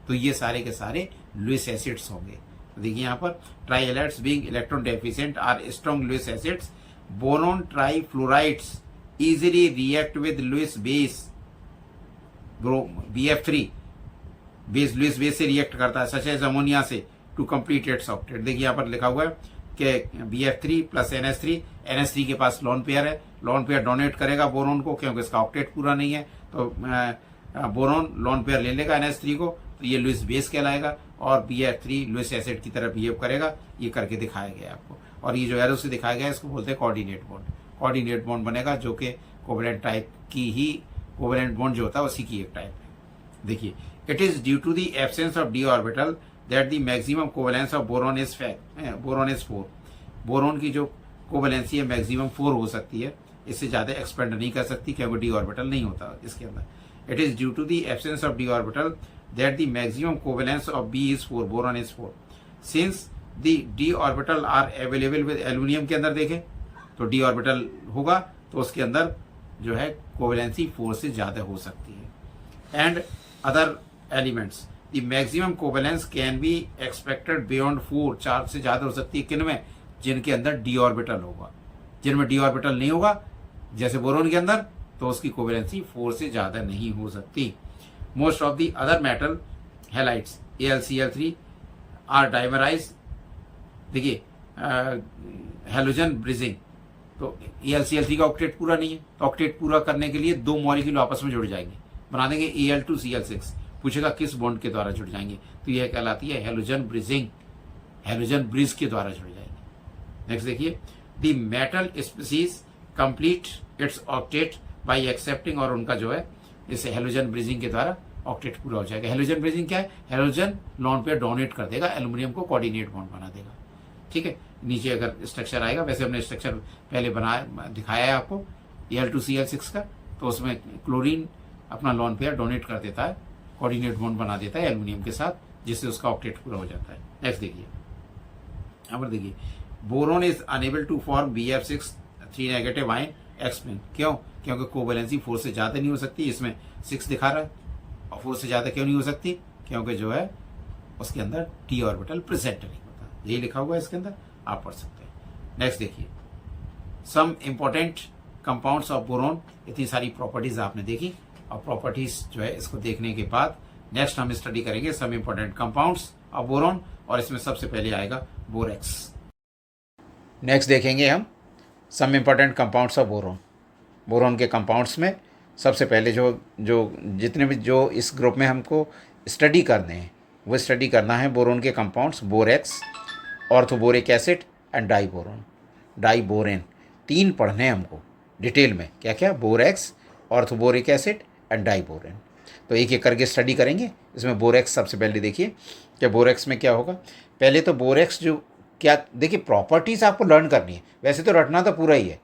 तो ये सारे के सारे लुईस एसिड्स होंगे। तो देखिए यहाँ पर trihalides being electron deficient are strong Lewis acids. Boron trifluorides easily react with Lewis base BF3 base Lewis base से रिएक्ट करता है, सच एज अमोनिया से, टू कंप्लीट इट्स ऑक्टेट। देखिए यहाँ पर लिखा हुआ है कि BF3 प्लस NH3 के पास लॉन पेयर है, लॉन पेयर डोनेट करेगा बोरोन को, क्योंकि इसका ऑक्टेट पूरा नहीं है। तो बोरोन लॉन पेयर ले लेगा NH3 को, तो ये लुईस बेस कहलाएगा, और BF3 लुईस एसिड की तरह बिहेव करेगा। ये करके दिखाया गया आपको, और ये जो एरो से दिखाया गया है इसको बोलते हैं कोऑर्डिनेट बॉन्ड। कोऑर्डिनेट बॉन्ड बनेगा जो कि कोवेलेंट टाइप की ही, कोवेलेंट बॉन्ड जो होता है उसी की एक टाइप है। देखिए, it is due to the absence of d orbital that the maximum covalence of boron is 4। Boron की जो कोवेलेंसी है मैक्सिमम 4 हो सकती है, इससे ज़्यादा एक्सपेंड नहीं कर सकती क्योंकि d ऑर्बिटल नहीं होता इसके अंदर। It is due to the absence of d orbital that the maximum covalence of B is 4, boron is 4। Since the d orbital are available with aluminium के अंदर देखें तो d ऑर्बिटल होगा तो उसके अंदर जो है कोवेलेंसी 4 से ज़्यादा हो सकती है। And other elements the maximum covalence can be expected beyond 4, 4 से ज़्यादा हो सकती है किन में, जिनके अंदर d ऑर्बिटल होगा। जिनमें d ऑर्बिटल नहीं होगा जैसे बोरोन के अंदर, तो उसकी कोवेलेंसी 4 से ज़्यादा नहीं हो सकती। Most of the other metal halides AlCl3 are dimerise. देखिए हेलोजन ब्रिजिंग, तो AlCl3 का ऑक्टेट पूरा नहीं है, तो ऑक्टेट पूरा करने के लिए 2 मॉलिक्यूल आपस में जुड़ जाएंगे, बना देंगे Al2Cl6। पूछेगा किस बॉन्ड के द्वारा जुड़ जाएंगे, तो यह कहलाती है हेलोजन ब्रिजिंग, हेलोजन ब्रिज के द्वारा जुड़ जाएंगे। नेक्स्ट देखिए, the metal species complete its octet bye accepting, और उनका जो है जैसे हेलोजन ब्रिजिंग के द्वारा ऑक्टेट पूरा हो जाएगा। हेलोजन ब्रिजिंग क्या है, हेलोजन लॉन पेयर डोनेट कर देगा, एल्यूमिनियम को कोऑर्डिनेट बॉन्ड बना देगा। ठीक है, नीचे अगर स्ट्रक्चर आएगा, वैसे हमने स्ट्रक्चर पहले बनाया दिखाया है आपको Al2Cl6 का, तो उसमें क्लोरीन अपना लॉन पेयर डोनेट कर देता है, कोऑर्डिनेट बॉन्ड बना देता है एल्यूमिनियम के साथ, जिससे उसका ऑक्टेट पूरा हो जाता है। नेक्स्ट देखिए, यहाँ पर देखिए, boron is unable to form BF6 3 negative ion. Explain, क्यों, क्योंकि कोवेलेंसी 4 से ज़्यादा नहीं हो सकती, इसमें 6 दिखा रहा है, और 4 से ज़्यादा क्यों नहीं हो सकती, क्योंकि जो है उसके अंदर d ऑर्बिटल प्रेजेंट नहीं होता, यही लिखा हुआ है इसके अंदर, आप पढ़ सकते हैं। नेक्स्ट देखिए, some important compounds of boron. इतनी सारी प्रॉपर्टीज आपने देखी, और प्रॉपर्टीज जो है इसको देखने के बाद नेक्स्ट हम स्टडी करेंगे some important compounds of boron, और इसमें सबसे पहले आएगा बोरेक्स। नेक्स्ट देखेंगे हम some important compounds of boron. Boron के कंपाउंड्स में सबसे पहले जो जितने भी जो इस ग्रुप में हमको स्टडी करने हैं, वो स्टडी करना है बोरोन के compounds, borax, orthoboric acid and diborane. Diborane. 3 पढ़ने हैं हमको डिटेल में, क्या क्या, borax, orthoboric acid and diborane. तो एक एक करके स्टडी करेंगे। इसमें बोरेक्स सबसे पहले देखिए कि बोरेक्स में क्या होगा। पहले तो बोरेक्स जो क्या, देखिए प्रॉपर्टीज़ आपको लर्न करनी है, वैसे तो रटना तो पूरा ही है,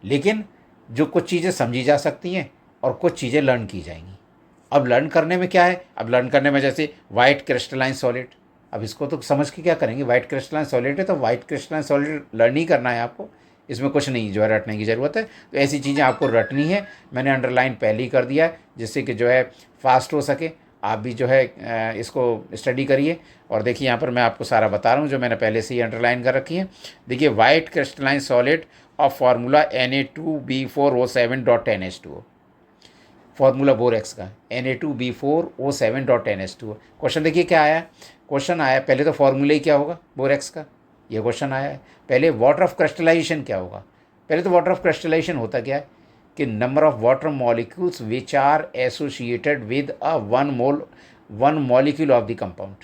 लेकिन जो कुछ चीज़ें समझी जा सकती हैं और कुछ चीज़ें लर्न की जाएंगी। अब लर्न करने में क्या है, अब लर्न करने में जैसे वाइट क्रिस्टलाइन सॉलिड, अब इसको तो समझ के क्या करेंगे, वाइट क्रिस्टलाइन सॉलिड है तो वाइट क्रिस्टलाइन सॉलिड लर्न ही करना है आपको, इसमें कुछ नहीं जो है रटने की ज़रूरत है। तो ऐसी चीज़ें आपको रटनी है, मैंने अंडरलाइन पहले ही कर दिया है जिससे कि जो है फास्ट हो सके। आप भी जो है इसको स्टडी करिए और देखिए यहाँ पर मैं आपको सारा बता रहा हूँ जो मैंने पहले से ही अंडरलाइन कर रखी है। देखिए white crystalline solid of formula Na2B4O7.NH2O, formula borax का Na2B4O7.NH2O। क्वेश्चन देखिए क्या आया, क्वेश्चन आया पहले तो फार्मूला ही क्या होगा बोरेक्स का, ये क्वेश्चन आया है। पहले वाटर ऑफ क्रिस्टलाइजेशन क्या होगा, पहले तो वाटर ऑफ क्रिस्टलाइजेशन होता क्या है कि number of water molecules which are associated with a one molecule of the compound,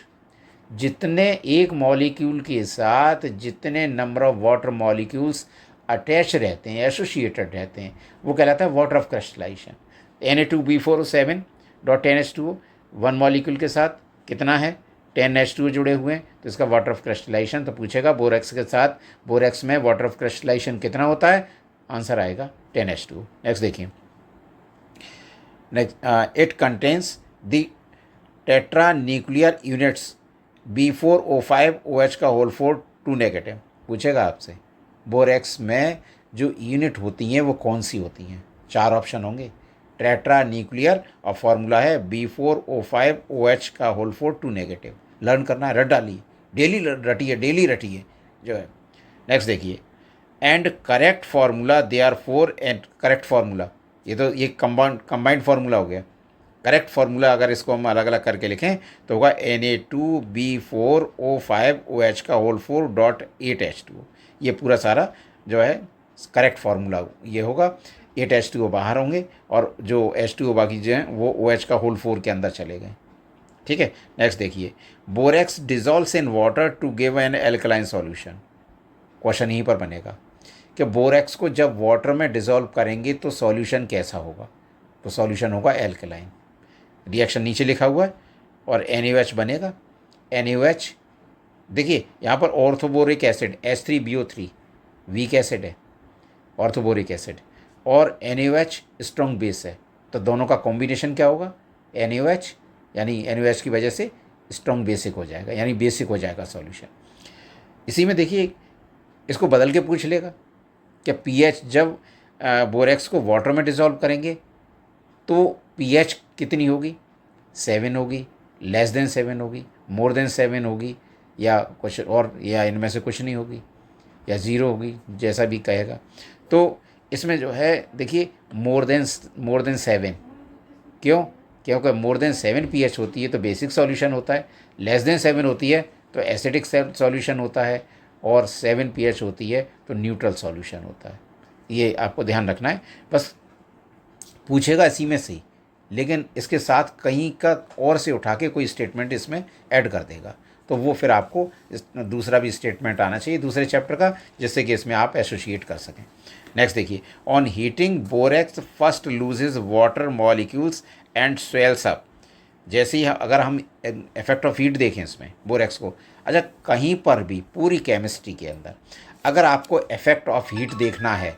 जितने एक मॉलिक्यूल के साथ जितने number of water molecules attach रहते हैं, एसोसिएटेड रहते हैं, वो कहलाता है water of crystallisation. Na2B4O7.NH2O, one molecule के साथ कितना है 10H2O जुड़े हुए हैं, तो इसका वाटर ऑफ क्रिस्टलाइजेशन तो पूछेगा बोरेक्स के साथ, बोरेक्स में वाटर ऑफ क्रिस्टलाइजेशन कितना होता है, आंसर आएगा 10H2O। नेक्स्ट देखिए, next it contains the tetra nuclear units B4O5OH का होल 4 2 नेगेटिव, पूछेगा आपसे बोरेक्स में जो यूनिट होती हैं वो कौन सी होती हैं, 4 ऑप्शन होंगे। टेट्रा न्यूक्लियर और फार्मूला है B4O5OH का होल 4 2 नेगेटिव, लर्न करना है, रट डालिए, डेली रटिए, डेली रटिए जो है। नेक्स्ट देखिए, and correct formula they are 4 and correct formula, ये तो ये कंबाइंड फार्मूला हो गया। करेक्ट फार्मूला अगर इसको हम अलग अलग करके लिखें तो होगा Na2B4O5OH का होल 4.8H2O, ये पूरा सारा जो है करेक्ट फार्मूला ये होगा। 8H2O बाहर होंगे और जो H2O बाकी जो हैं वो OH का होल 4 के अंदर चले गए, ठीक है। नेक्स्ट देखिए, borax dissolves in water to give an alkaline solution, question यहीं पर बनेगा कि बोरेक्स को जब वाटर में डिजॉल्व करेंगे तो सॉल्यूशन कैसा होगा, तो सॉल्यूशन होगा एल्कलाइन। रिएक्शन नीचे लिखा हुआ है और NaOH बनेगा। NaOH देखिए यहाँ पर orthoboric acid H3BO3 weak acid है, ऑर्थोबोरिक एसिड, और NaOH स्ट्रॉन्ग बेस है, तो दोनों का कॉम्बिनेशन क्या होगा NaOH, यानी NaOH की वजह से स्ट्रॉन्ग बेसिक हो जाएगा, यानी बेसिक हो जाएगा सॉल्यूशन। इसी में देखिए इसको बदल के पूछ लेगा कि pH जब बोरेक्स को वाटर में डिज़ोल्व करेंगे तो pH कितनी होगी, 7 होगी, लेस देन 7 होगी, मोर देन 7 होगी, या कुछ और, या इनमें से कुछ नहीं होगी, या 0 होगी, जैसा भी कहेगा। तो इसमें जो है देखिए मोर देन 7, क्यों, क्योंकि मोर देन 7 pH होती है तो बेसिक सॉल्यूशन होता है, लेस देन 7 होती है तो एसिडिक सॉल्यूशन होता है, और 7 pH होती है तो न्यूट्रल सॉल्यूशन होता है। ये आपको ध्यान रखना है, बस पूछेगा इसी में से ही, लेकिन इसके साथ कहीं का और से उठा के कोई स्टेटमेंट इसमें ऐड कर देगा, तो वो फिर आपको दूसरा भी स्टेटमेंट आना चाहिए दूसरे चैप्टर का, जिससे कि इसमें आप एसोसिएट कर सकें। नेक्स्ट देखिए, on heating borax first loses water molecules and swells up, जैसे ही अगर हम इफेक्ट ऑफ हीट देखें इसमें बोरेक्स को, अच्छा कहीं पर भी पूरी केमिस्ट्री के अंदर अगर आपको इफेक्ट ऑफ हीट देखना है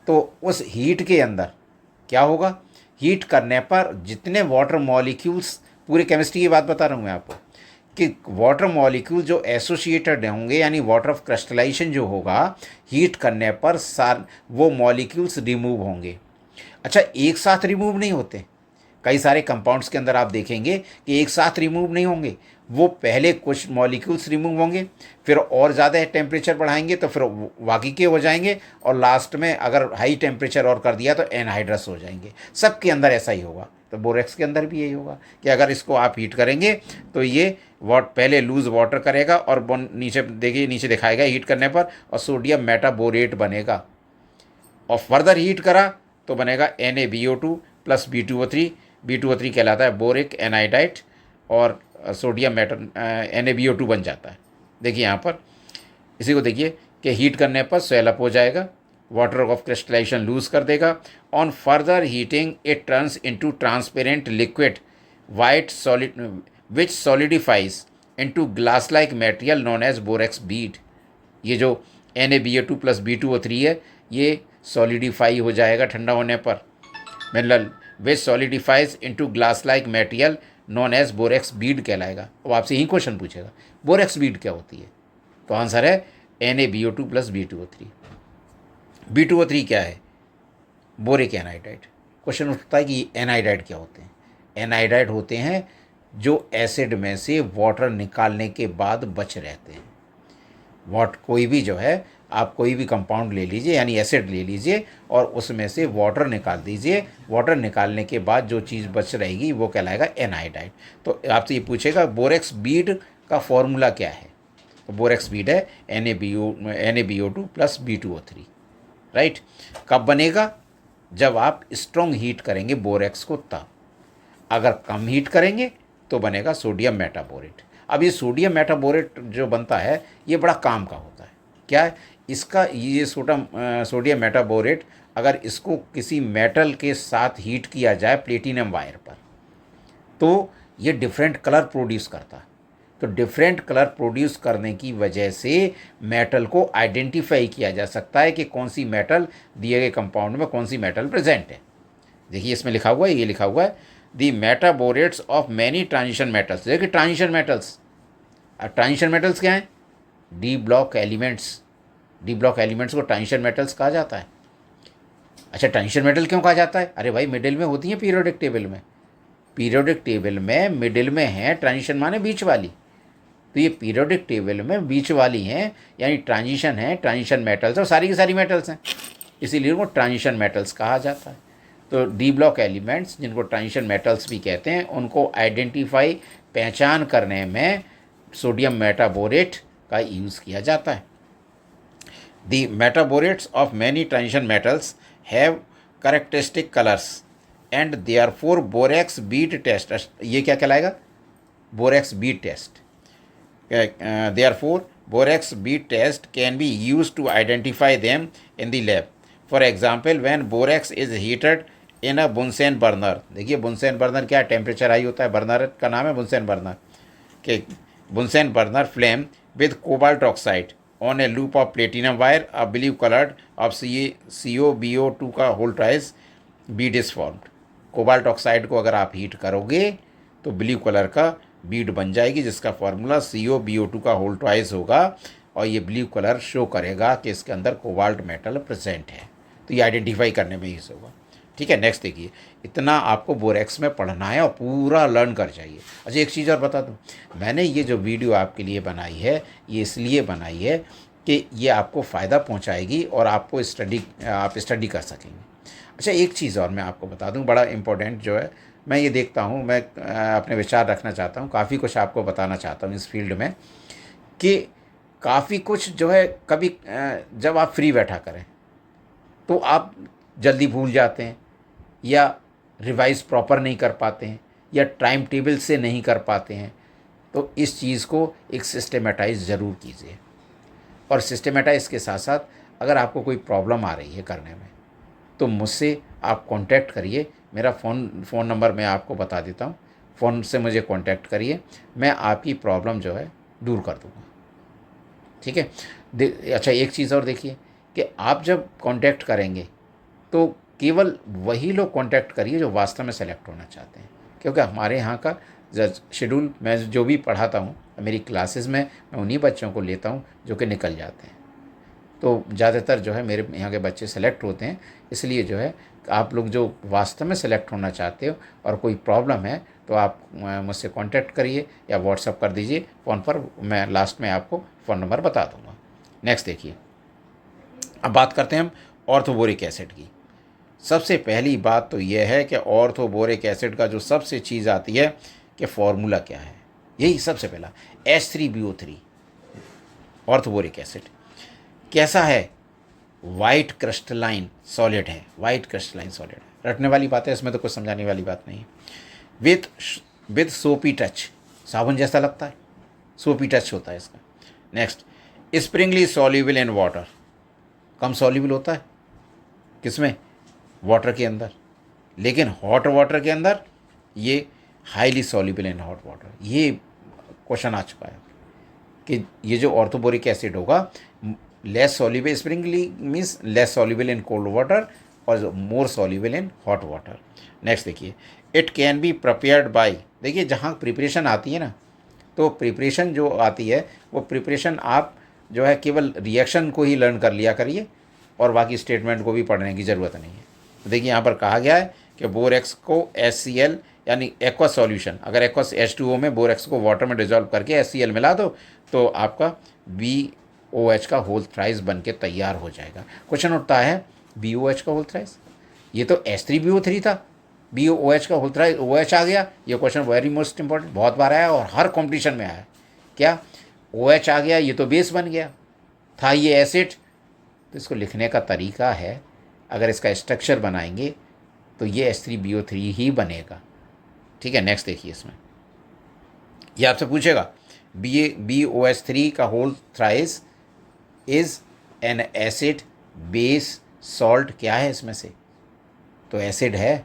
तो उस हीट के अंदर क्या होगा, हीट करने पर जितने वाटर मॉलिक्यूल्स, पूरी केमिस्ट्री की बात बता रहा हूँ मैं आपको, कि वाटर मॉलिक्यूल जो एसोसिएटेड होंगे, यानी वाटर ऑफ क्रिस्टलाइजेशन जो होगा हीट करने पर वो मॉलिक्यूल्स रिमूव होंगे। अच्छा एक साथ रिमूव नहीं होते, कई सारे कंपाउंड्स के अंदर आप देखेंगे कि एक साथ रिमूव नहीं होंगे, वो पहले कुछ मॉलिक्यूल्स रिमूव होंगे, फिर और ज़्यादा टेम्परेचर बढ़ाएंगे तो फिर बाकी के हो जाएंगे, और लास्ट में अगर हाई टेम्परेचर और कर दिया तो एनहाइड्रस हो जाएंगे। सबके अंदर ऐसा ही होगा, तो बोरेक्स के अंदर भी यही होगा कि अगर इसको आप हीट करेंगे तो ये पहले लूज वाटर करेगा और नीचे देखिए, नीचे दिखाएगा हीट करने पर, और सोडियम मेटाबोरेट बनेगा, और फर्दर हीट करा तो बनेगा NaBO2 प्लस B2O3 कहलाता है बोरिक एनाइडाइट, और सोडियम NaBO2 बन जाता है। देखिए यहाँ पर इसी को देखिए, कि हीट करने पर स्वेल अप हो जाएगा, वाटर ऑफ क्रिस्टलाइजेशन लूज कर देगा। On further heating it turns into transparent liquid white solid which solidifies into glass like material known as borax bead. ये जो Na Ba2+ B2O3 है ये सॉलिडिफाई हो जाएगा ठंडा होने पर, मतलब which solidifies into glass like material known as borax bead कहलाएगा। अब आपसे यही क्वेश्चन पूछेगा बोरेक्स बीड क्या होती है, तो आंसर है Na Bo2+B2O3। B2O3 क्या है? Boric anhydride. क्वेश्चन उठता है कि एनाइड्राइड क्या होते हैं? एनाइड्राइड होते हैं जो एसिड में से वाटर निकालने के बाद बच रहते हैं। कोई भी जो है आप कोई भी कंपाउंड ले लीजिए यानी एसिड ले लीजिए और उसमें से वाटर निकाल दीजिए, वाटर निकालने के बाद जो चीज़ बच रहेगी वो कहलाएगा एनाइड्राइड। तो आपसे ये पूछेगा बोरेक्स बीड का फॉर्मूला क्या है, तो बोरेक्स बीड है Na Bo2+B2O3, राइट। कब बनेगा? जब आप स्ट्रॉन्ग हीट करेंगे बोरेक्स को तब। अगर कम हीट करेंगे तो बनेगा सोडियम मेटाबोरेट। अब ये सोडियम मेटाबोरेट जो बनता है ये बड़ा काम का होता है। क्या है इसका? ये सोडियम मेटाबोरेट अगर इसको किसी मेटल के साथ हीट किया जाए प्लेटिनम वायर पर तो ये डिफरेंट कलर प्रोड्यूस करता है। तो डिफरेंट कलर प्रोड्यूस करने की वजह से मेटल को आइडेंटिफाई किया जा सकता है कि कौन सी मेटल दिए गए कंपाउंड में कौन सी मेटल प्रेजेंट है। देखिए इसमें लिखा हुआ है, ये लिखा हुआ है दी मेटाबोरेट्स ऑफ मैनी ट्रांजिशन मेटल्स। देखिए ट्रांजिशन मेटल्स, अब ट्रांजिशन मेटल्स क्या हैं? D block elements. D block elements को ट्रांजिशन मेटल्स कहा जाता है। अच्छा ट्रांजिशन मेटल क्यों कहा जाता है? अरे भाई मिडिल में होती हैं पीरियोडिक टेबल में, पीरियोडिक टेबल में मिडिल में है, ट्रांजिशन माने बीच वाली, तो ये पीरियोडिक टेबल में बीच वाली हैं यानी ट्रांजिशन है, ट्रांजिशन मेटल्स और सारी की सारी मेटल्स हैं, इसीलिए उनको ट्रांजिशन मेटल्स कहा जाता है। तो डी ब्लॉक एलिमेंट्स जिनको ट्रांजिशन मेटल्स भी कहते हैं उनको आइडेंटिफाई पहचान करने में सोडियम मेटाबोरेट का यूज़ किया जाता है। The metaborates of many transition metals have characteristic colours and therefore borax bead test, ये क्या कहलाएगा? Borax bead test. Therefore, borax bead test can be used to identify them in the lab. For example, when borax is heated in a Bunsen burner, देखिए Bunsen burner क्या temperature high होता है, burner का नाम है Bunsen burner के Bunsen burner flame with cobalt oxide on a loop of platinum wire a blue coloured of COBO2 का whole thrice bead is formed. Cobalt oxide को अगर आप हीट करोगे तो ब्लू कलर का बीड बन जाएगी जिसका फार्मूला COBO2 का होल ट्वाइस होगा और ये ब्लू कलर शो करेगा कि इसके अंदर कोबाल्ट मेटल प्रेजेंट है। तो ये आइडेंटिफाई करने में यूज़ होगा। ठीक है, नेक्स्ट देखिए, इतना आपको बोरेक्स में पढ़ना है और पूरा लर्न कर जाइए। अच्छा एक चीज़ और बता दूं, मैंने ये जो वीडियो आपके लिए बनाई है ये इसलिए बनाई है कि ये आपको फ़ायदा पहुंचाएगी और आपको आप स्टडी कर सकेंगे। अच्छा एक चीज़ और मैं आपको बता दूं, बड़ा इम्पोर्टेंट जो है, मैं ये देखता हूँ, मैं अपने विचार रखना चाहता हूँ, काफ़ी कुछ आपको बताना चाहता हूँ इस फील्ड में कि काफ़ी कुछ जो है कभी जब आप फ्री बैठा करें तो आप जल्दी भूल जाते हैं या रिवाइज प्रॉपर नहीं कर पाते हैं या टाइम टेबल से नहीं कर पाते हैं। तो इस चीज़ को एक सिस्टमेटाइज ज़रूर कीजिए और सिस्टमेटाइज के साथ साथ अगर आपको कोई प्रॉब्लम आ रही है करने में तो मुझसे आप कांटेक्ट करिए। मेरा फ़ोन नंबर मैं आपको बता देता हूँ, फ़ोन से मुझे कांटेक्ट करिए, मैं आपकी प्रॉब्लम जो है दूर कर दूँगा। ठीक है। अच्छा एक चीज़ और देखिए कि आप जब कांटेक्ट करेंगे तो केवल वही लोग कांटेक्ट करिए जो वास्तव में सेलेक्ट होना चाहते हैं, क्योंकि हमारे यहाँ का शेड्यूल, मैं जो भी पढ़ाता हूँ मेरी क्लासेस में मैं उन्हीं बच्चों को लेता हूँ जो कि निकल जाते हैं। तो ज़्यादातर जो है मेरे यहाँ के बच्चे सेलेक्ट होते हैं, इसलिए जो है आप लोग जो वास्तव में सेलेक्ट होना चाहते हो और कोई प्रॉब्लम है तो आप मुझसे कांटेक्ट करिए या व्हाट्सअप कर दीजिए फ़ोन पर, मैं लास्ट में आपको फ़ोन नंबर बता दूँगा। नेक्स्ट देखिए, अब बात करते हैं हम ऑर्थोबोरिक एसिड की। सबसे पहली बात तो यह है कि ऑर्थोबोरिक एसिड का जो सबसे चीज़ आती है कि फॉर्मूला क्या है, यही सबसे पहला H3BO3 ऑर्थोबोरिक एसिड कैसा है? वाइट क्रिस्टलाइन सॉलिड है, वाइट क्रिस्टलाइन सॉलिड है। रटने वाली बात है, इसमें तो कुछ समझाने वाली बात नहीं है। विथ सोपी टच, साबुन जैसा लगता है, सोपी टच होता है इसका। Next, Sprüngli soluble in water, come soluble होता है किसमें, वाटर के अंदर, लेकिन हॉट वाटर के अंदर ये highly soluble in hot water. ये क्वेश्चन आ चुका है कि ये जो ऑर्थोबोरिक एसिड होगा less soluble, sparingly means less soluble in cold water और more soluble in hot water. Next देखिए, it can be prepared by, देखिए जहाँ प्रिपरेशन आती है ना, तो प्रिपरेशन जो आती है वो प्रिपरेशन आप जो है केवल रिएक्शन को ही लर्न कर लिया करिए और बाकी स्टेटमेंट को भी पढ़ने की ज़रूरत नहीं है। तो देखिए यहाँ पर कहा गया है कि बोरेक्स को HCl यानी एक्वस सॉल्यूशन, अगर एक्वस H2O में बोरेक्स को वाटर में डिजॉल्व करके HCl मिला दो तो आपका BOH का होल थ्राइस बन के तैयार हो जाएगा। क्वेश्चन उठता है BOH का होल थ्राइस, ये तो H3BO3 था, BOH का होल थ्राइस OH आ गया। ये क्वेश्चन वेरी मोस्ट इंपॉर्टेंट, बहुत बार आया और हर कॉम्पिटिशन में आया। क्या OH आ गया, ये तो बेस बन गया था, ये एसिड। तो इसको लिखने का तरीका है, अगर इसका स्ट्रक्चर बनाएंगे तो ये H3BO3 ही बनेगा। ठीक है, नेक्स्ट देखिए, इसमें ये आपसे पूछेगा BOH3 का whole thrice is an acid base salt, क्या है इसमें से, तो एसिड है,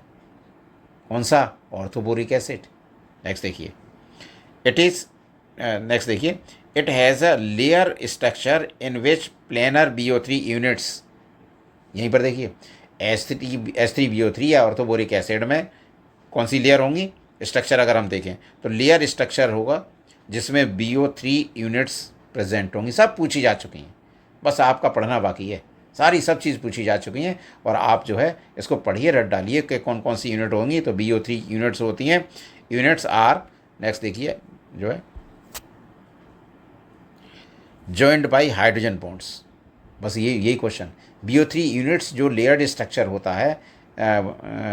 कौन सा, ऑर्थोबोरिक एसिड। नेक्स्ट देखिए, इट इज नेक्स्ट देखिए, it has a layer structure in which planar BO3 units, यहीं पर देखिए H3BO3 या ऑर्थोबोरिक एसिड में कौन सी लेयर होंगी, स्ट्रक्चर अगर हम देखें तो लेयर स्ट्रक्चर होगा जिसमें BO3 यूनिट्स प्रेजेंट होंगी। सब पूछी जा चुकी हैं, बस आपका पढ़ना बाकी है, सारी सब चीज़ पूछी जा चुकी हैं और आप जो है इसको पढ़िए, रट डालिए कि कौन कौन सी यूनिट होंगी। तो BO3 यूनिट्स होती हैं, यूनिट्स आर, नेक्स्ट देखिए जो है जॉइंड बाई हाइड्रोजन बॉन्ड्स, बस यही क्वेश्चन। BO3 यूनिट्स जो लेयर्ड स्ट्रक्चर होता है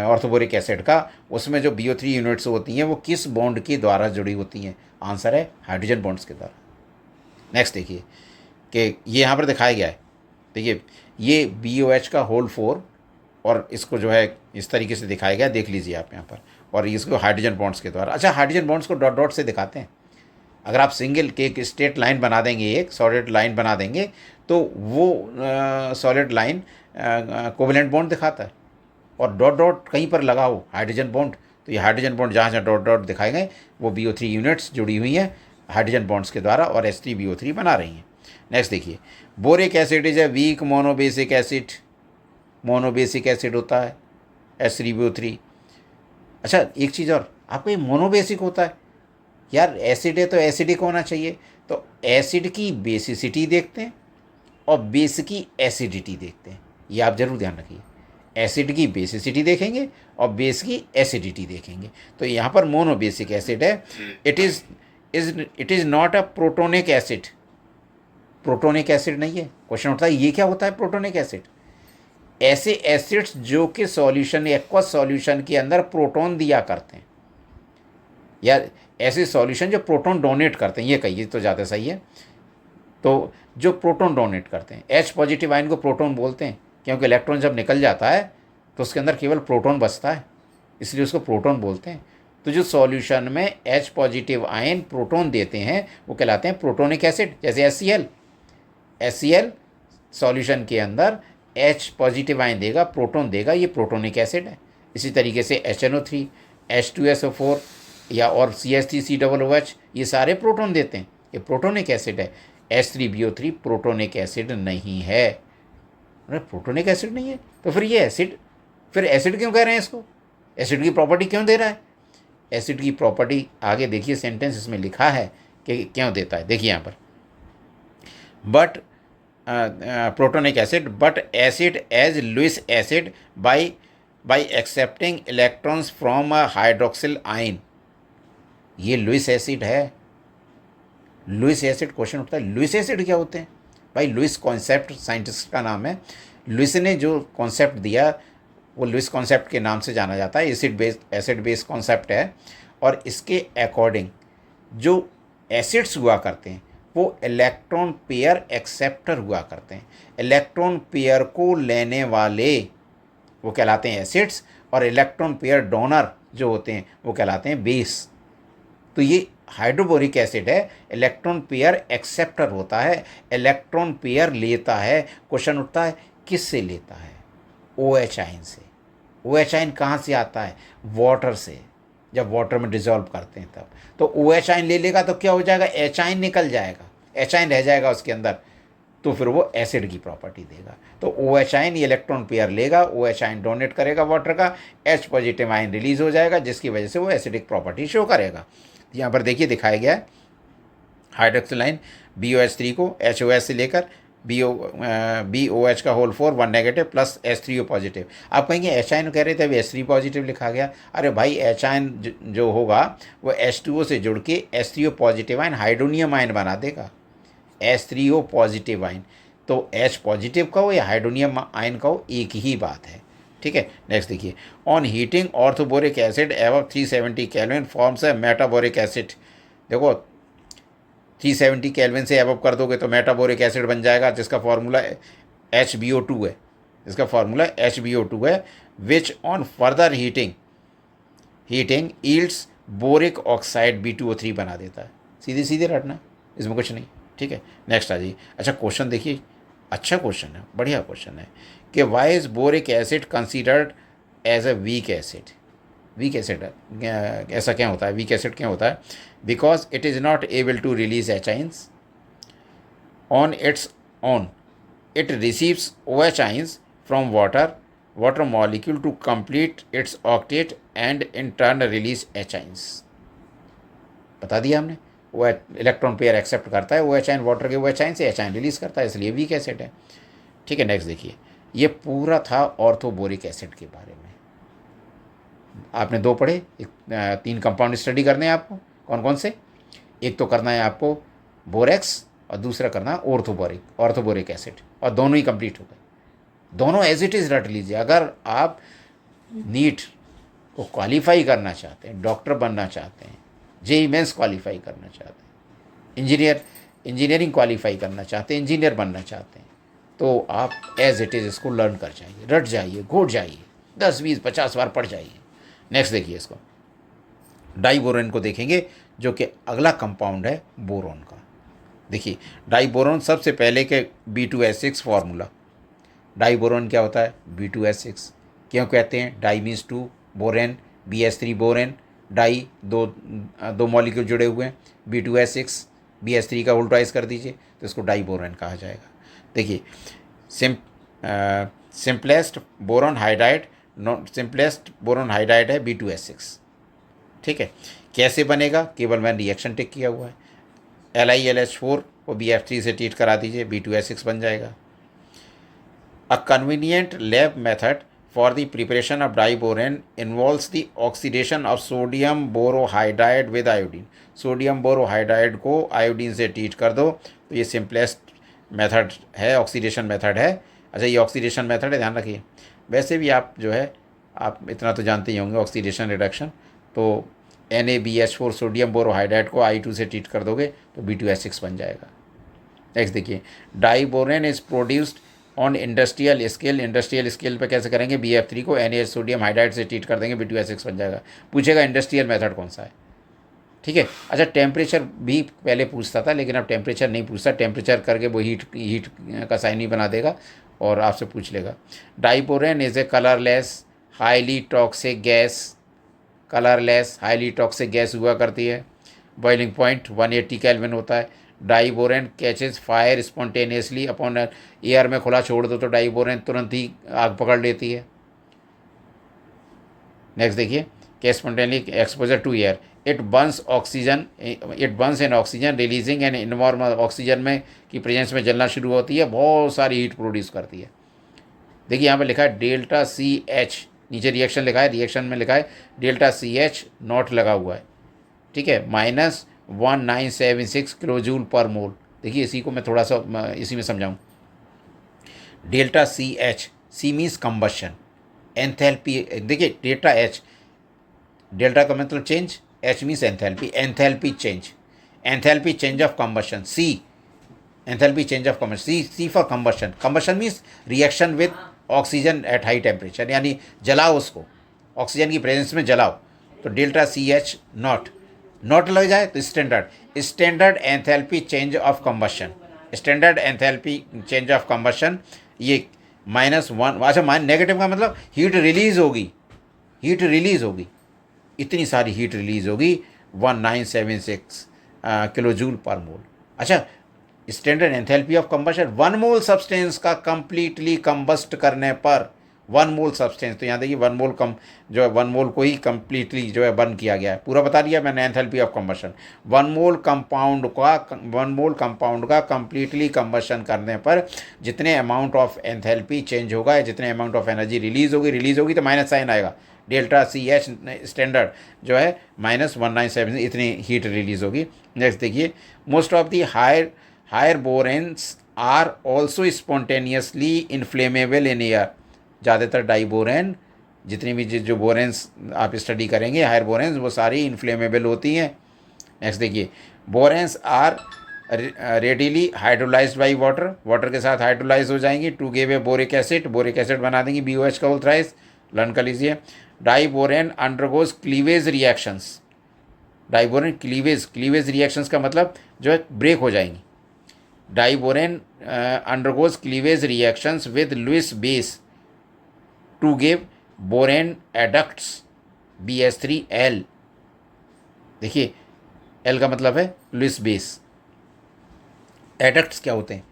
ऑर्थोबोरिक एसिड का, उसमें जो BO3 यूनिट्स होती हैं वो किस बॉन्ड के द्वारा जुड़ी होती हैं, आंसर है हाइड्रोजन बॉन्ड्स के द्वारा। नेक्स्ट देखिए कि ये यहाँ पर दिखाया गया है, देखिए ये BOH का होल 4 और इसको जो है इस तरीके से दिखाया गया, देख लीजिए आप यहाँ पर, और इसको हाइड्रोजन बॉन्ड्स के द्वारा। अच्छा, hydrogen bonds co dot dot से दिखाते हैं, अगर आप सिंगल के एक स्ट्रेट लाइन बना देंगे, एक सॉलिड लाइन बना देंगे तो वो सॉलिड लाइन कोवेलेंट बॉन्ड दिखाता है, और डॉट डॉट कहीं पर लगा हो हाइड्रोजन बॉन्ड, तो ये हाइड्रोजन बॉन्ड जहाँ जहाँ डॉट डॉट दिखाए गए वो BO3 यूनिट्स जुड़ी हुई हैं हाइड्रोजन बॉन्ड्स के द्वारा और H3BO3 बना रही हैं। नेक्स्ट देखिए, boric acid is a weak monobasic acid, monobasic acid होता है H3BO3। अच्छा, एक चीज़ और, आपको ये मोनोबेसिक होता है, यार एसिड है तो एसिडिक होना चाहिए, तो एसिड की बेसिसिटी देखते हैं और बेस की एसिडिटी देखते हैं, ये आप जरूर ध्यान रखिए। एसिड की बेसिसिटी देखेंगे और बेस की एसिडिटी देखेंगे। तो यहाँ पर मोनोबेसिक एसिड है, it is not a protonic acid, protonic acid नहीं है। क्वेश्चन उठता है ये क्या होता है प्रोटोनिक एसिड, ऐसे एसिड्स जो कि सॉल्यूशन एक्वस सॉल्यूशन के अंदर प्रोटॉन दिया करते हैं, या ऐसे सॉल्यूशन जो प्रोटॉन डोनेट करते हैं, ये कहिए तो ज़्यादा सही है। तो जो प्रोटॉन डोनेट करते हैं, H पॉजिटिव आयन को प्रोटॉन बोलते हैं, क्योंकि इलेक्ट्रॉन जब निकल जाता है तो उसके अंदर केवल प्रोटॉन बचता है, इसलिए उसको प्रोटॉन बोलते हैं। तो जो सॉल्यूशन में H पॉजिटिव आयन प्रोटॉन देते हैं वो कहलाते हैं प्रोटोनिक एसिड, जैसे HCl सॉल्यूशन के अंदर H पॉजिटिव आयन देगा, प्रोटॉन देगा, ये प्रोटोनिक एसिड है। इसी तरीके से HNO3, H2SO4 या और CH3COOH, ये सारे प्रोटॉन देते हैं, ये प्रोटोनिक एसिड है। H3BO3 प्रोटोनिक एसिड नहीं है। अरे प्रोटोनिक एसिड नहीं है तो फिर ये एसिड, फिर एसिड क्यों कह रहे हैं इसको, एसिड की प्रॉपर्टी क्यों दे रहा है, एसिड की प्रॉपर्टी आगे देखिए, सेंटेंस इसमें लिखा है कि क्यों देता है। देखिए यहाँ पर, but protonic acid, but acid as Lewis acid by accepting electrons from a hydroxyl ion, ये लुईस एसिड है। लुईस एसिड, क्वेश्चन उठता है लुईस एसिड क्या होते हैं भाई, लुईस कॉन्सेप्ट साइंटिस्ट का नाम है, लुईस ने जो कॉन्सेप्ट दिया वो लुईस कॉन्सेप्ट के नाम से जाना जाता है, एसिड बेस्ड कॉन्सेप्ट है। और इसके अकॉर्डिंग जो एसिड्स हुआ करते हैं वो इलेक्ट्रॉन पेयर एक्सेप्टर हुआ करते हैं, इलेक्ट्रॉन पेयर को लेने वाले वो कहलाते हैं एसिड्स, और इलेक्ट्रॉन पेयर डोनर जो होते हैं वो कहलाते हैं बेस। तो ये हाइड्रोबोरिक एसिड है, इलेक्ट्रॉन पेयर एक्सेप्टर होता है, इलेक्ट्रॉन पेयर लेता है। क्वेश्चन उठता है किससे लेता है? OH आयन से। OH आयन कहाँ से आता है? वाटर से, जब वाटर में डिजॉल्व करते हैं तब। तो OH आयन ले लेगा तो क्या हो जाएगा? H आयन निकल जाएगा, H आयन रह जाएगा उसके अंदर, तो फिर वो एसिड की प्रॉपर्टी देगा। तो OH आयन ये इलेक्ट्रॉन पेयर लेगा, OH आयन डोनेट करेगा वाटर का, H पॉजिटिव आयन रिलीज हो जाएगा, जिसकी वजह से वो एसिडिक प्रॉपर्टी शो करेगा। यहाँ पर देखिए दिखाया गया है हाइड्रोक्सिल लाइन BOH3 को HOH से लेकर BOH का whole 4 1 negative plus H3O positive. आप कहेंगे H आयन कह रहे थे, अभी H3 पॉजिटिव लिखा गया। अरे भाई H आयन जो होगा वो H2O से जुड़ के H3O positive ion hydronium ion बना देगा, H3O पॉजिटिव आयन। तो H पॉजिटिव का हो या हाइड्रोनियम आयन का हो, एक ही बात है। ठीक है, नेक्स्ट देखिए, on heating orthoboric acid above 370 kelvin forms है मेटाबोरिक एसिड। देखो 370 केल्विन से एबव कर दोगे तो मेटाबोरिक एसिड बन जाएगा, जिसका फार्मूला HbO2 है, जिसका फार्मूला HbO2 है, which on further heating yields boric oxide B2O3 बना देता है। सीधे सीधे रटना, इसमें कुछ नहीं। ठीक है, नेक्स्ट आ जाइए। अच्छा क्वेश्चन देखिए, अच्छा क्वेश्चन है, बढ़िया क्वेश्चन है कि why is boric acid considered as a weak acid. Weak acid ऐसा क्या होता है? वीक एसिड क्या होता है? Because it is not able to release H ions on its own, it receives OH ions from water molecule to complete its octet and in turn release H ions. बता दिया हमने, वो electron pair accept करता है OH ion, water के OH ion से H ion release करता है, इसलिए वीक एसिड है। ठीक है, नेक्स्ट देखिए, ये पूरा था ऑर्थोबोरिक एसिड के बारे में। आपने 2 पढ़े, 3 कंपाउंड स्टडी करने हैं आपको। कौन कौन से? एक तो करना है आपको बोरेक्स और दूसरा करना है ऑर्थोबोरिक एसिड, और दोनों ही कंप्लीट हो गए। दोनों एज इट इज़ रट लीजिए। अगर आप नीट को क्वालिफाई करना चाहते हैं, डॉक्टर बनना चाहते हैं, JEE मेंस क्वालिफाई करना चाहते हैं, इंजीनियरिंग क्वालिफाई करना चाहते हैं, इंजीनियर बनना चाहते हैं, तो आप एज इट इज़ इसको लर्न कर जाइए, रट जाइए, घोट जाइए, 10 20 50 बार पढ़ जाइए। नेक्स्ट देखिए, इसको डाइबोरोन को देखेंगे, जो कि अगला कंपाउंड है बोरोन का। देखिए डाइबोरोन सबसे पहले के B2S6 फार्मूला। डाइबोरोन क्या होता है? B2S6 क्यों कहते हैं? Di means 2, borane BH3 borane, di दो मॉलिक्यूल जुड़े हुए हैं, B2S6 BH3 का उल्टाइज कर दीजिए तो इसको डाइबोरेन कहा जाएगा। देखिए simplest boron hydride, simplest boron hydride है B2S6। ठीक है, कैसे बनेगा? केवल मैंने रिएक्शन टिक किया हुआ है। LiLH4 को BF3 से ट्रीट करा दीजिए, B2S6 बन जाएगा। A convenient lab method for the preparation of diboron involves the oxidation of sodium borohydride with iodine। Sodium borohydride को आयोडीन से ट्रीट कर दो, तो ये सिंपलेस्ट मेथड है, ऑक्सीडेशन मेथड है। अच्छा, ये ऑक्सीडेशन मेथड है, ध्यान रखिए। वैसे भी आप जो है, आप इतना तो जानते ही होंगे ऑक्सीडेशन रिडक्शन, तो NaBH4 सोडियम बोरोहाइड्राइड को I2 से ट्रीट कर दोगे तो B2S6 बन जाएगा। नेक्स्ट देखिए, diborane is produced on industrial scale पे कैसे करेंगे? BF3 को NaH सोडियम हाइड्राइड से ट्रीट कर देंगे, B2S6 बन जाएगा। पूछेगा इंडस्ट्रियल मेथड कौन सा है। ठीक है, अच्छा टेम्परेचर भी पहले पूछता था, लेकिन अब टेम्परेचर नहीं पूछता, टेम्परेचर करके वो हीट का साइन ही बना देगा और आपसे पूछ लेगा। Diborane is a colourless highly toxic gas, colourless highly toxic gas हुआ करती है। बॉइलिंग पॉइंट 180 केल्विन होता है। Diborane catches fire spontaneously upon air में खुला छोड़ दो तो डाइबोरेन तुरंत ही आग पकड़ लेती है। नेक्स्ट देखिए, कि spontaneous exposure to air, it burns in oxygen releasing an इनवॉर्मल, ऑक्सीजन में की प्रेजेंस में जलना शुरू होती है, बहुत सारी हीट प्रोड्यूस करती है। देखिए यहाँ पे लिखा है ΔCH, नीचे रिएक्शन लिखा है, रिएक्शन में लिखा है ΔCH नॉट लगा हुआ है। ठीक है, -1976 किलोजूल पर मोल। देखिए इसी को मैं थोड़ा सा इसी में समझाऊँ। ΔCH, C means combustion, enthalpy. देखिए डेल्टा का मतलब change, H means enthalpy, enthalpy change of combustion, C enthalpy change of combustion, C for combustion. Combustion means reaction with oxygen at high temperature, यानी जलाओ उसको, ऑक्सीजन की presence में जलाओ। तो ΔCH नॉट नॉट लग जाए तो standard, standard enthalpy change of combustion, standard enthalpy change of combustion ये -1। अच्छा, नेगेटिव का मतलब हीट रिलीज होगी, हीट रिलीज होगी, इतनी सारी हीट रिलीज होगी 1976 किलो जूल पर मोल। अच्छा, standard enthalpy of combustion 1 mole substance का कंप्लीटली कंबस्ट करने पर, 1 मोल सब्सटेंस, तो यहाँ देखिए 1 मोल कम जो है 1 मोल को ही कंप्लीटली जो है बर्न किया गया है, पूरा बता दिया मैंने enthalpy of combustion. 1 mole compound का कंप्लीटली कंबशन करने पर जितने अमाउंट ऑफ एंथैल्पी चेंज होगा, जितने अमाउंट ऑफ एनर्जी रिलीज होगी तो माइनस साइन आएगा, डेल्टा सी एच स्टैंडर्ड जो है -197 इतनी हीट रिलीज होगी। नेक्स्ट देखिए, most of the higher boranes are also spontaneously inflammable in air. ज़्यादातर डाइबोरेन, जितनी भी जो बोरेन्स आप स्टडी करेंगे हायर बोरेन्स, वो सारी इन्फ्लेमेबल होती हैं। नेक्स्ट देखिए, boranes are readily hydrolysed by water के साथ हाइड्रोलाइज हो जाएंगी to give a boric acid बना देंगी BOH का होल थ्राइस, लर्न कर लीजिए। Diborane undergoes cleavage reactions, diborane cleavage reactions का मतलब जो है ब्रेक हो जाएंगी। Diborane undergoes cleavage reactions with Lewis base to give borane adducts BH3L। देखिए, L का मतलब है लुइस बेस। एडक्ट्स क्या होते हैं?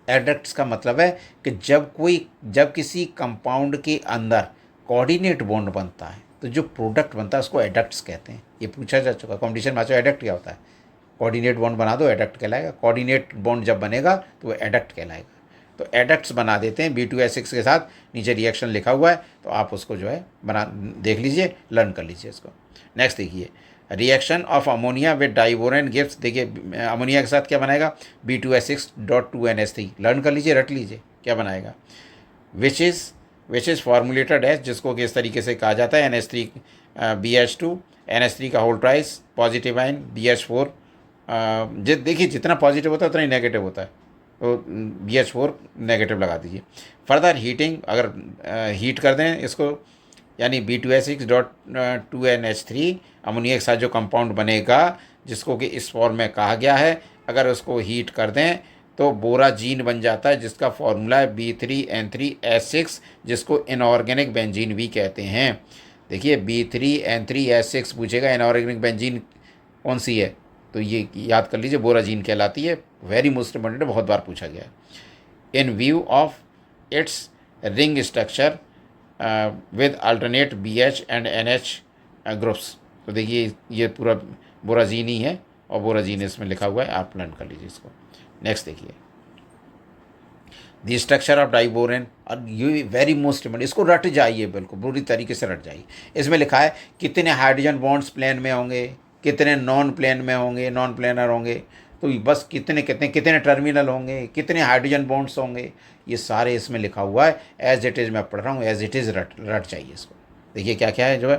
एडक्ट्स का मतलब है कि जब किसी कंपाउंड के अंदर कोऑर्डिनेट बॉन्ड बनता है तो जो प्रोडक्ट बनता है उसको एडक्ट्स कहते हैं। ये पूछा जा चुका कॉम्पिटिशन में, एडक्ट क्या होता है? कोऑर्डिनेट बॉन्ड बना दो, एडक्ट कहलाएगा। कोऑर्डिनेट बॉन्ड जब बनेगा तो वो एडक्ट कहलाएगा। तो एडक्ट्स बना देते हैं B2H6 के साथ, नीचे रिएक्शन लिखा हुआ है तो आप उसको जो है बना देख लीजिए, लर्न कर लीजिए इसको। नेक्स्ट देखिए, reaction of ammonia with diborane gives, देखिए अमोनिया के साथ क्या बनाएगा B2H6.2NH3, लर्न कर लीजिए, रट लीजिए क्या बनाएगा। विच इज़ फॉर्मुलेटेड एज, जिसको कि इस तरीके से कहा जाता है NH3 BH2, NH3 का होल ट्राइस, पॉजिटिव आइन BH4। देखिए जितना पॉजिटिव होता है उतना ही नेगेटिव होता है, तो BH4 नेगेटिव लगा दीजिए। फर्दर हीटिंग, अगर हीट कर दें इसको, यानी B2H6.2NH3 अमोनिया के साथ जो कंपाउंड बनेगा जिसको कि इस फॉर्म में कहा गया है, अगर उसको हीट कर दें तो बोराजीन बन जाता है, जिसका फॉर्मूला है B3N3H6, जिसको इनऑर्गेनिक बेंजीन भी कहते हैं। देखिए B3N3H6 पूछेगा इनऑर्गेनिक बेंजीन कौन सी है, तो ये याद कर लीजिए बोराजीन कहलाती है। वेरी मोस्ट इम्पोर्टेंट, बहुत बार पूछा गया है। इन view of its ring structure with alternate BH and NH groups, तो देखिए ये पूरा बोराजीन ही है और बोराजीन इसमें लिखा हुआ है, आप लर्न कर लीजिए इसको। नेक्स्ट देखिए, दी स्ट्रक्चर ऑफ डाइबोरेन, और ये वेरी मोस्ट इम्पोर्टेंट, इसको रट जाइए, बिल्कुल पूरी तरीके से रट जाइए। इसमें लिखा है कितने हाइड्रोजन बॉन्ड्स प्लेन में होंगे, कितने नॉन प्लेन में होंगे, नॉन प्लेनर होंगे, तो बस कितने टर्मिनल होंगे, कितने हाइड्रोजन बॉन्ड्स होंगे, ये सारे इसमें लिखा हुआ है। एज इट इज़ मैं पढ़ रहा हूँ, एज इट इज़ रट चाहिए इसको। देखिए क्या क्या है जो है,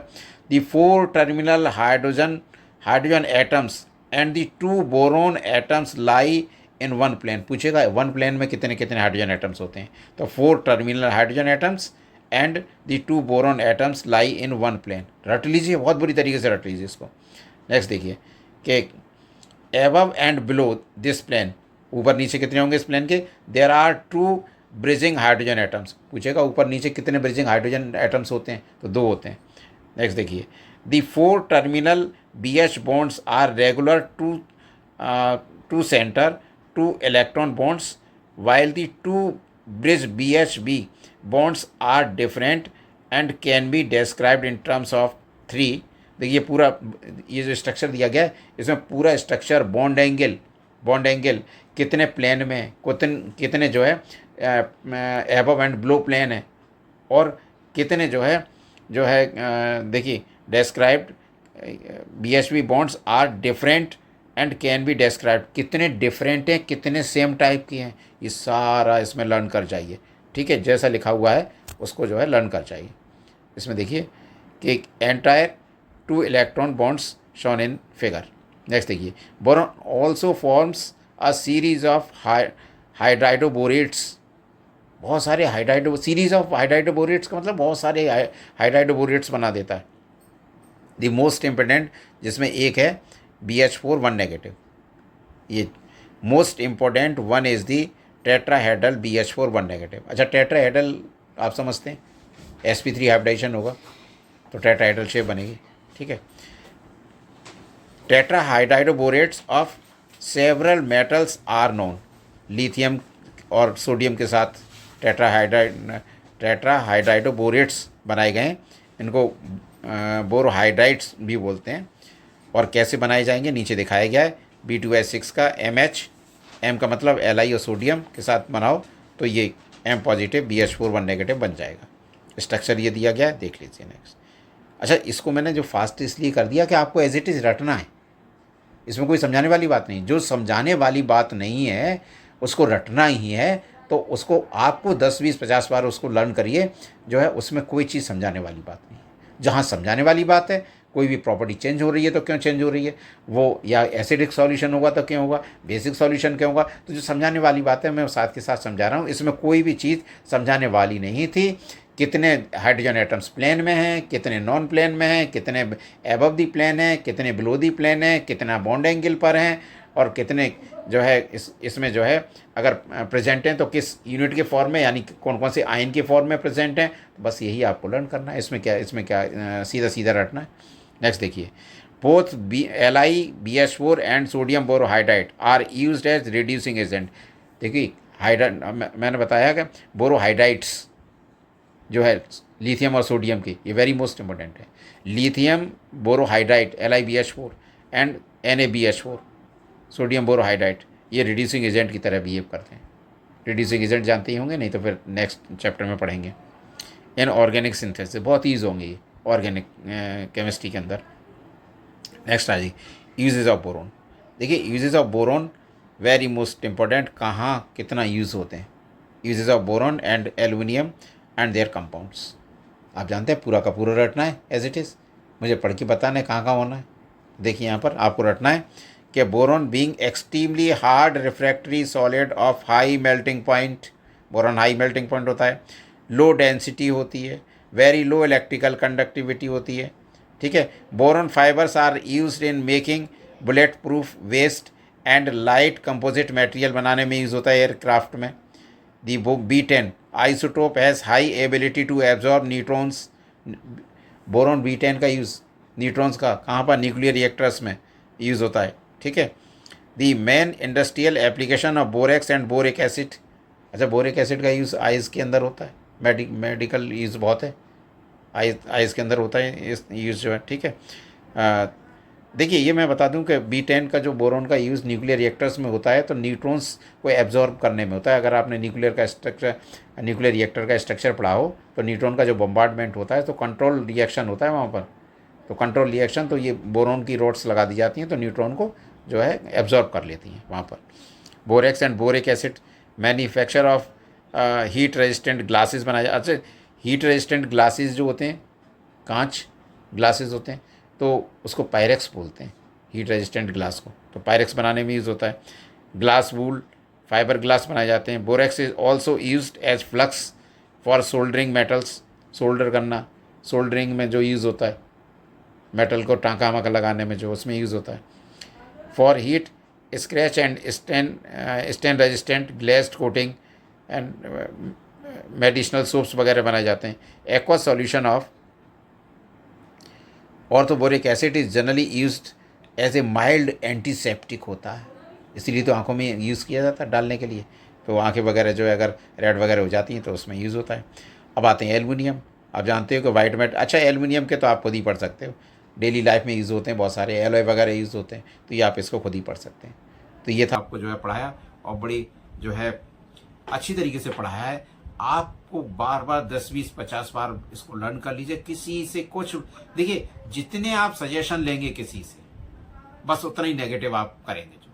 the 4 terminal hydrogen atoms and the 2 boron atoms lie in 1 plane. पूछेगा 1 प्लेन में कितने हाइड्रोजन एटम्स होते हैं, तो 4 terminal hydrogen atoms and the 2 boron atoms lie in 1 plane. रट लीजिए, बहुत बुरी तरीके से रट लीजिए इसको। नेक्स्ट देखिए कि above and below this plane, ऊपर नीचे कितने होंगे इस प्लेन के, there are 2 bridging hydrogen atoms. पूछेगा ऊपर नीचे कितने ब्रिजिंग हाइड्रोजन एटम्स होते हैं, तो 2 होते हैं। नेक्स्ट देखिए, the 4 terminal BH bonds are regular two centre 2 electron bonds, while the 2 bridge BHB bonds are different and can be described in terms of 3। देखिए पूरा ये जो स्ट्रक्चर दिया गया है, इसमें पूरा स्ट्रक्चर बॉन्ड एंगल कितने प्लेन में, कितने जो है एबव एंड बिलो प्लेन है, और कितने जो है देखिए described BHB bonds are different and can be described, कितने डिफरेंट हैं, कितने सेम टाइप की हैं, ये सारा इसमें लर्न कर जाइए। ठीक है, जैसा लिखा हुआ है उसको जो है लर्न कर चाहिए। इसमें देखिए कि entire 2 electron bonds shown in figure. Next देखिए, boron also forms a series of hydridoborates. बहुत सारे सीरीज ऑफ हाइड्राइडोबोरेट्स का मतलब बहुत सारे हाइड्राइडोबोरेट्स बना देता है। द मोस्ट इम्पोर्टेंट जिसमें एक है BH4 1 नेगेटिव। ये most important one is the tetrahedral BH4 1 negative. अच्छा, टेट्राहेड्रल आप समझते हैं, sp3 हाइब्रिडाइजेशन होगा तो टेट्राहेड्रल शेप बनेगी, ठीक है। Tetrahydridoborates of several metals are known. Lithium और सोडियम के साथ टेट्राहाइड्राइडोबोरेट्स बनाए गए हैं, इनको बोरोहाइड्राइड्स भी बोलते हैं। और कैसे बनाए जाएंगे नीचे दिखाया गया है। B2S6 का MH, M का मतलब Li और सोडियम के साथ बनाओ तो ये M पॉजिटिव BH4 1 नेगेटिव बन जाएगा। स्ट्रक्चर ये दिया गया है, देख लीजिए नेक्स्ट। अच्छा, इसको मैंने जो फास्ट इसलिए कर दिया कि आपको एज इट इज़ रटना है, इसमें कोई समझाने वाली बात नहीं। जो समझाने वाली बात नहीं है उसको रटना ही है, तो उसको आपको 10 20 50 बार उसको लर्न करिए, जो है उसमें कोई चीज़ समझाने वाली बात नहीं है। जहाँ समझाने वाली बात है, कोई भी प्रॉपर्टी चेंज हो रही है तो क्यों चेंज हो रही है, वो या एसिडिक सॉल्यूशन होगा तो क्यों होगा, बेसिक सॉल्यूशन क्यों होगा, तो जो समझाने वाली बात है मैं साथ के साथ समझा रहा हूँ। इसमें कोई भी चीज़ समझाने वाली नहीं थी। कितने हाइड्रोजन एटम्स प्लेन में हैं, कितने नॉन प्लेन में हैं, कितने एबव दी प्लेन हैं, कितने बिलो दी प्लेन हैं, कितना बॉन्ड एंगल पर हैं, और कितने जो है इसमें जो है अगर प्रेजेंट हैं तो किस यूनिट के फॉर्म में, यानी कौन कौन से आयन के फॉर्म में प्रेजेंट हैं। तो बस यही आपको लर्न करना है। इसमें क्या सीधा सीधा रटना है। नेक्स्ट देखिए, both Li BH4 and sodium borohydride are used as reducing agent. देखिए मैंने बताया कि बोरोहाइड्राइड्स जो है लिथियम और सोडियम की, ये वेरी मोस्ट इंपॉर्टेंट है। Lithium borohydride LiBH4 and NaBH4 sodium borohydride, ये रिड्यूसिंग एजेंट की तरह बिहेव करते हैं। रिड्यूसिंग एजेंट जानते ही होंगे, नहीं तो फिर नेक्स्ट चैप्टर में पढ़ेंगे। इन ऑर्गेनिक सिंथेसिस बहुत ईज होंगे ये ऑर्गेनिक केमिस्ट्री के अंदर। नेक्स्ट आ जी, यूजेज ऑफ बोरोन। देखिए uses of boron very most important, कहाँ कितना यूज़ होते हैं। Uses of boron and aluminium and their compounds. आप जानते हैं पूरा का पूरा रटना है एज इट इज़, मुझे पढ़ के बताना है कहाँ कहाँ होना है। देखिए यहाँ पर आपको रटना है कि boron being extremely hard refractory solid of high melting point, boron high melting point होता है, लो डेंसिटी होती है, वेरी लो इलेक्ट्रिकल कंडक्टिविटी होती है, ठीक है। Boron fibres are used in making bullet proof vest and light composite material बनाने में यूज़ होता है एयरक्राफ्ट में। The B10 isotope has high ability to absorb neutrons. Boron B10 का यूज़ न्यूट्रॉन्स का कहाँ पर, न्यूक्लियर रिएक्टर्स में यूज़ होता है, ठीक है। The main industrial application of borax and boric acid. अच्छा, बोरिक एसिड का यूज़ आइस के अंदर होता है, मेडिकल यूज़ बहुत है, आइस के अंदर होता है इस यूज़ जो है, ठीक है। देखिए ये मैं बता दूं कि B10 का जो बोरोन का यूज़ न्यूक्लियर रिएक्टर्स में होता है तो न्यूट्रॉन्स को एब्जॉर्ब करने में होता है। अगर आपने न्यूक्लियर रिएक्टर का स्ट्रक्चर पढ़ा हो तो न्यूट्रॉन का जो बम्बार्डमेंट होता है तो कंट्रोल रिएक्शन होता है वहाँ पर। तो कंट्रोल रिएक्शन, तो ये बोरोन की रोड्स लगा दी जाती हैं तो न्यूट्रॉन को जो है एब्जॉर्ब कर लेती हैं वहाँ पर। Borax and boric acid manufacture of heat resistant glasses बनाया। अच्छा, हीट रेजिस्टेंट ग्लासेस जो होते हैं, कांच ग्लासेस होते हैं, तो उसको पायरेक्स बोलते हैं, हीट रेजिस्टेंट ग्लास को, तो पायरेक्स बनाने में यूज़ होता है। ग्लास वूल फाइबर ग्लास बनाए जाते हैं। Borax is also used as flux for soldering metals, solder करना, सोल्डरिंग में जो यूज़ होता है, मेटल को टाँका वाँका लगाने में जो उसमें यूज़ होता है। For heat scratch and stain resistant glazed coating and medicinal soaps वगैरह बनाए जाते हैं। Aqueous solution of orthoboric acid is generally used as a mild antiseptic होता है, इसीलिए तो आंखों में यूज़ किया जाता है डालने के लिए। तो आंखें वगैरह जो है अगर रेड वगैरह हो जाती हैं तो उसमें यूज़ होता है। अब आते हैं एल्युमिनियम। आप जानते हो कि वाइट मेटल, अच्छा एल्युमिनियम के तो आप खुद ही पढ़ सकते हो, डेली लाइफ में यूज़ होते हैं, बहुत सारे एलॉय वगैरह यूज़ होते हैं, तो ये आप इसको खुद ही पढ़ सकते हैं। तो ये था आपको जो है पढ़ाया, और बड़ी जो है अच्छी तरीके से पढ़ाया है। आपको बार बार 10 20 50 बार इसको लर्न कर लीजिए। किसी से कुछ, देखिए जितने आप सजेशन लेंगे किसी से, बस उतना ही नेगेटिव आप करेंगे। जो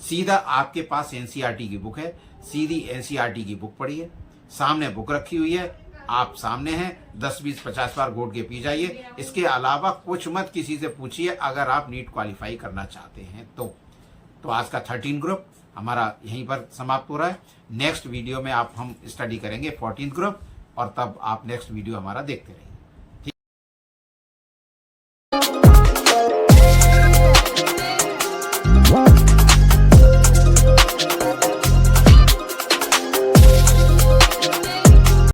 सीधा आपके पास NCERT की बुक है, सीधी NCERT की बुक पढ़िए, सामने बुक रखी हुई है, आप सामने हैं, 10 20 50 बार घोट के पी जाइए। इसके अलावा कुछ मत किसी से पूछिए अगर आप नीट क्वालिफाई करना चाहते हैं तो आज का 13 ग्रुप हमारा यहीं पर समाप्त हो रहा है। नेक्स्ट वीडियो में हम स्टडी करेंगे 14 ग्रुप, और तब आप नेक्स्ट वीडियो हमारा देखते रहिए।